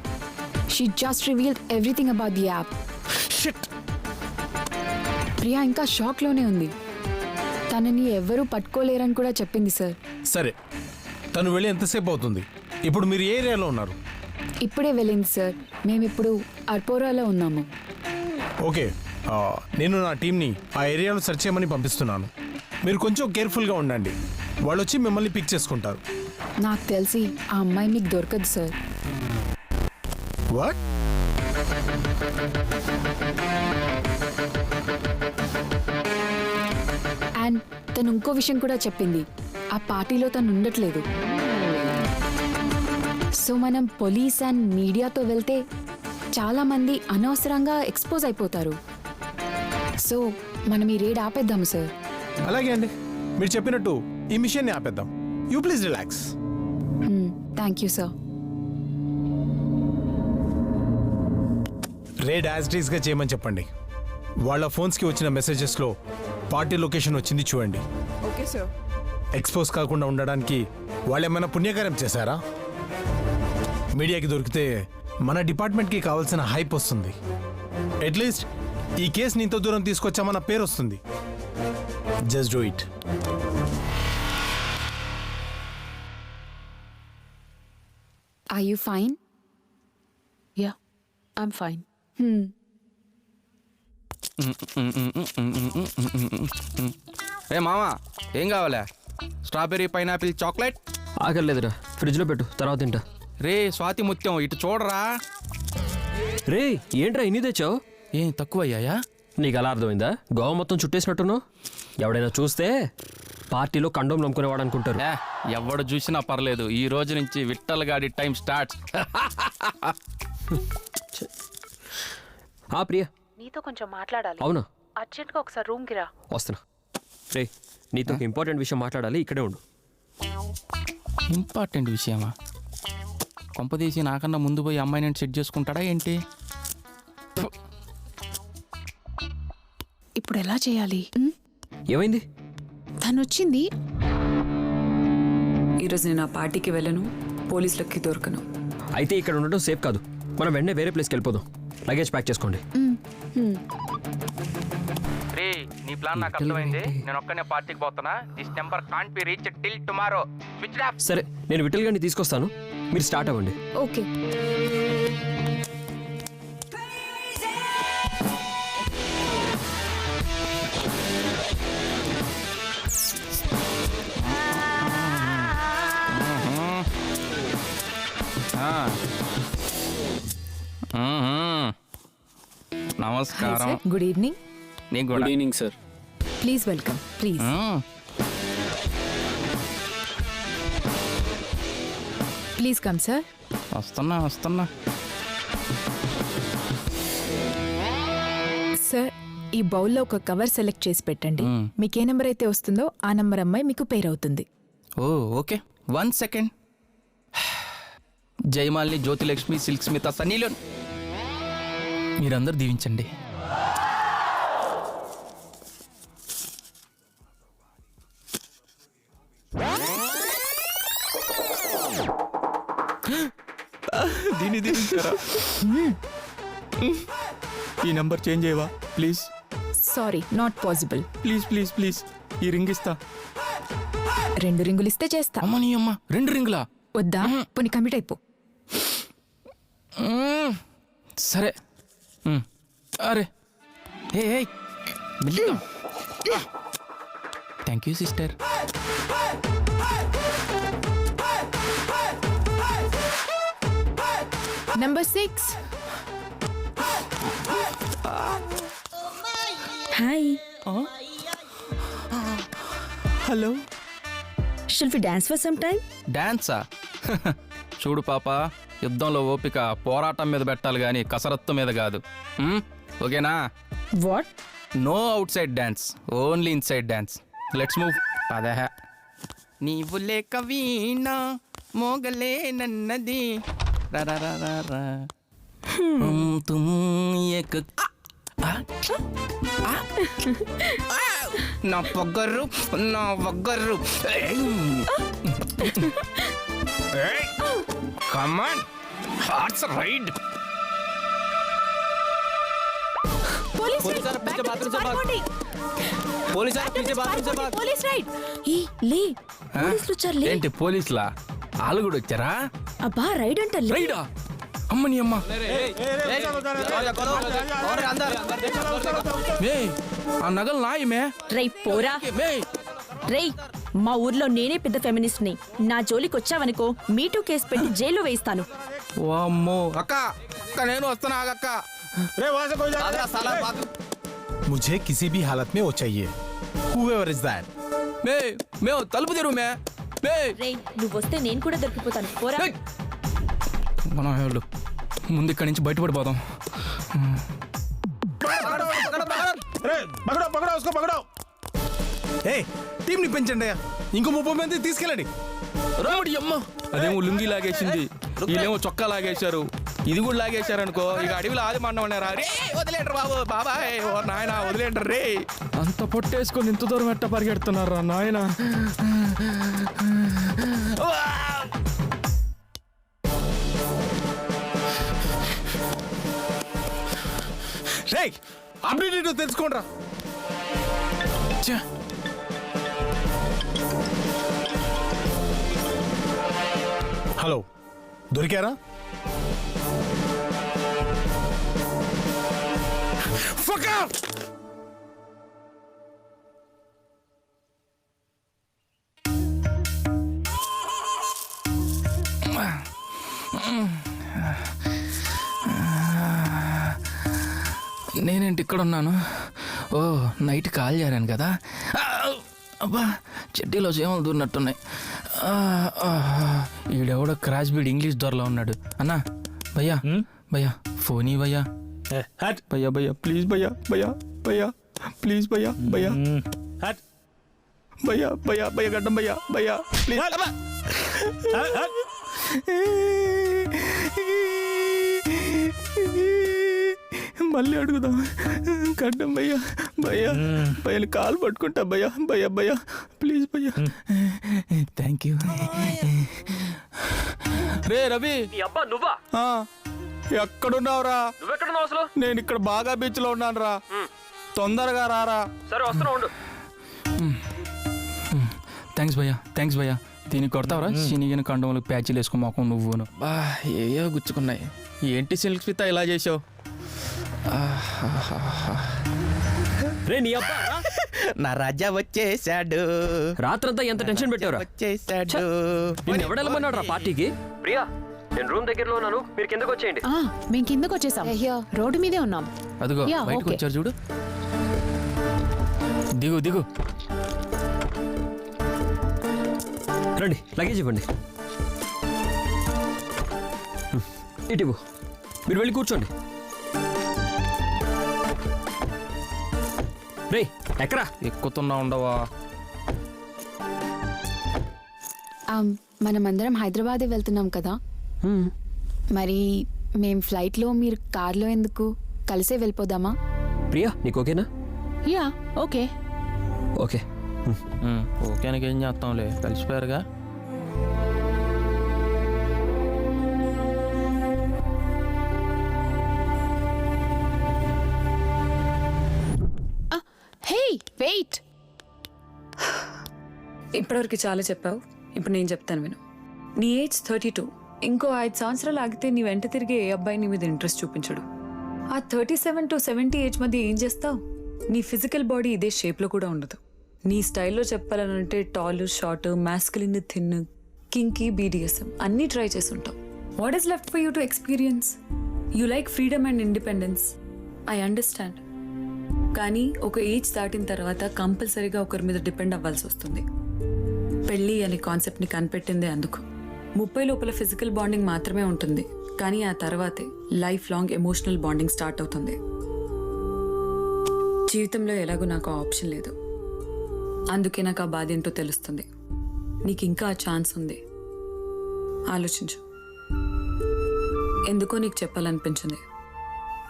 She just revealed everything about the app. Priya ఇంకా షాక్లోనే ఉంది. తనని ఎవరూ పట్టుకోలేరని కూడా చెప్పింది సార్. సరే, తను వెళ్ళి ఎంతసేపు అవుతుంది? ఇప్పుడు మీరు ఏ ఏరియాలో ఉన్నారు? ఇప్పుడే వెళ్ళింది సార్. మేమిప్పుడు అర్పోరాలో ఉన్నాము. ఓకే, నేను నా టీంని ఆ ఏరియాలో సెర్చ్ చేయమని పంపిస్తున్నాను. మీరు కొంచెం కేర్ఫుల్గా ఉండండి, వాళ్ళు వచ్చి మిమ్మల్ని పిక్ చేసుకుంటారు. నాకు తెలిసి ఆ అమ్మాయి మీకు దొరకదు సార్. వాట్? అండ్ తను ఇంకో విషయం కూడా చెప్పింది, ఆ పార్టీలో తను ఉండట్లేదు. సో మనం పోలీస్ అండ్ మీడియాతో వెళ్తే చాలామంది అనవసరంగా ఎక్స్పోజ్ అయిపోతారు. సో మనం ఈ రేడ్ ఆపేద్దాము సార్. అలాగే అండి, మీరు చెప్పినట్టు ఈ మిషన్ని ఆపేద్దాం. You please relax. Thank you sir. Raid as it ఈస్గా చేయమని చెప్పండి. వాళ్ళ ఫోన్స్కి వచ్చిన మెసేజెస్లో పార్టీ లొకేషన్ వచ్చింది చూడండి. Okay sir. ఎక్స్పోజ్ కాకుండా ఉండడానికి వాళ్ళు ఏమైనా పుణ్యకార్యం చేశారా? మీడియాకి దొరికితే మన డిపార్ట్మెంట్కి కావాల్సిన హైప్ వస్తుంది. అట్లీస్ట్ ఈ కేసుని ఇంత దూరం తీసుకొచ్చామన్న పేరు వస్తుంది. Just do it. Are you fine? Yeah, I'm fine. ఏ మామా, ఏం కావాలా? Strawberry, pineapple, chocolate? ఆకలేదురా, ఫ్రిడ్జ్లో పెట్టు, తర్వాత తింటా. రే స్వాతి ముత్యం, ఇటు చూడరా. రే ఏంట్రా ఇన్ని తెచ్చావు? ఏం తక్కువ అయ్యాయా? నీకు అలా అర్థమైందా? గోవ మొత్తం చుట్టేసినట్టున్నావు. ఎవడైనా చూస్తే పార్టీలో కండోమ్ నమ్ముకునేవాడు అనుకుంటారు. ఎవడు చూసినా పర్లేదు, ఈ రోజు నుంచి విట్టల్ గాడి టైం స్టార్ట్స్. ప్రియా, నీతో కొంచెం మాట్లాడాలి. అవునా? అర్జెంట్గా ఒకసారి రూమ్కి రా. వస్తున్నా. రే నీతో ఒక ఇంపార్టెంట్ విషయం మాట్లాడాలి, ఇక్కడే ఉండు. ఇంపార్టెంట్ విషయమా? కొంపదీసి నాకన్నా ముందు పోయి అమ్మాయి నేను సెట్ చేసుకుంటాడా ఏంటి? ఇప్పుడు ఎలా చేయాలి? ఏమైంది? తను వచ్చింది. ఈరోజు నేను ఆ పార్టీకి వెళ్ళను, పోలీసులకి దొరకను. అయితే ఇక్కడ ఉండటం సేఫ్ కాదు, మనం వెంటనే వేరే ప్లేస్కి వెళ్ళిపోదాం. లగేజ్ ప్యాక్ చేసుకోండి. రే నీ ప్లాన్ నాకు అర్థమైంది. నేను ఒక్కనే పార్టీకి పోతున్నా. This number can't be reach till tomorrow. Switch off. సరే, నేను విఠల్ గారిని తీసుకొస్తాను, మీరు స్టార్ట్ అవ్వండి. ఓకే. నమస్కారం. Good evening. నీకు కూడా. Good evening sir. Please welcome. Please please come sir. వస్తున్నా. సార్, ఈ బౌల్లో ఒక కవర్ సెలెక్ట్ చేసి పెట్టండి. మీకు ఏ నెంబర్ అయితే వస్తుందో ఆ నెంబర్ అమ్మాయి మీకు పేర్ అవుతుంది. Oh okay, 1 second. Jayamalini, Jyothilakshmi, Silk Smitha, సన్నీలో మీరందరూ దీవించండి. దీన్ని దీవించారా? ఈ నంబర్ చేంజ్ చేయవా please? Sorry, not possible. Please please please, ఈ రింగ్ ఇస్తా. 2 రింగులు ఇస్తే చేస్తా. అమ్మని అమ్మ, 2 రింగులా? వద్దా? పోనీ కమిట్ అయిపో. సరే. అరే ఏ thank you sister. Number 6. Hi. Hello. Shall we dance for some time? డాన్సా? చూడు పాప, యుద్ధంలో ఓపిక పోరాటం మీద పెట్టాలి కానీ కసరత్తు మీద కాదు. ఓకేనా? What? No outside dance, only inside dance. Let's move. పదహ. నీవు లేక వీణా మోగలే నన్నది. నా పొగరు, నా వగ్గరు. కమాన్, హార్ట్స్ రైడ్. ఏంటి పోలీసులా? వాళ్ళు కూడా వచ్చారా? అబ్బా రైడ్ అంట. రైడా? అమ్మని అమ్మ. ఆ నగలు నాయమే. రై పోరా. రేయ్, మా ఊర్లో నేనే పెద్ద ఫెమినిస్ట్ ని. నా జోలికి వచ్చావనుకో మీటూ కేసు పెట్టి జైల్లో వేస్తాను. వామ్మో. అక్క నేను వస్తున్నా. అక్క मुझे किसी भी हालत में वो चाहिए. Whoever is that. మేము తలుపు తెరువు మే. రేయ్, నువ్వు వస్తే నేను కూడా దొరికిపోతాను. పోరా. మనం వాళ్ళు ముందు ఇక్కడి నుంచి బయటపడిపోదాం. టీంని పెంచండి, ఇంకో 30 మంది తీసుకెళ్ళండి. రాముడి అమ్మ, అదేమో లుంగి లాగేసింది, వీళ్ళేమో చొక్కా లాగేశారు, ఇది కూడా లాగేశారు అనుకో. ఇక అడవిలో ఆది మండమన్నారా? వదిలేంటారు బాబు, బాబాయ్, ఓ నాయన వదిలేంటారు రే. అంత పొట్టేసుకొని ఇంత దూరం ఎట్ట పరిగెడుతున్నారా నాయన? అప్డేట్ తెలుసుకోండిరా. హలో, దొరికారా? నేనేంటి ఇక్కడ ఉన్నాను? ఓ, నైట్ కాల్ చేరాను కదా. అబ్బా, చెడ్డీలో చేమలు దూరినట్టున్నాయి. ఈడెవడో క్రాష్ బీడ్ ఇంగ్లీష్ దొరలో ఉన్నాడు. అన్నా భయ్యా, భయ్యా ఫోనీ భయ్యా. భయ్యా భయ్యా ప్లీజ్ భయ్యా, భయ్యా భయ్యా ప్లీజ్ భయ్యా, భయ్యా భయ్యా భయ్యా భయ్యా గడ్డం భయ్యా, భయ్యా ప్లీజ్. మళ్ళీ అడుగుదాం. గడ్డం భయ్యా, భయ్యా భయ్యని కాలు పట్టుకుంటా భయ్యా, భయ్యా భయ్యా ప్లీజ్ భయ్యా. Thank you. రే రవి. అబ్బా నువ్వా? ఎక్కడున్నావురా? నువ్వెక్కడున్నావు అసలు? నేను ఇక్కడ బాగా బీచ్ లో ఉన్నాను రా, తొందరగా రారా. సరే వస్తున్నా ఉండు. థ్యాంక్స్ భయ్యా, థ్యాంక్స్ భయ్యా. దీనికి కొడతావరా? శనిగిన కండములకు ప్యాచీలు వేసుకో మొఖం నువ్వును. బా ఏయో గుచ్చుకున్నాయి. ఏంటి సిల్క్ స్మిత ఇలా చేసావు? నా రాజా వచ్చేసాడు. రాత్రంతా ఎంత టెన్షన్ పెట్టావురా? వచ్చేసాడు. నిన్ను ఎవడెళ్ళమన్నాడు రా పార్టీకి? ప్రియా నేను రూమ్ దగ్గరలో ఉన్నాను, మీరు కిందకు వచ్చేయండి. మేము కిందకు వచ్చేసాం, రోడ్డు మీదే ఉన్నాం. అదిగో Yeah, బయటకు okay. వచ్చారు చూడు. దిగు దిగు. రండి, లగేజ్ ఇవ్వండి. ఇటు ఇవ్వు. మీరు వెళ్ళి కూర్చోండి. రే ఎక్కరా ఎక్కుతున్నా ఉండవా? మనమందరం హైదరాబాదే వెళ్తున్నాం కదా, మరి మేం ఫ్లైట్లో, మీరు కార్లో ఎందుకు? కలిసే వెళ్ళిపోదామా? ప్రియా నీకు ఓకేనా? Yeah okay. ఓకే ఓకేనకి ఏం చేస్తాంలే, కలిసిపోయారుగా. Hey wait. ఇప్పటివరకు చాలా చెప్పావు, ఇప్పుడు నేను చెప్తాను విను. నీ ఏజ్ 32. ఇంకో 5 సంవత్సరాలు ఆగితే నీ వెంట తిరిగే ఏ అబ్బాయి నీ మీద ఇంట్రెస్ట్ చూపించడు. ఆ 37 to 70 ఏజ్ మధ్య ఏం చేస్తావు? నీ ఫిజికల్ బాడీ ఇదే షేప్లో కూడా ఉండదు. నీ స్టైల్లో చెప్పాలనంటే tall, short, masculine, thin, kinky, BDSM అన్నీ ట్రై చేసి ఉంటావు. What is left for you to experience? You like freedom and independence. I understand. కానీ ఒక ఏజ్ దాటిన తర్వాత కంపల్సరీగా ఒకరి మీద డిపెండ్ అవ్వాల్సి వస్తుంది. పెళ్ళి అనే కాన్సెప్ట్ని కనిపెట్టిందే అందుకు. 30 లోపల ఫిజికల్ బాండింగ్ మాత్రమే ఉంటుంది, కానీ ఆ తర్వాతే life long emotional bonding start అవుతుంది. జీవితంలో ఎలాగో నాకు ఆ ఆప్షన్ లేదు, అందుకే నాకు ఆ బాధ ఏంటో తెలుస్తుంది. నీకు ఇంకా ఆ ఛాన్స్ ఉంది, ఆలోచించు. ఎందుకో నీకు చెప్పాలనిపించింది,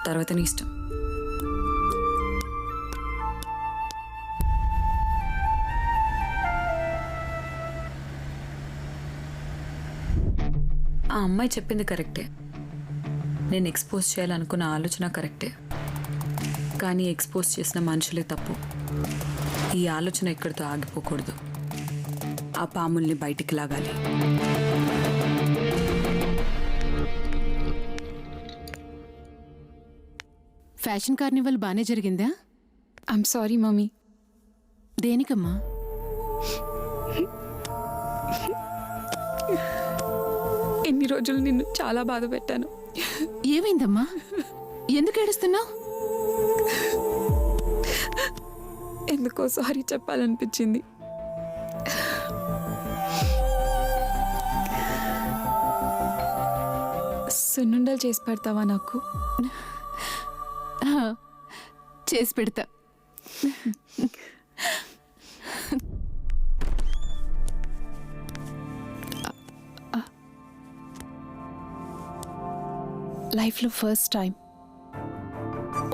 తర్వాత నీ ఇష్టం. ఆ అమ్మాయి చెప్పింది కరెక్టే. నేను ఎక్స్పోజ్ చేయాలనుకున్న ఆలోచన కరెక్టే, కానీ ఎక్స్పోజ్ చేసిన మనుషులే తప్పు. ఈ ఆలోచన ఎక్కడితో ఆగిపోకూడదు, ఆ పాముల్ని బయటికి లాగాలి. ఫ్యాషన్ కార్నివల్ బానే జరిగిందా? I'm sorry mummy. దేనికమ్మా? ఎన్ని రోజులు నిన్ను చాలా బాధ పెట్టాను. ఏమైందమ్మా? ఎందుకు ఏడుస్తున్నావు? ఎందుకో సారీ చెప్పాలనిపించింది. సున్నుండలు చేసి పెడతావా నాకు? చేసి పెడతా. లైఫ్లో ఫస్ట్ టైం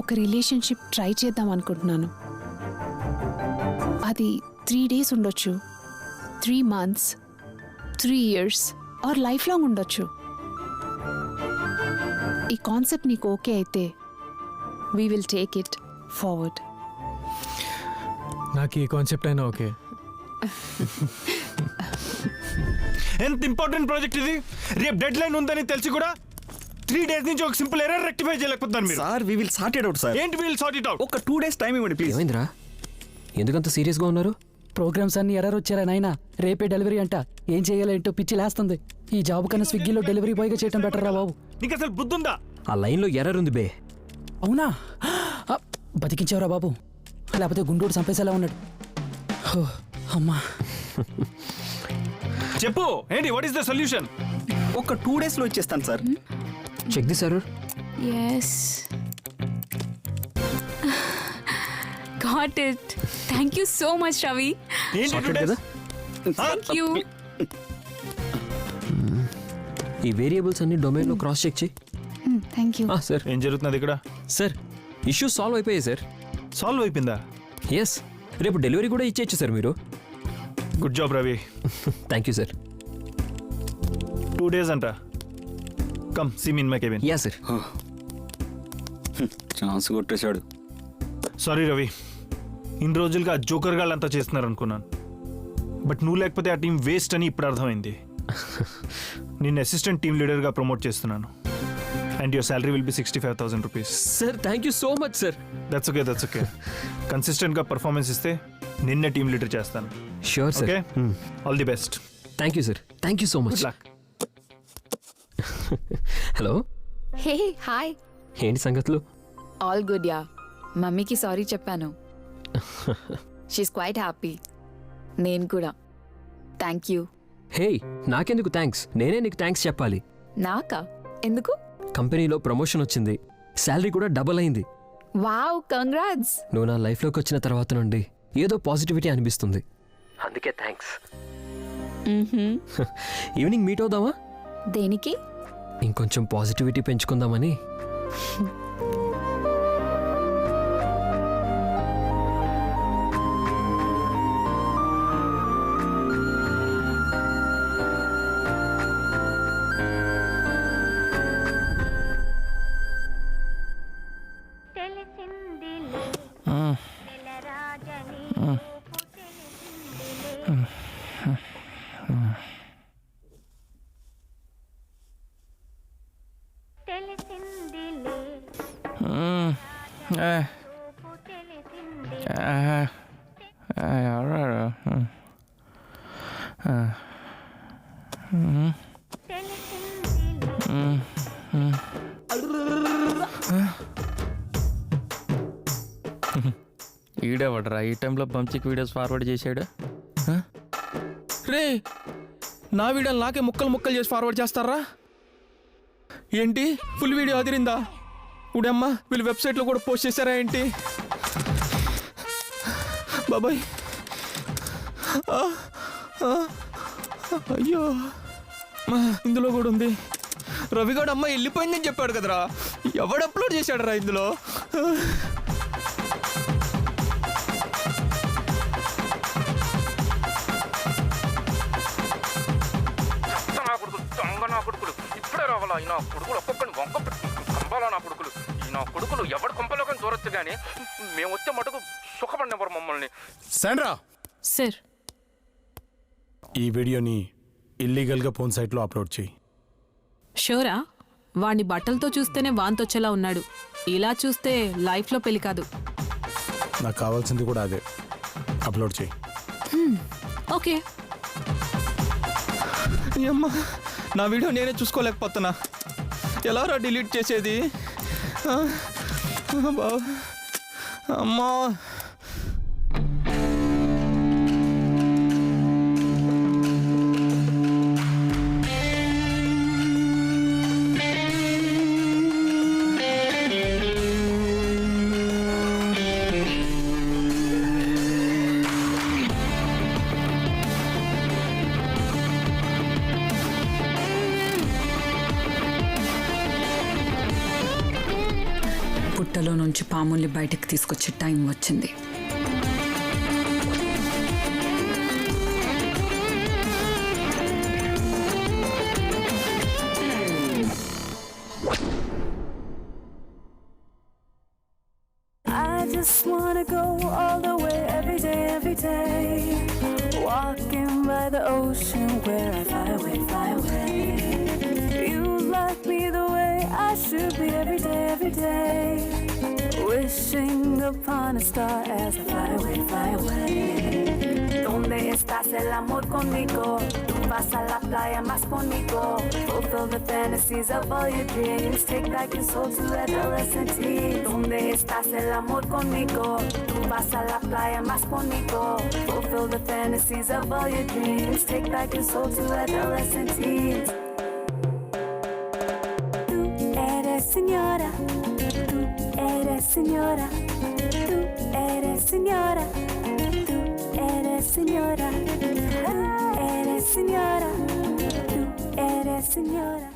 ఒక రిలేషన్షిప్ ట్రై చేద్దాం అనుకుంటున్నాను. అది 3 days ఉండొచ్చు, 3 months, 3 years or life long ఉండొచ్చు. ఈ కాన్సెప్ట్ నీకు ఓకే అయితే we will take it forward. నాకు ఈ కాన్సెప్ట్ అయినా ఓకే. ఎంత ఇంపార్టెంట్ ప్రాజెక్ట్ ఇది, రేపు డెడ్ లైన్ ఉందని తెలిసి కూడా 3 days నుంచి ఒక సింపుల్ ఎర్రర్ రెక్టిఫై చేయలేకపోతున్నారు మీరు. Sir we will sort it out sir. ఏంటి విల్ సార్ట్ ఇట్ అవుట్? ఒక 2 days టైం ఇవ్వండి ప్లీజ్. ఏమైందిరా, ఎందుకంత సీరియస్గా ఉన్నారు? ప్రోగ్రామ్స్ అన్ని ఎర్రర్ వచ్చారా నాయనా? రేపే డెలివరీ అంట. ఏం చేయాలేంటో పిచ్చి లేస్తుంది. ఈ జాబ్ కన్నా స్విగ్గీలో డెలివరీ బాయ్గా చేయటం బెటర్ రా బాబు. నీకు అసలు బుద్ధుందా? ఆ లైన్లో ఎర్రర్ ఉంది బే. అవునా? బతికించావురా బాబు, లేకపోతే గుండోడు చంపేసేలా ఉన్నాడు. అమ్మా చెప్పు ఏంటి, వాట్ ఈస్ ద సొల్యూషన్? ఒక 2 days లో ఇచ్చేస్తాను sir. Check the sir. Yes. Got it. Thank you so much, Ravi. Thank you. ఈ వేరియబుల్స్ అన్ని డొమైన్లో క్రాస్ చెక్ చేయి. Thank you. సార్ ఏం జరుగుతున్నది ఇక్కడ? సార్ ఇష్యూ సాల్వ్ అయిపోయాయి సార్. సాల్వ్ అయిపోయిందా? ఎస్, రేపు డెలివరీ కూడా ఇచ్చేయచ్చు సార్ మీరు. Good job Ravi. Thank you sir. 2 days అంట. Come see me in my cabin. Yeah sir. Chance కొట్టేశాడు. సారీ రవి, ఇన్ని రోజులుగా జోకర్ గాళ్ళంతా చేస్తున్నారు అనుకున్నాను, బట్ నువ్వు లేకపోతే ఆ టీం వేస్ట్ అని ఇప్పుడు అర్థమైంది. నిన్ను అసిస్టెంట్ టీమ్ లీడర్గా ప్రమోట్ చేస్తున్నాను. And your salary will be 65,000 rupees. Sir thank you so much sir. That's okay. కన్సిస్టెంట్గా పర్ఫార్మెన్స్ ఇస్తే నిన్నే టీమ్ లీడర్ చేస్తాను. Sure sir. Okay, all the best. Thank you sir. Thank you so much. Good luck. Hello, hey hi. ఏంటి సంగతులు? All good yeah. మమ్మీకి sorry చెప్పాను. She's quite happy. నేను కూడా. Thank you. హే, నాకెందుకు థ్యాంక్స్? నేనే నీకు థ్యాంక్స్ చెప్పాలి. నాకా? ఎందుకు? కంపెనీలో ప్రమోషన్ వచ్చింది, శాలరీ కూడా డబుల్ అయింది. Wow, congrats. నువ్వు నా లైఫ్లోకి వచ్చిన తర్వాత నుండి ఏదో పాజిటివిటీ అనిపిస్తుంది, అందుకే థ్యాంక్స్. Evening meet అవుదామా? దేనికి? ఇంకొంచెం పాజిటివిటీ పెంచుకుందామని. ఈడేవడరా ఈ టైంలో బంచికి వీడియోస్ ఫార్వర్డ్ చేశాడు? రే, నా వీడియోలు నాకే ముక్కలు ముక్కలు చేసి ఫార్వర్డ్ చేస్తారా ఏంటి? Full video అదిరిందా? ఉడమ్మా, వీళ్ళు వెబ్సైట్లో కూడా పోస్ట్ చేశారా ఏంటి? బాబాయ్, అయ్యో, ఇందులో కూడా ఉంది. రవిగౌడ్ అమ్మ వెళ్ళిపోయిందని చెప్పాడు కదరా, ఎవడు అప్లోడ్ చేశాడరా ఇందులో? నా కొడుకులు ఇప్పుడే రావాలా? ఈ నా కొడుకులు ఒక్కొక్కరిని వంక కంపాలా? నా కొడుకులు, ఈ నా కొడుకులు ఎవడు కొంపలో కానీ దూరొచ్చు కానీ మేము వచ్చే మటుకు సుఖపడినవారు మమ్మల్ని. శాండ్రా సార్, ఈ వీడియోని ఇల్లీగల్గా ఫోన్ సైట్లో అప్లోడ్ చేయి. షోరా? వాణ్ణి బట్టలతో చూస్తేనే వాంతొచ్చేలా ఉన్నాడు, ఇలా చూస్తే లైఫ్లో పెళ్లి కాదు. నాకు కావాల్సింది కూడా అదే. అప్లోడ్ చేయి. ఓకే. అమ్మా, నా వీడియో నేనే చూసుకోలేకపోతున్నా, ఎలా రా డిలీట్ చేసేది? అమ్మా, పుట్టలో నుంచి పాముల్ని బయటకు తీసుకొచ్చే టైం వచ్చింది. I just wanna go all the way every day. Walking by the ocean where I fly away. You like me the way I should be every day. Wishing upon a star as I fly away. ¿Dónde estás el amor conmigo? Tú vas a la playa más conmigo. Fulfill the fantasies of all your dreams. Take back your soul to adolescent teens. ¿Dónde estás el amor conmigo? Tú vas a la playa más conmigo. Fulfill the fantasies of all your dreams. Take back your soul to adolescent teens. Tú eres señora. Tú eres señora. Tú eres señora. Tú eres señora. Eres señora. Tú eres señora.